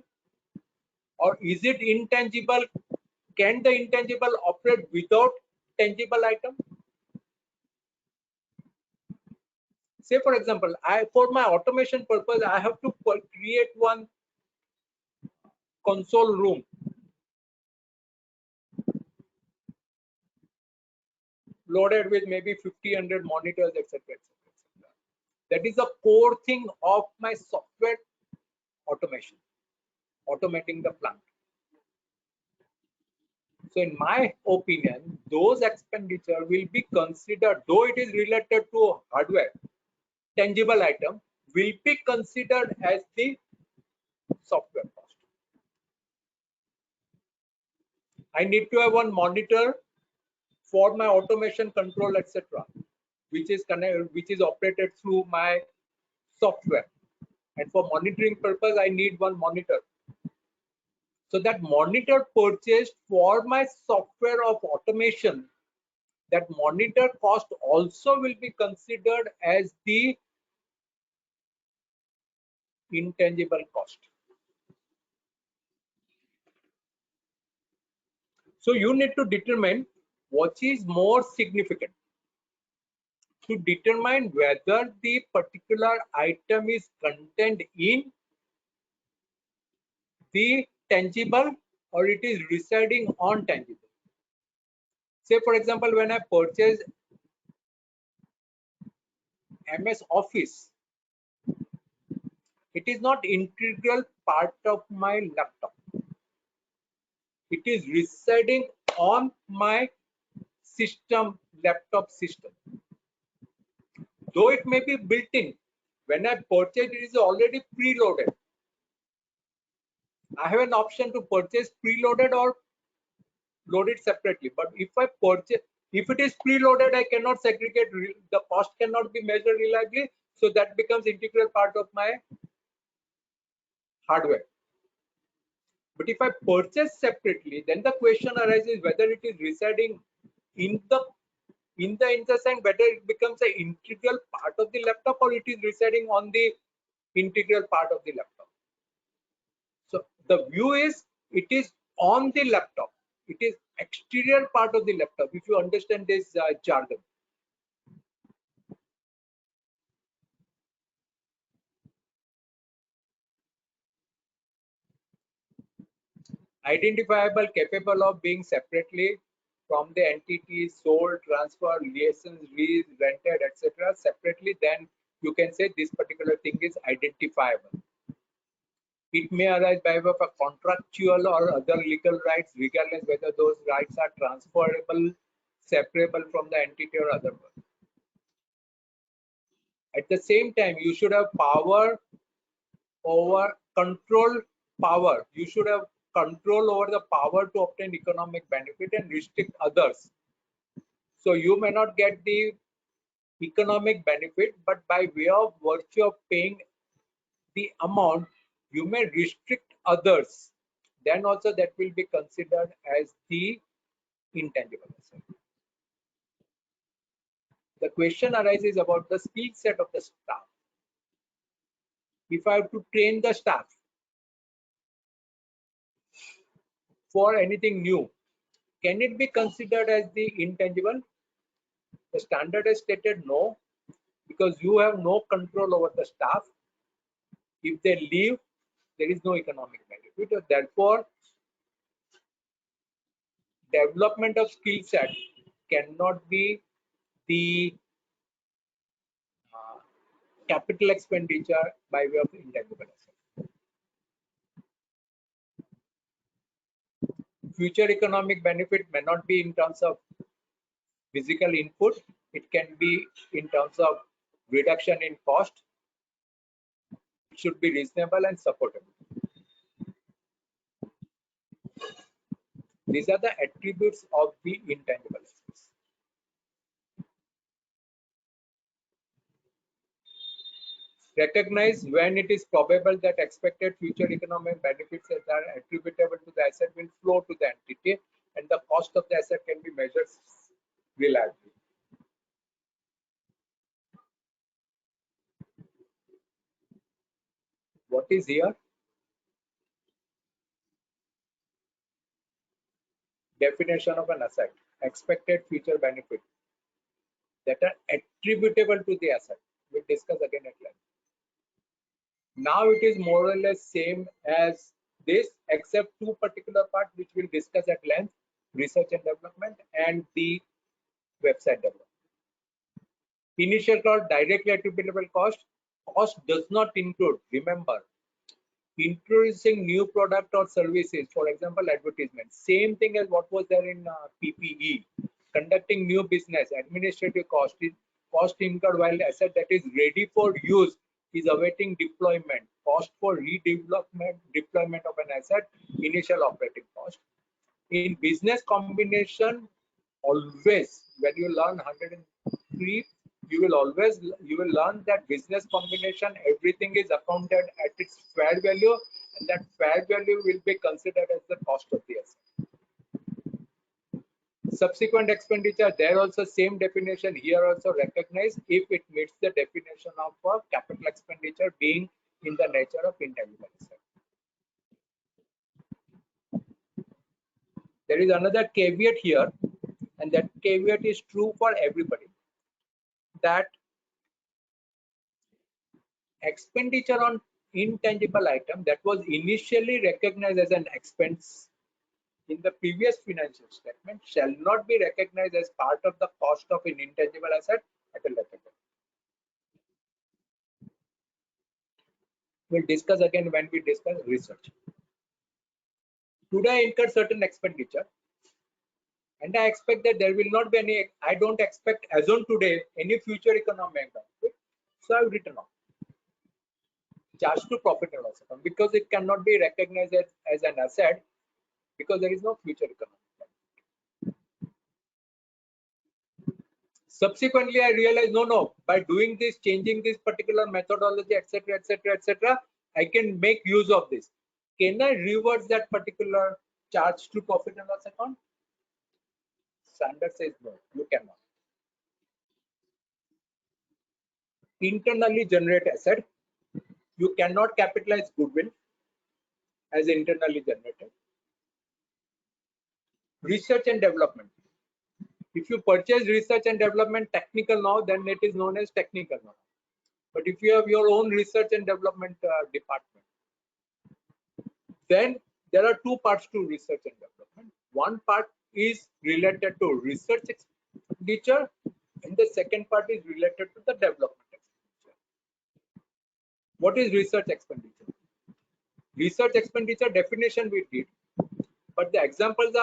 or is it intangible? Can the intangible operate without tangible item? Say for example, for my automation purpose, I have to create one console room loaded with maybe 50-100 monitors, etc. That is the core thing of my software automation, automating the plant. So in my opinion, those expenditure will be considered, though it is related to hardware, tangible item will be considered as the software cost. I need to have one monitor for my automation control, etc., which is operated through my software, and for monitoring purpose I need one monitor. So that monitor purchased for my software of automation, that monitor cost also will be considered as the intangible cost. So you need to determine what is more significant to determine whether the particular item is contained in the tangible or it is residing on tangible. Say for example, when I purchase MS Office, it is not integral part of my laptop. It is residing on my system, laptop system. Though it may be built in, when I purchase it is already preloaded. I have an option to purchase preloaded or load it separately. But if I purchase, if it is preloaded, I cannot segregate, the cost cannot be measured reliably. So that becomes integral part of my hardware. But if I purchase separately, then the question arises whether it is residing in the sense whether it becomes an integral part of the laptop or it is residing on the integral part of the laptop. So the view is it is on the laptop. It is exterior part of the laptop. If you understand this jargon. Identifiable, capable of being separately from the entities sold, transferred, licensed, leased, rented, etc. separately, then you can say this particular thing is identifiable. It may arise by way of a contractual or other legal rights, regardless whether those rights are transferable, separable from the entity or other one. At the same time, you should have power over control power. You should have control over the power to obtain economic benefit and restrict others. So you may not get the economic benefit, but by way of virtue of paying the amount, you may restrict others. Then also that will be considered as the intangible asset. The question arises about the skill set of the staff. If I have to train the staff for anything new, can it be considered as the intangible? The standard has stated no, because you have no control over the staff. If they leave, there is no economic benefit. Therefore, development of skill set cannot be the capital expenditure by way of intangible asset. Future economic benefit may not be in terms of physical input. It can be in terms of reduction in cost. It should be reasonable and supportable. These are the attributes of the intangible assets. Recognize when it is probable that expected future economic benefits that are attributable to the asset will flow to the entity, and the cost of the asset can be measured reliably. What is here? Definition of an asset: expected future benefit that are attributable to the asset. We'll discuss again at length. Now it is more or less same as this, except two particular parts which we'll discuss at length: research and development and the website development. Initial cost, directly attributable cost. Cost does not include, remember, introducing new product or services, for example, advertisement. Same thing as what was there in PPE. Conducting new business, administrative cost is cost incurred while asset that is ready for use is awaiting deployment. Cost for redevelopment, deployment of an asset, initial operating cost. In business combination, always when you learn 103, you will learn that business combination, everything is accounted at its fair value, and that fair value will be considered as the cost of the asset. Subsequent expenditure, there also same definition, here also recognized if it meets the definition of a capital expenditure being in the nature of intangible asset. There is another caveat here, and that caveat is true for everybody, that expenditure on intangible item that was initially recognized as an expense in the previous financial statement shall not be recognized as part of the cost of an intangible asset at a later date. We'll discuss again when we discuss research. Today I incur certain expenditure, and I expect that there will not be any, I don't expect as on today any future economic benefit, so I've written off. Charge to profit and loss account, because it cannot be recognized as an asset because there is no future economic benefit. Subsequently, I realized no, by doing this, changing this particular methodology, etc., etc., etc., I can make use of this. Can I reverse that particular charge to profit and loss account? standard says no, you cannot. Internally generate asset, you cannot capitalize goodwill as internally generated. Research and development. If you purchase research and development technical now, then it is known as technical now. But if you have your own research and development department, then there are two parts to research and development. One part is related to research expenditure, and the second part is related to the development expenditure. What is research expenditure? Research expenditure definition we did, but the examples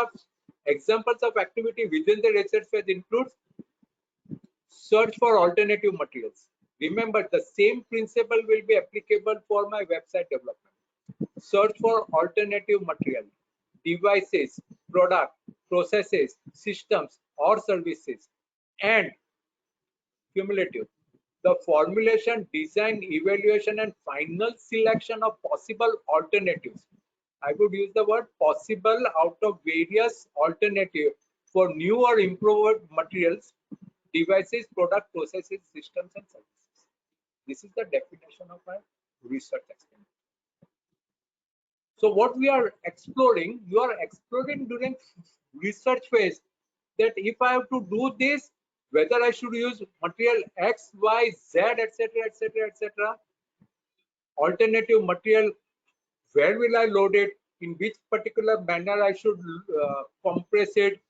of activity within the research phase includes search for alternative materials. Remember, the same principle will be applicable for my website development. Search for alternative material, devices, product, processes, systems, or services, and cumulative. The formulation, design, evaluation, and final selection of possible alternatives. I would use the word possible out of various alternatives for new or improved materials, devices, product, processes, systems, and services. This is the definition of my research expenditure. So what we are exploring, you are exploring during research phase, that if I have to do this, whether I should use material X, Y, Z, etc., etc., etc., alternative material, where will I load it, in which particular manner I should compress it,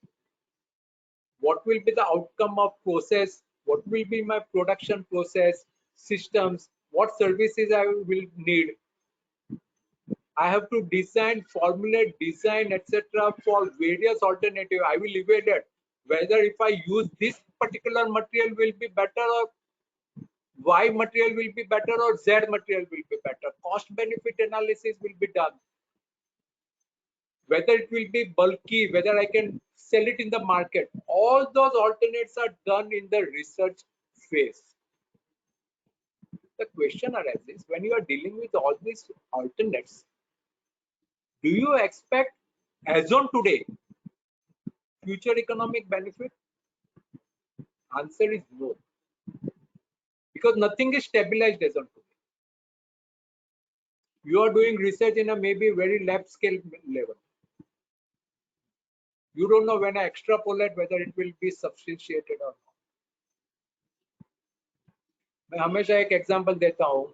what will be the outcome of process, what will be my production process, systems, what services I will need. I have to design, formulate, design, etc. for various alternatives. I will evaluate whether if I use this particular material will be better, or Y material will be better, or Z material will be better. Cost benefit analysis will be done. Whether it will be bulky, whether I can sell it in the market. All those alternates are done in the research phase. The question arises, when you are dealing with all these alternates, do you expect, as on today, future economic benefit? Answer is no, because nothing is stabilized as on today. You are doing research in a maybe very lab scale level. You don't know when I extrapolate whether it will be substantiated or not. मैं हमेशा एक example देता हूँ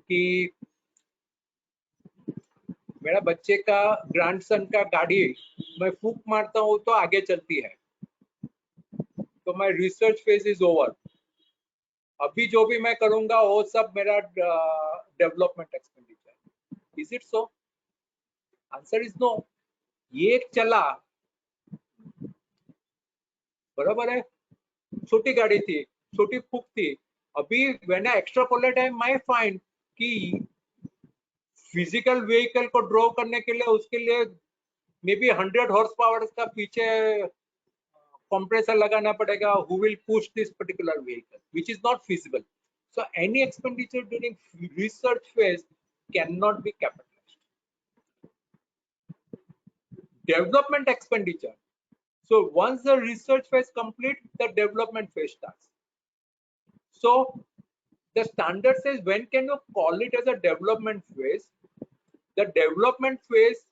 कि मेरा बच्चे का grandson का गाड़ी मैं फूक मारता हूँ तो आगे चलती है, तो my research phase is over. अभी जो भी मैं करूंगा वो सब मेरा development expenditure. Is it so? Answer is no. ये एक चला, बराबर है, छोटी गाड़ी थी, छोटी फूक थी. अभी when I extrapolate I my find कि फिजिकल व्हीकल को ड्रॉ करने के लिए उसके लिए मे बी 100 हॉर्स पावर का पीछे compressor लगाना पड़ेगा. who will push this particular vehicle, which is not feasible. So any expenditure during research phase cannot be capitalized. Development expenditure. So once the research phase complete, the development phase starts. So the standard says, when can you call it as a development phase? The development phase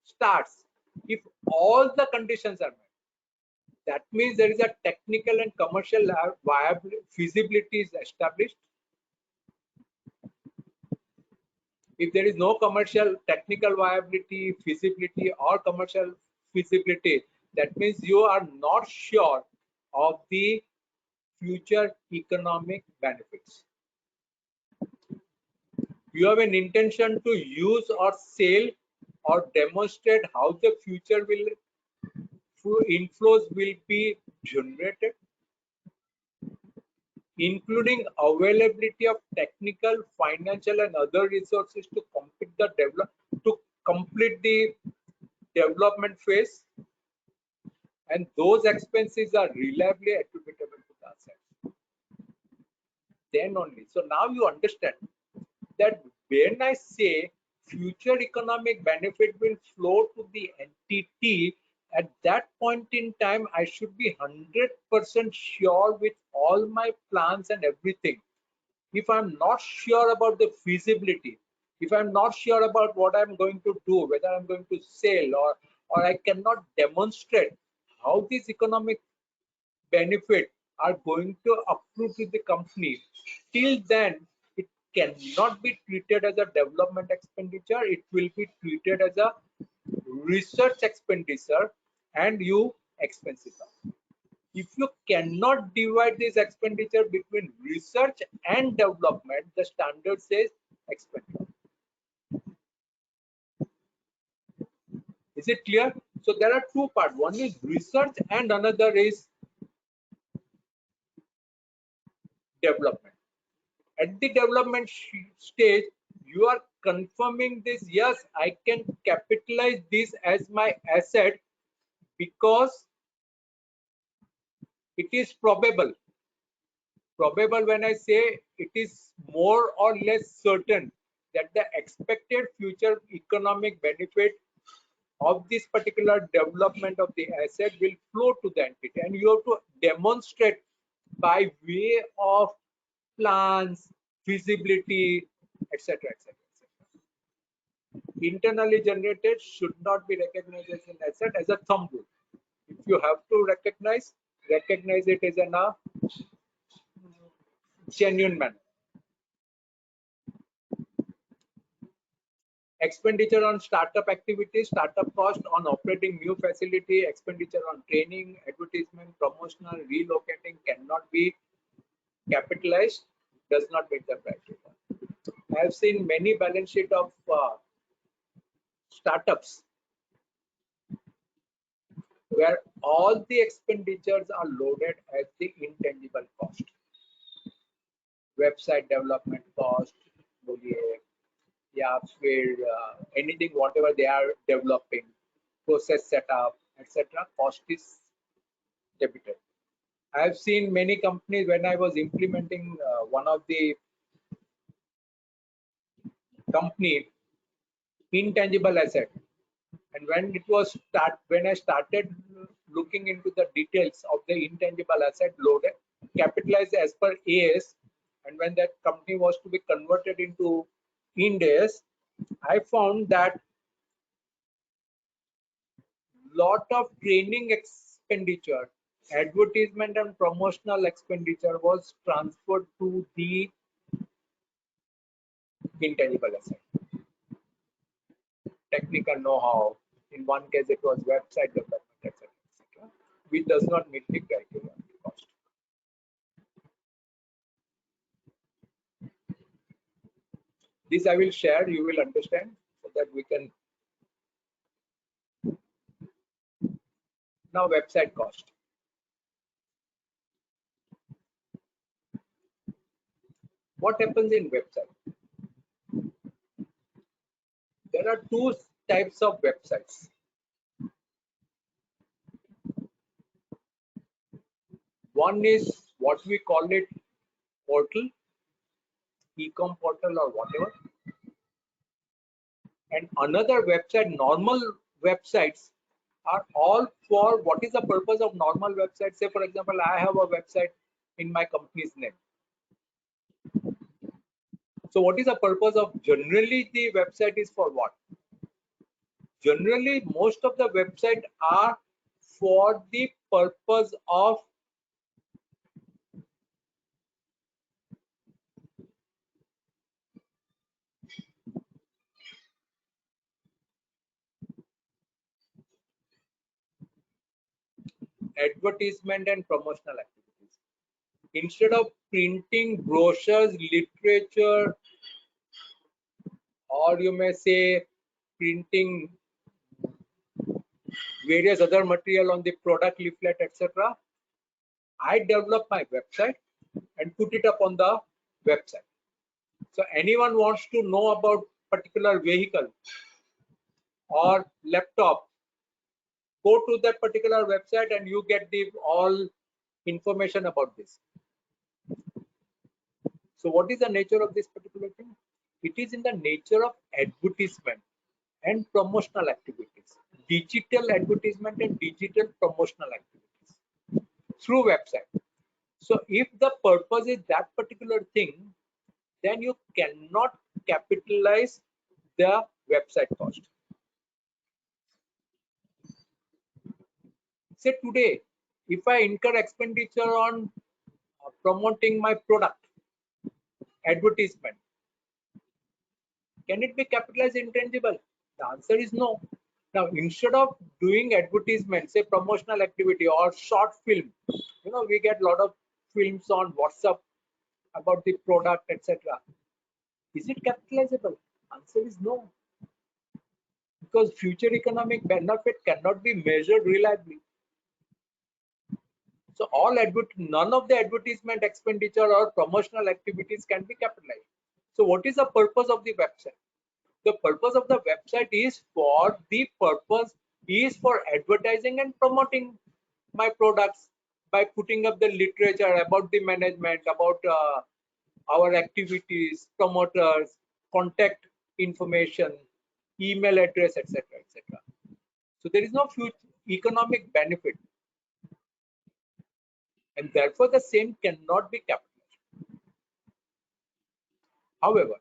starts if all the conditions are met. That means there is a technical and commercial viability, feasibility is established. If there is no commercial, technical viability, feasibility, or commercial feasibility, that means you are not sure of the future economic benefits. You have an intention to use or sell or demonstrate how the future inflows will be generated, including availability of technical, financial, and other resources to complete the development phase, and those expenses are reliably attributable to the assets. Then only. So now you understand that when I say future economic benefit will flow to the entity at that point in time, I should be 100% sure with all my plans and everything. If I'm not sure about the feasibility, if I'm not sure about what I'm going to do, whether I'm going to sell or I cannot demonstrate how these economic benefits are going to accrue to the company, till then it cannot be treated as a development expenditure. It will be treated as a research expenditure and you expense it out. If you cannot divide this expenditure between research and development, the standard says expenditure. Is it clear? So there are two parts. One is research and another is development. At the development stage, you are confirming this. Yes, I can capitalize this as my asset because it is probable. Probable, when I say it is more or less certain that the expected future economic benefit of this particular development of the asset will flow to the entity, and you have to demonstrate by way of plans, feasibility, etc., etc. Internally generated should not be recognized as an asset as a thumb rule. If you have to recognize it as in a genuine manner. Expenditure on startup activities, startup cost on operating new facility, expenditure on training, advertisement, promotional, relocating cannot be capitalized, does not meet the criteria. I have seen many balance sheet of startups where all the expenditures are loaded as the intangible cost. Website development cost, anything whatever they are developing, process setup, etc. cost is debited. I have seen many companies when I was implementing one of the company intangible asset, and when I started looking into the details of the intangible asset loaded capitalized as per AS, and when that company was to be converted into Ind AS, I found that lot of training expenditure, advertisement and promotional expenditure was transferred to the intangible asset. Technical know-how, in one case it was website development, etc., which does not meet the criteria of the cost. This I will share, you will understand, so that we can. Now website cost. What happens in website? There are two types of websites. One is what we call it portal, e-com portal or whatever. And another website, normal websites are all for what is the purpose of normal website. Say for example, I have a website in my company's name. So what is the purpose of generally the website is for what? Generally most of the website are for the purpose of advertisement and promotional activities. Instead of printing brochures, literature, or you may say printing various other material on the product leaflet, etc., I develop my website and put it up on the website. So anyone wants to know about particular vehicle or laptop, go to that particular website and you get the all information about this. So what is the nature of this particular thing? It is in the nature of advertisement and promotional activities. digital advertisement and digital promotional activities through website. So if the purpose is that particular thing, then you cannot capitalize the website cost. Say today, if I incur expenditure on promoting my product, advertisement, can it be capitalized intangible? The answer is no. Now, instead of doing advertisement, say promotional activity or short film, we get a lot of films on WhatsApp about the product, etc. Is it capitalizable? Answer is no. Because future economic benefit cannot be measured reliably. So none of the advertisement expenditure or promotional activities can be capitalized. So what is the purpose of the website? The purpose of the website is for advertising and promoting my products by putting up the literature about the management, about our activities, promoters, contact information, email address, etc., etc. So there is no future economic benefit, and therefore the same cannot be capitalized. However,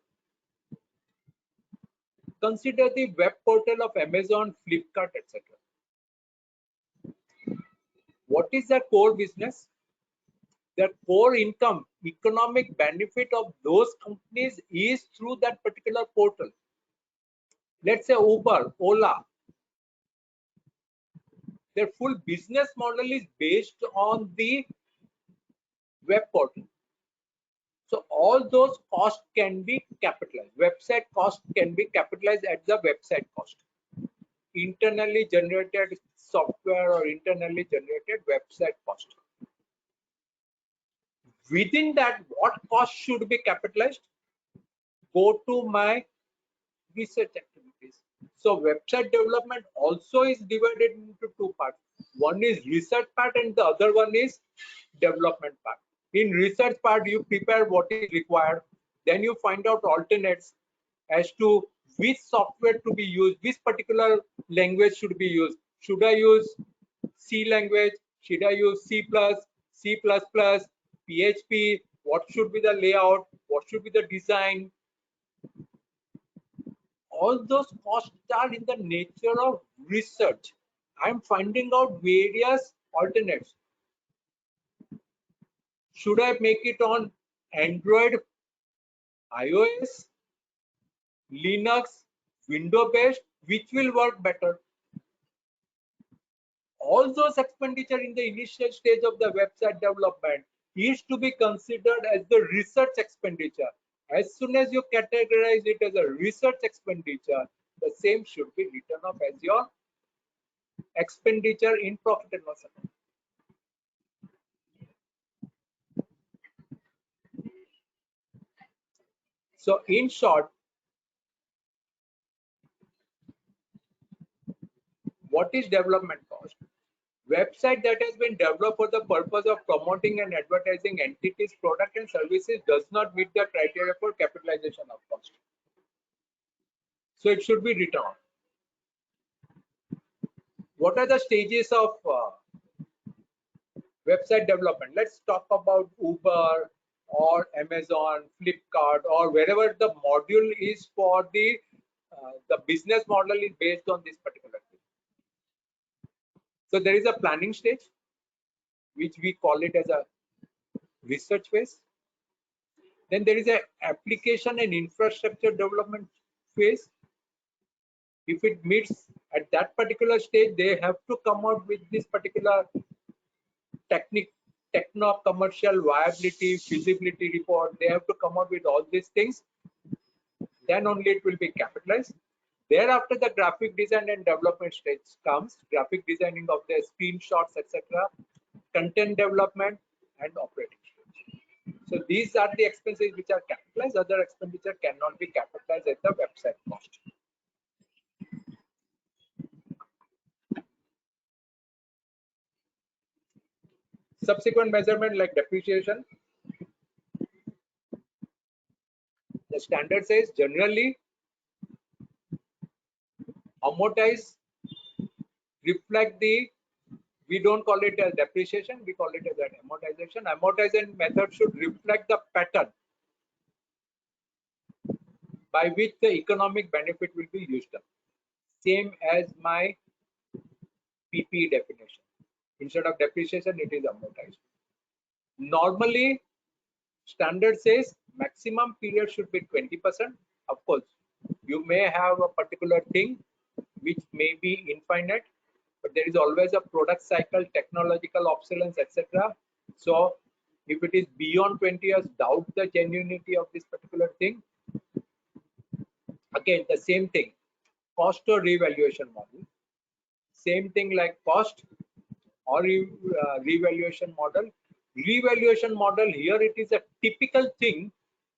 consider the web portal of Amazon, Flipkart, etc. What is their core business? Their core income, economic benefit of those companies is through that particular portal. Let's say Uber, Ola. Their full business model is based on the web portal. So all those costs can be capitalized. Website cost can be capitalized at the website cost. Internally generated software or internally generated website cost. Within that, what cost should be capitalized? Go to my research activities. So website development also is divided into two parts. One is research part and the other one is development part. In research part, you prepare what is required. Then you find out alternates as to which software to be used, which particular language should be used. Should I use C language? Should I use C++, C++, PHP? What should be the layout? What should be the design? All those costs are in the nature of research. I'm finding out various alternates. Should I make it on Android, iOS, Linux, Windows-based? Which will work better? All those expenditure in the initial stage of the website development is to be considered as the research expenditure. As soon as you categorize it as a research expenditure, the same should be written off as your expenditure in profit and loss account. So in short, what is development cost? Website that has been developed for the purpose of promoting and advertising entities, product and services does not meet the criteria for capitalization of cost. So it should be written off. What are the stages of website development? Let's talk about Uber or Amazon, Flipkart, or wherever the module is for the business model is based on this particular thing. So there is a planning stage, which we call it as a research phase. Then there is a application and infrastructure development phase. If it meets at that particular stage, they have to come out with this particular techno-commercial viability, feasibility report. They have to come out with all these things. Then only it will be capitalized. Thereafter, the graphic design and development stage comes, graphic designing of the screenshots, etc., content development, and operating stage. So these are the expenses which are capitalized. Other expenditure cannot be capitalized at the website cost. Subsequent measurement like depreciation. The standard says generally amortize reflect the, we don't call it as depreciation, we call it as an amortization. Amortization method should reflect the pattern by which the economic benefit will be used up. Same as my PP definition. Instead of depreciation, it is amortized. Normally, standard says maximum period should be 20%. Of course, you may have a particular thing which may be infinite, but there is always a product cycle, technological obsolescence, etc. So if it is beyond 20 years, doubt the genuinity of this particular thing. Again, the same thing, cost or revaluation model. Same thing like cost or revaluation model. Revaluation model, here it is a typical thing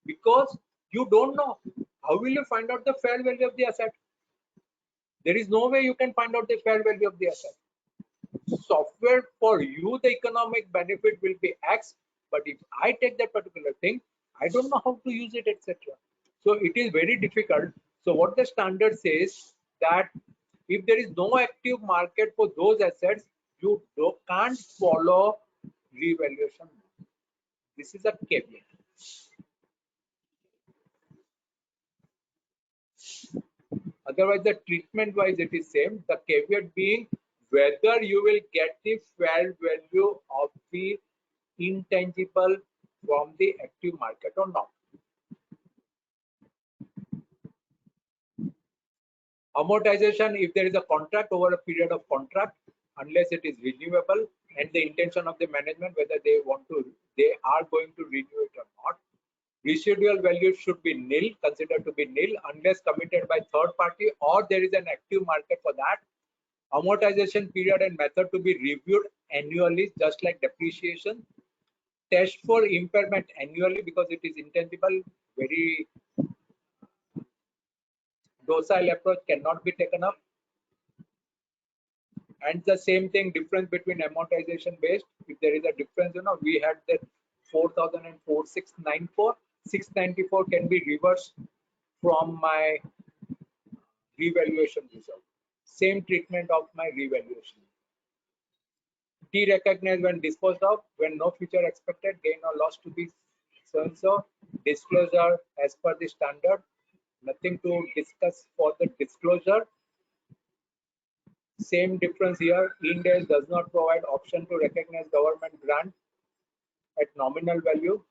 because you don't know how will you find out the fair value of the asset. There is no way you can find out the fair value of the asset. Software, for you the economic benefit will be X, but if I take that particular thing, I don't know how to use it, etc. So it is very difficult. So what the standard says, that if there is no active market for those assets, you can't follow revaluation. This is a caveat. Otherwise, the treatment wise it is same. The caveat being whether you will get the fair value of the intangible from the active market or not. Amortization, if there is a contract over a period of contract, unless it is renewable and the intention of the management whether they are going to renew it or not. Residual value should be nil, considered to be nil unless committed by third party or there is an active market for that. Amortization period and method to be reviewed annually, just like depreciation. Test for impairment annually because it is intangible. Very docile approach cannot be taken up. And the same thing, difference between amortization based. If there is a difference, we had that 4004 694. 694 can be reversed from my revaluation result. Same treatment of my revaluation. Derecognized when disposed of, when no future expected gain or loss to be so. Disclosure as per the standard. Nothing to discuss for the disclosure. Same difference here. Ind AS does not provide option to recognize government grant at nominal value.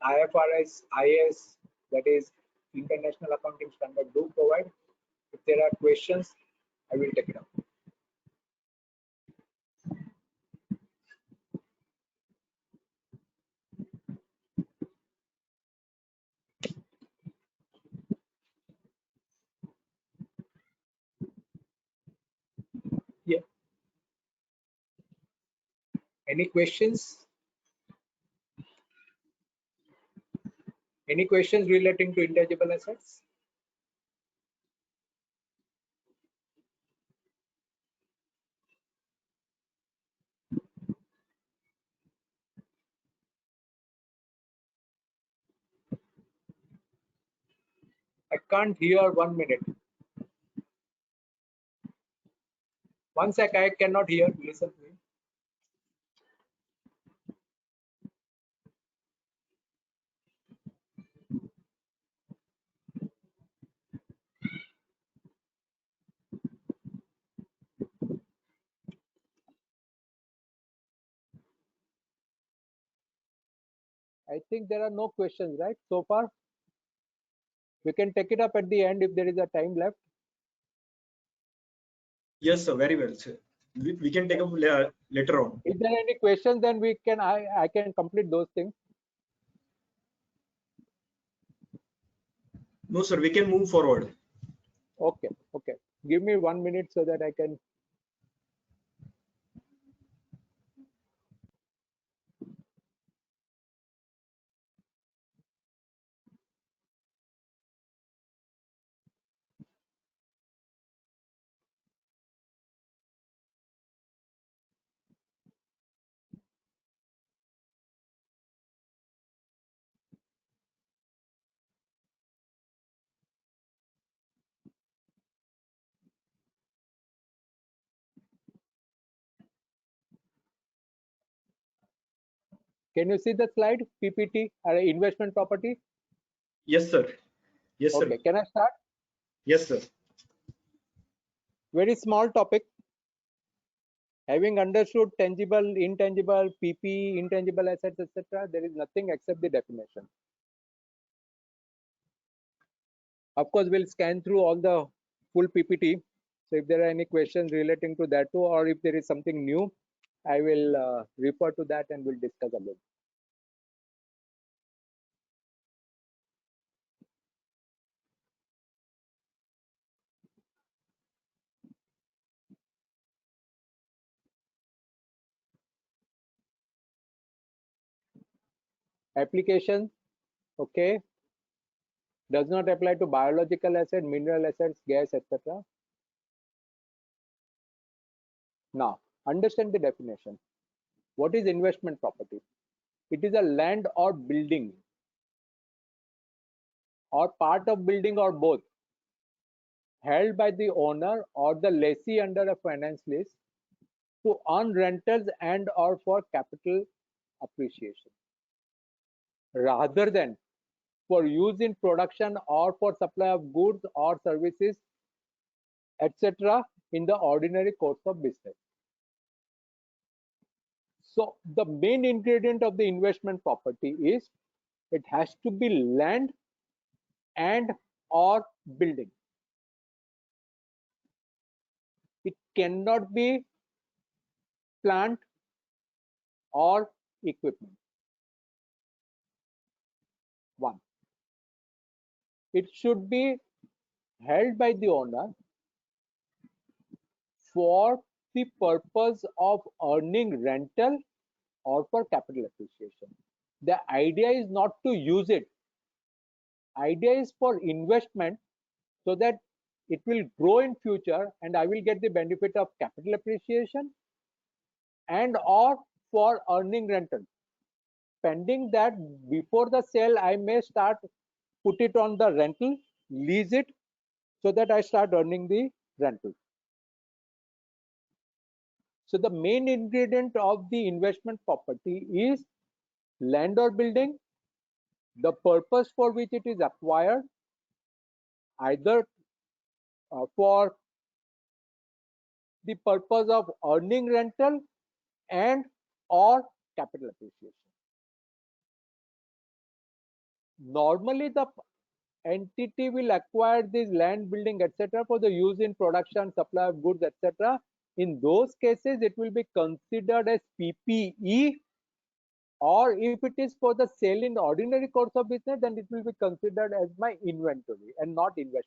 IFRS, IAS, that is International Accounting Standard, do provide. If there are questions, I will take it up. Yeah. Any questions? Any questions relating to intangible assets? I can't hear. 1 minute. One sec, I cannot hear. Listen to me. I think there are no questions, right? So far, we can take it up at the end if there is a time left. Yes, sir. Very well, sir. We can take up later on. If there are any questions, then we can I can complete those things. No, sir. We can move forward. Okay. Okay. Give me 1 minute so that I can. Can you see the slide? PPT or investment property? Yes, sir. Yes, sir. Okay, can I start? Yes, sir. Very small topic. Having understood tangible, intangible, PP, intangible assets, etc., there is nothing except the definition. Of course, we'll scan through all the full PPT. So if there are any questions relating to that too, or if there is something new, I will refer to that and we'll discuss again. Application, okay, does not apply to biological asset, mineral assets, gas, etc. Now, understand the definition. What is investment property? It is a land or building or part of building or both held by the owner or the lessee under a finance lease to earn rentals and or for capital appreciation rather than for use in production or for supply of goods or services, etc., in the ordinary course of business. So the main ingredient of the investment property is it has to be land and or building. It cannot be plant or equipment. One, it should be held by the owner for the purpose of earning rental or for capital appreciation. The idea is not to use it. Idea is for investment so that it will grow in future and I will get the benefit of capital appreciation and or for earning rental. Pending that, before the sale, I may start put it on the rental, lease it so that I start earning the rental. So the main ingredient of the investment property is land or building, the purpose for which it is acquired, either for the purpose of earning rental and or capital appreciation. Normally the entity will acquire this land, building, etc. for the use in production, supply of goods, etc. In those cases, it will be considered as PPE, or if it is for the sale in the ordinary course of business, then it will be considered as my inventory and not investment.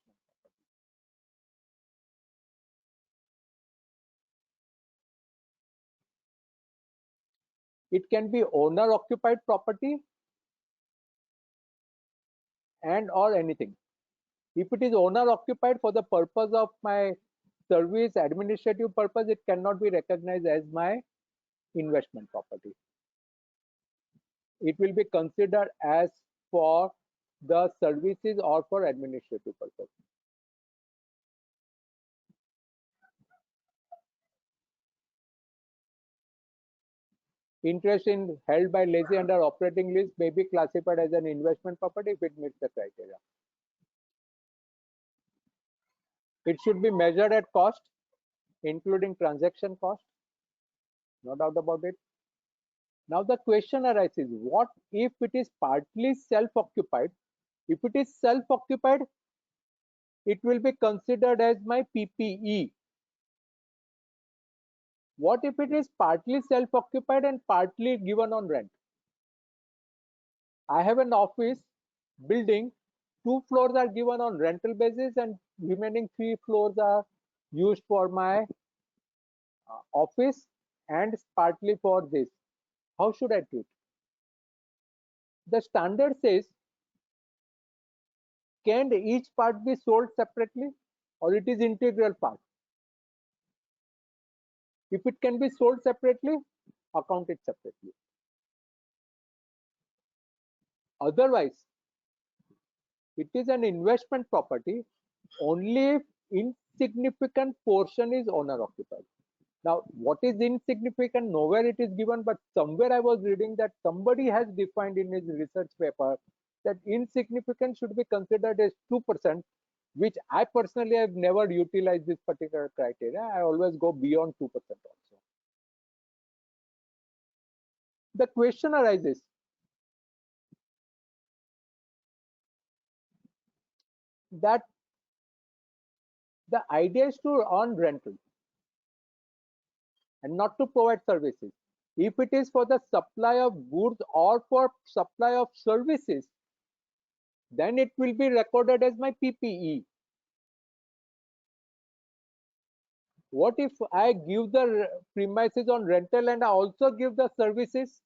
It can be owner occupied property and or anything. If it is owner occupied for the purpose of my service administrative purpose, it cannot be recognized as my investment property. It will be considered as for the services or for administrative purpose. Interest in held by lessee under operating lease may be classified as an investment property if it meets the criteria. It should be measured at cost, including transaction cost, no doubt about it. Now the question arises, what if it is partly self-occupied? If it is self-occupied, it will be considered as my PPE. What if it is partly self-occupied and partly given on rent? I have an office building, 2 floors are given on rental basis and remaining 3 floors are used for my office and partly for this. How should I treat? The standard says, can each part be sold separately or it is integral part? If it can be sold separately, account it separately. Otherwise, it is an investment property only if insignificant portion is owner occupied. Now, what is insignificant? Nowhere it is given, but somewhere I was reading that somebody has defined in his research paper that insignificant should be considered as 2%, which I personally have never utilized this particular criteria. I always go beyond 2% also. The question arises, that the idea is to earn rental and not to provide services. If it is for the supply of goods or for supply of services, then it will be recorded as my PPE. What if I give the premises on rental and I also give the services?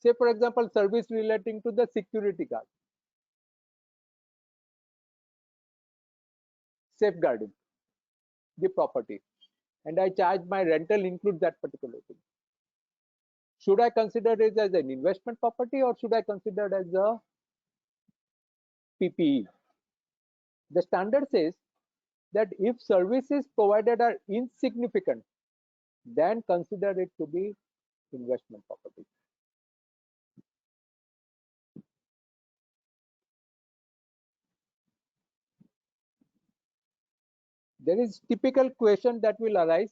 Say, for example, service relating to the security guard, safeguarding the property, and I charge my rental include that particular thing. Should I consider it as an investment property or should I consider it as a PPE? The standard says that if services provided are insignificant, then consider it to be investment property. There is typical question that will arise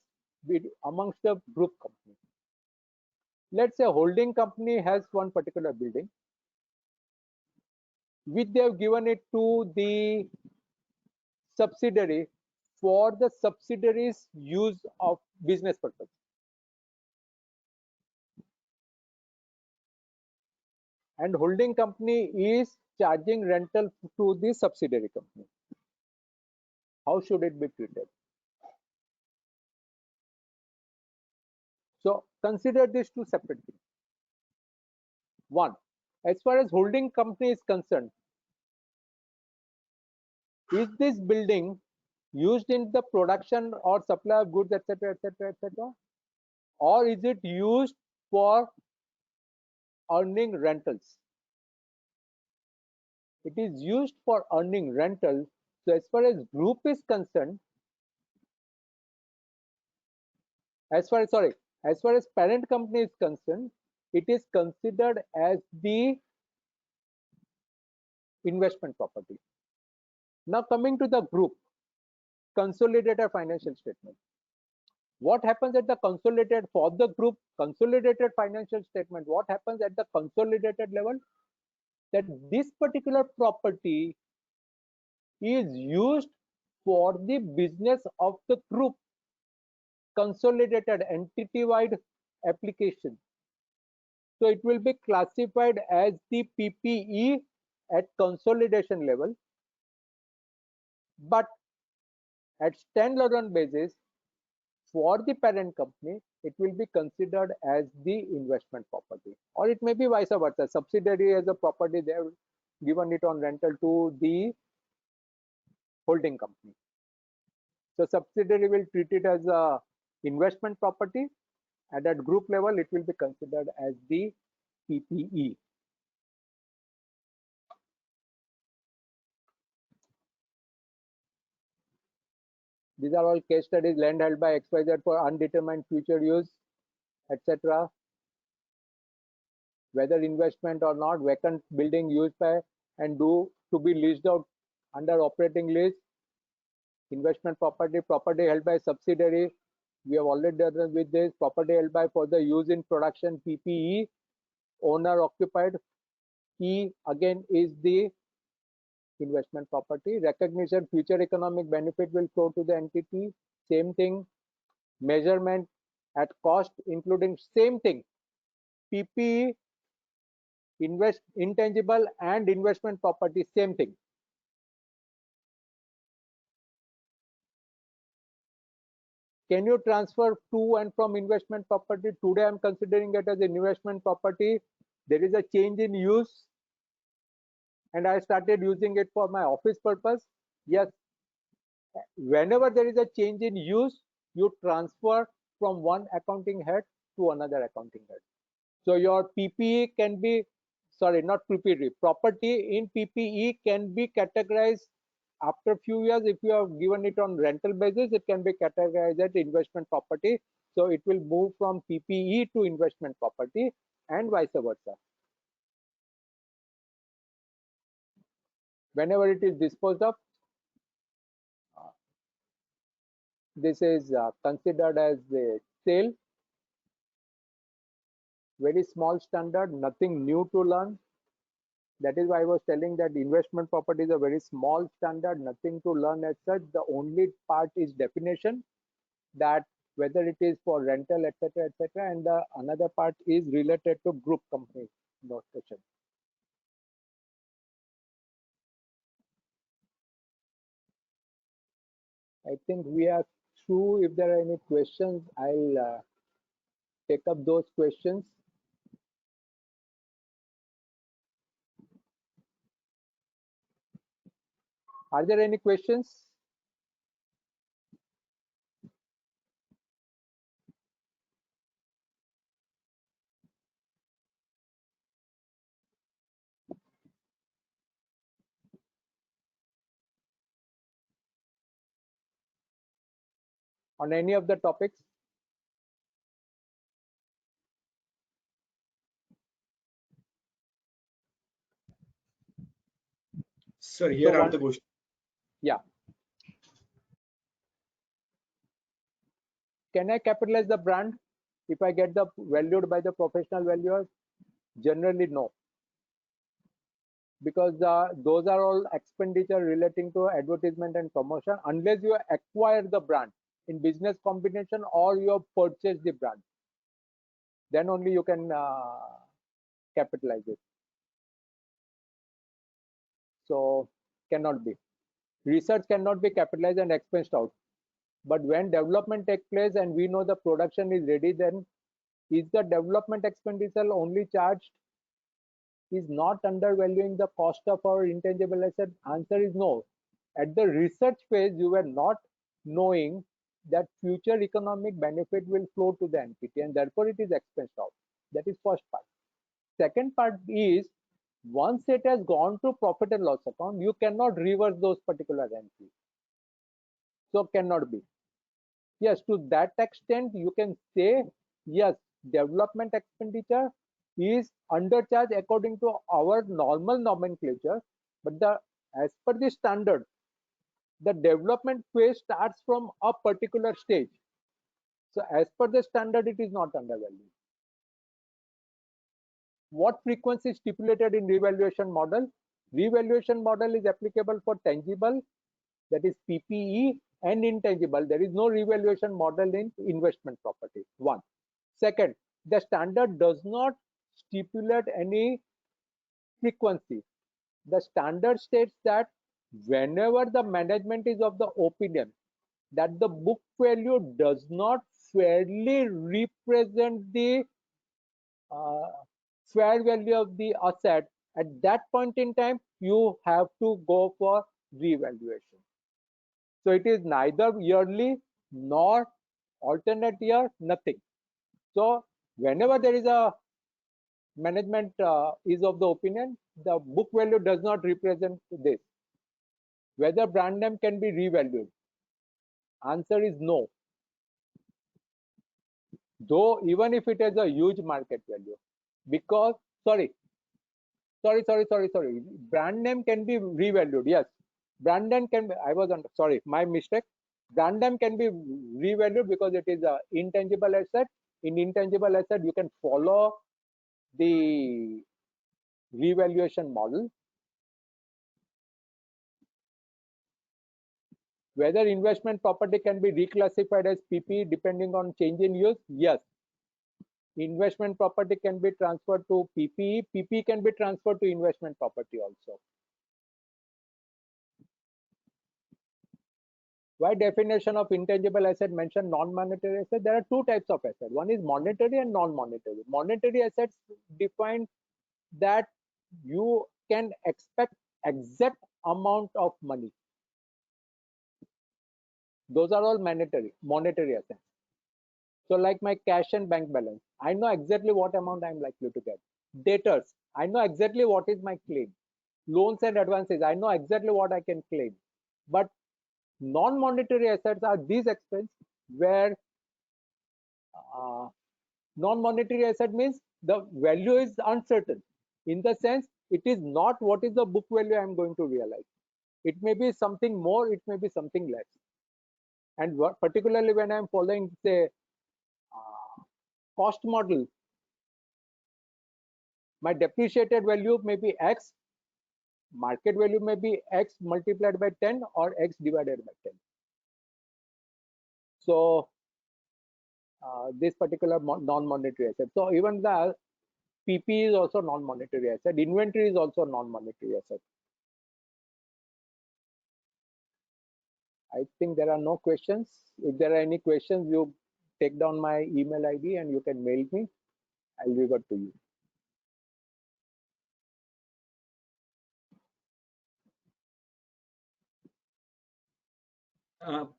amongst the group company. Let's say a holding company has one particular building, which they have given it to the subsidiary for the subsidiary's use of business purpose. And holding company is charging rental to the subsidiary company. How should it be treated? So consider these two separate things. One, as far as holding company is concerned, is this building used in the production or supply of goods, etc., etc., etc., or is it used for earning rentals? It is used for earning rentals. So as far as group is concerned, as far as parent company is concerned, it is considered as the investment property. Now coming to the group, consolidated financial statement. What happens at the consolidated for the group consolidated financial statement? What happens at the consolidated level? That this particular property is used for the business of the group, consolidated entity-wide application. So it will be classified as the PPE at consolidation level, but at standalone basis for the parent company, it will be considered as the investment property, or it may be vice versa. Subsidiary as a property, they have given it on rental to the holding company. So subsidiary will treat it as a investment property, and at group level, it will be considered as the PPE. These are all case studies: land held by XYZ for undetermined future use, etc. Whether investment or not, vacant building used by and due to be leased out under operating lease, investment property, property held by subsidiary. We have already done with this. Property held by for the use in production, PPE. Owner occupied, E again is the investment property. Recognition, future economic benefit will flow to the entity. Same thing. Measurement at cost, including same thing. PPE, intangible and investment property, same thing. Can you transfer to and from investment property? Today I'm considering it as an investment property. There is a change in use and I started using it for my office purpose. Yes, whenever there is a change in use, you transfer from one accounting head to another accounting head. So your PPE can be, sorry, not PPE, property in PPE can be categorized after a few years, if you have given it on rental basis, it can be categorized as investment property. So it will move from PPE to investment property and vice versa. Whenever it is disposed of, this is considered as a sale. Very small standard, nothing new to learn. That is why I was telling that investment property is a very small standard, nothing to learn as such. The only part is definition, that whether it is for rental, etc., etc., and the another part is related to group company notation. I think we are through. If there are any questions, I'll take up those questions. Are there any questions? On any of the topics? Sir, here So are the questions. Yeah. Can I capitalize the brand if I get the valued by the professional valuers? Generally, no. Because those are all expenditure relating to advertisement and promotion, unless you acquire the brand in business combination or you have purchased the brand. Then only you can capitalize it. So cannot be. Research cannot be capitalized and expensed out. But when development takes place and we know the production is ready, then is the development expenditure only charged? Is not undervaluing the cost of our intangible asset? Answer is no. At the research phase, you were not knowing that future economic benefit will flow to the entity, and therefore it is expensed out. That is first part. Second part is, once it has gone to profit and loss account, you cannot reverse those particular entries. So cannot be. Yes, to that extent, you can say, yes, development expenditure is undercharged according to our normal nomenclature, but as per the standard, the development phase starts from a particular stage. So as per the standard, it is not undervalued. What frequency is stipulated in revaluation model? Revaluation model is applicable for tangible, that is PPE, and intangible. There is no revaluation model in investment property. One. Second, the standard does not stipulate any frequency. The standard states that whenever the management is of the opinion that the book value does not fairly represent the fair value of the asset, at that point in time, you have to go for revaluation. So it is neither yearly nor alternate year, nothing. So whenever there is a management is of the opinion, the book value does not represent this. Whether brand name can be revalued? Answer is no. Though even if it has a huge market value, because sorry, brand name can be revalued. Yes, brand name can be, I was on, sorry, my mistake. Brand name can be revalued because it is a intangible asset. In intangible asset, you can follow the revaluation model. Whether investment property can be reclassified as PP depending on change in use? Yes. Investment property can be transferred to PPE. PP can be transferred to investment property also. Why definition of intangible asset mention non-monetary asset? There are two types of asset. One is monetary and non-monetary. Monetary assets define that you can expect exact amount of money. Those are all monetary assets. So like my cash and bank balance, I know exactly what amount I'm likely to get. Debtors, I know exactly what is my claim. Loans and advances, I know exactly what I can claim. But non-monetary assets are these expenses where non-monetary asset means the value is uncertain. In the sense, it is not what is the book value I am going to realize. It may be something more, it may be something less. And particularly when I am following, say, cost model, my depreciated value may be X, market value may be X multiplied by 10 or X divided by 10. So this particular non-monetary asset. So even the PP is also non-monetary asset. Inventory is also non-monetary asset. I think there are no questions. If there are any questions, you take down my email ID and you can mail me. I'll revert to you.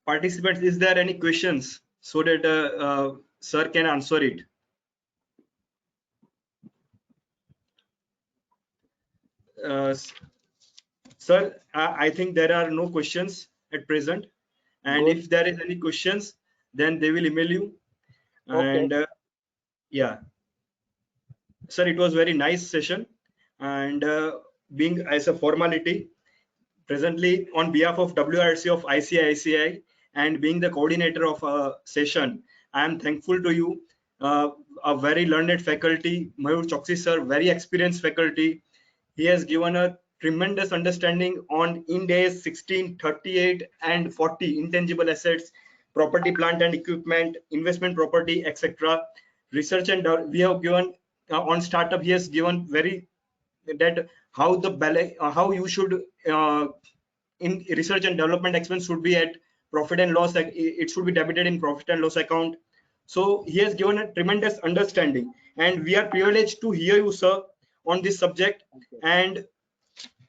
Participants, is there any questions so that sir can answer it? Sir, I think there are no questions at present. And Good. if there is any questions, then they will email you. Okay. And yeah, sir, it was very nice session. And being as a formality, presently on behalf of WRC of ICICI and being the coordinator of a session, I am thankful to you, a very learned faculty, Mayur Chokshi sir, very experienced faculty. He has given a tremendous understanding on Ind AS 16, 38 and 40 intangible assets, property, plant and equipment, investment property, etc. Research and we have given on startup. He has given very that how the balance, how you should in research and development expense should be at profit and loss. It should be debited in profit and loss account. So he has given a tremendous understanding, and we are privileged to hear you, sir, on this subject. And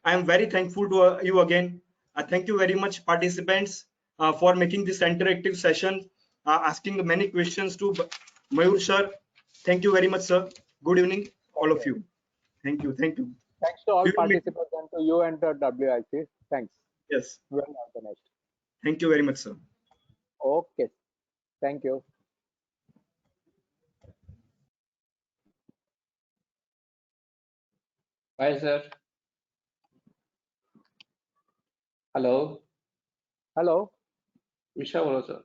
I am very thankful to you again. Thank you very much, participants, for making this interactive session, asking many questions to Mayur sir. Thank you very much, sir. Good evening, all of you. Thank you. Thank you. Thanks to all We will meet. participants and to you and the WIC. Thanks. Yes. Well organized. Thank you very much, sir. Okay. Thank you. Bye, sir. Hello. Hello. Vishwa Bolo, sir.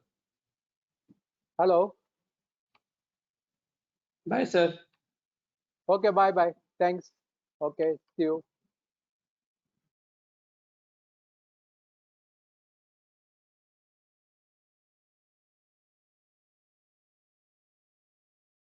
Hello. Bye, sir. Okay. Bye. Bye. Thanks. Okay. See you.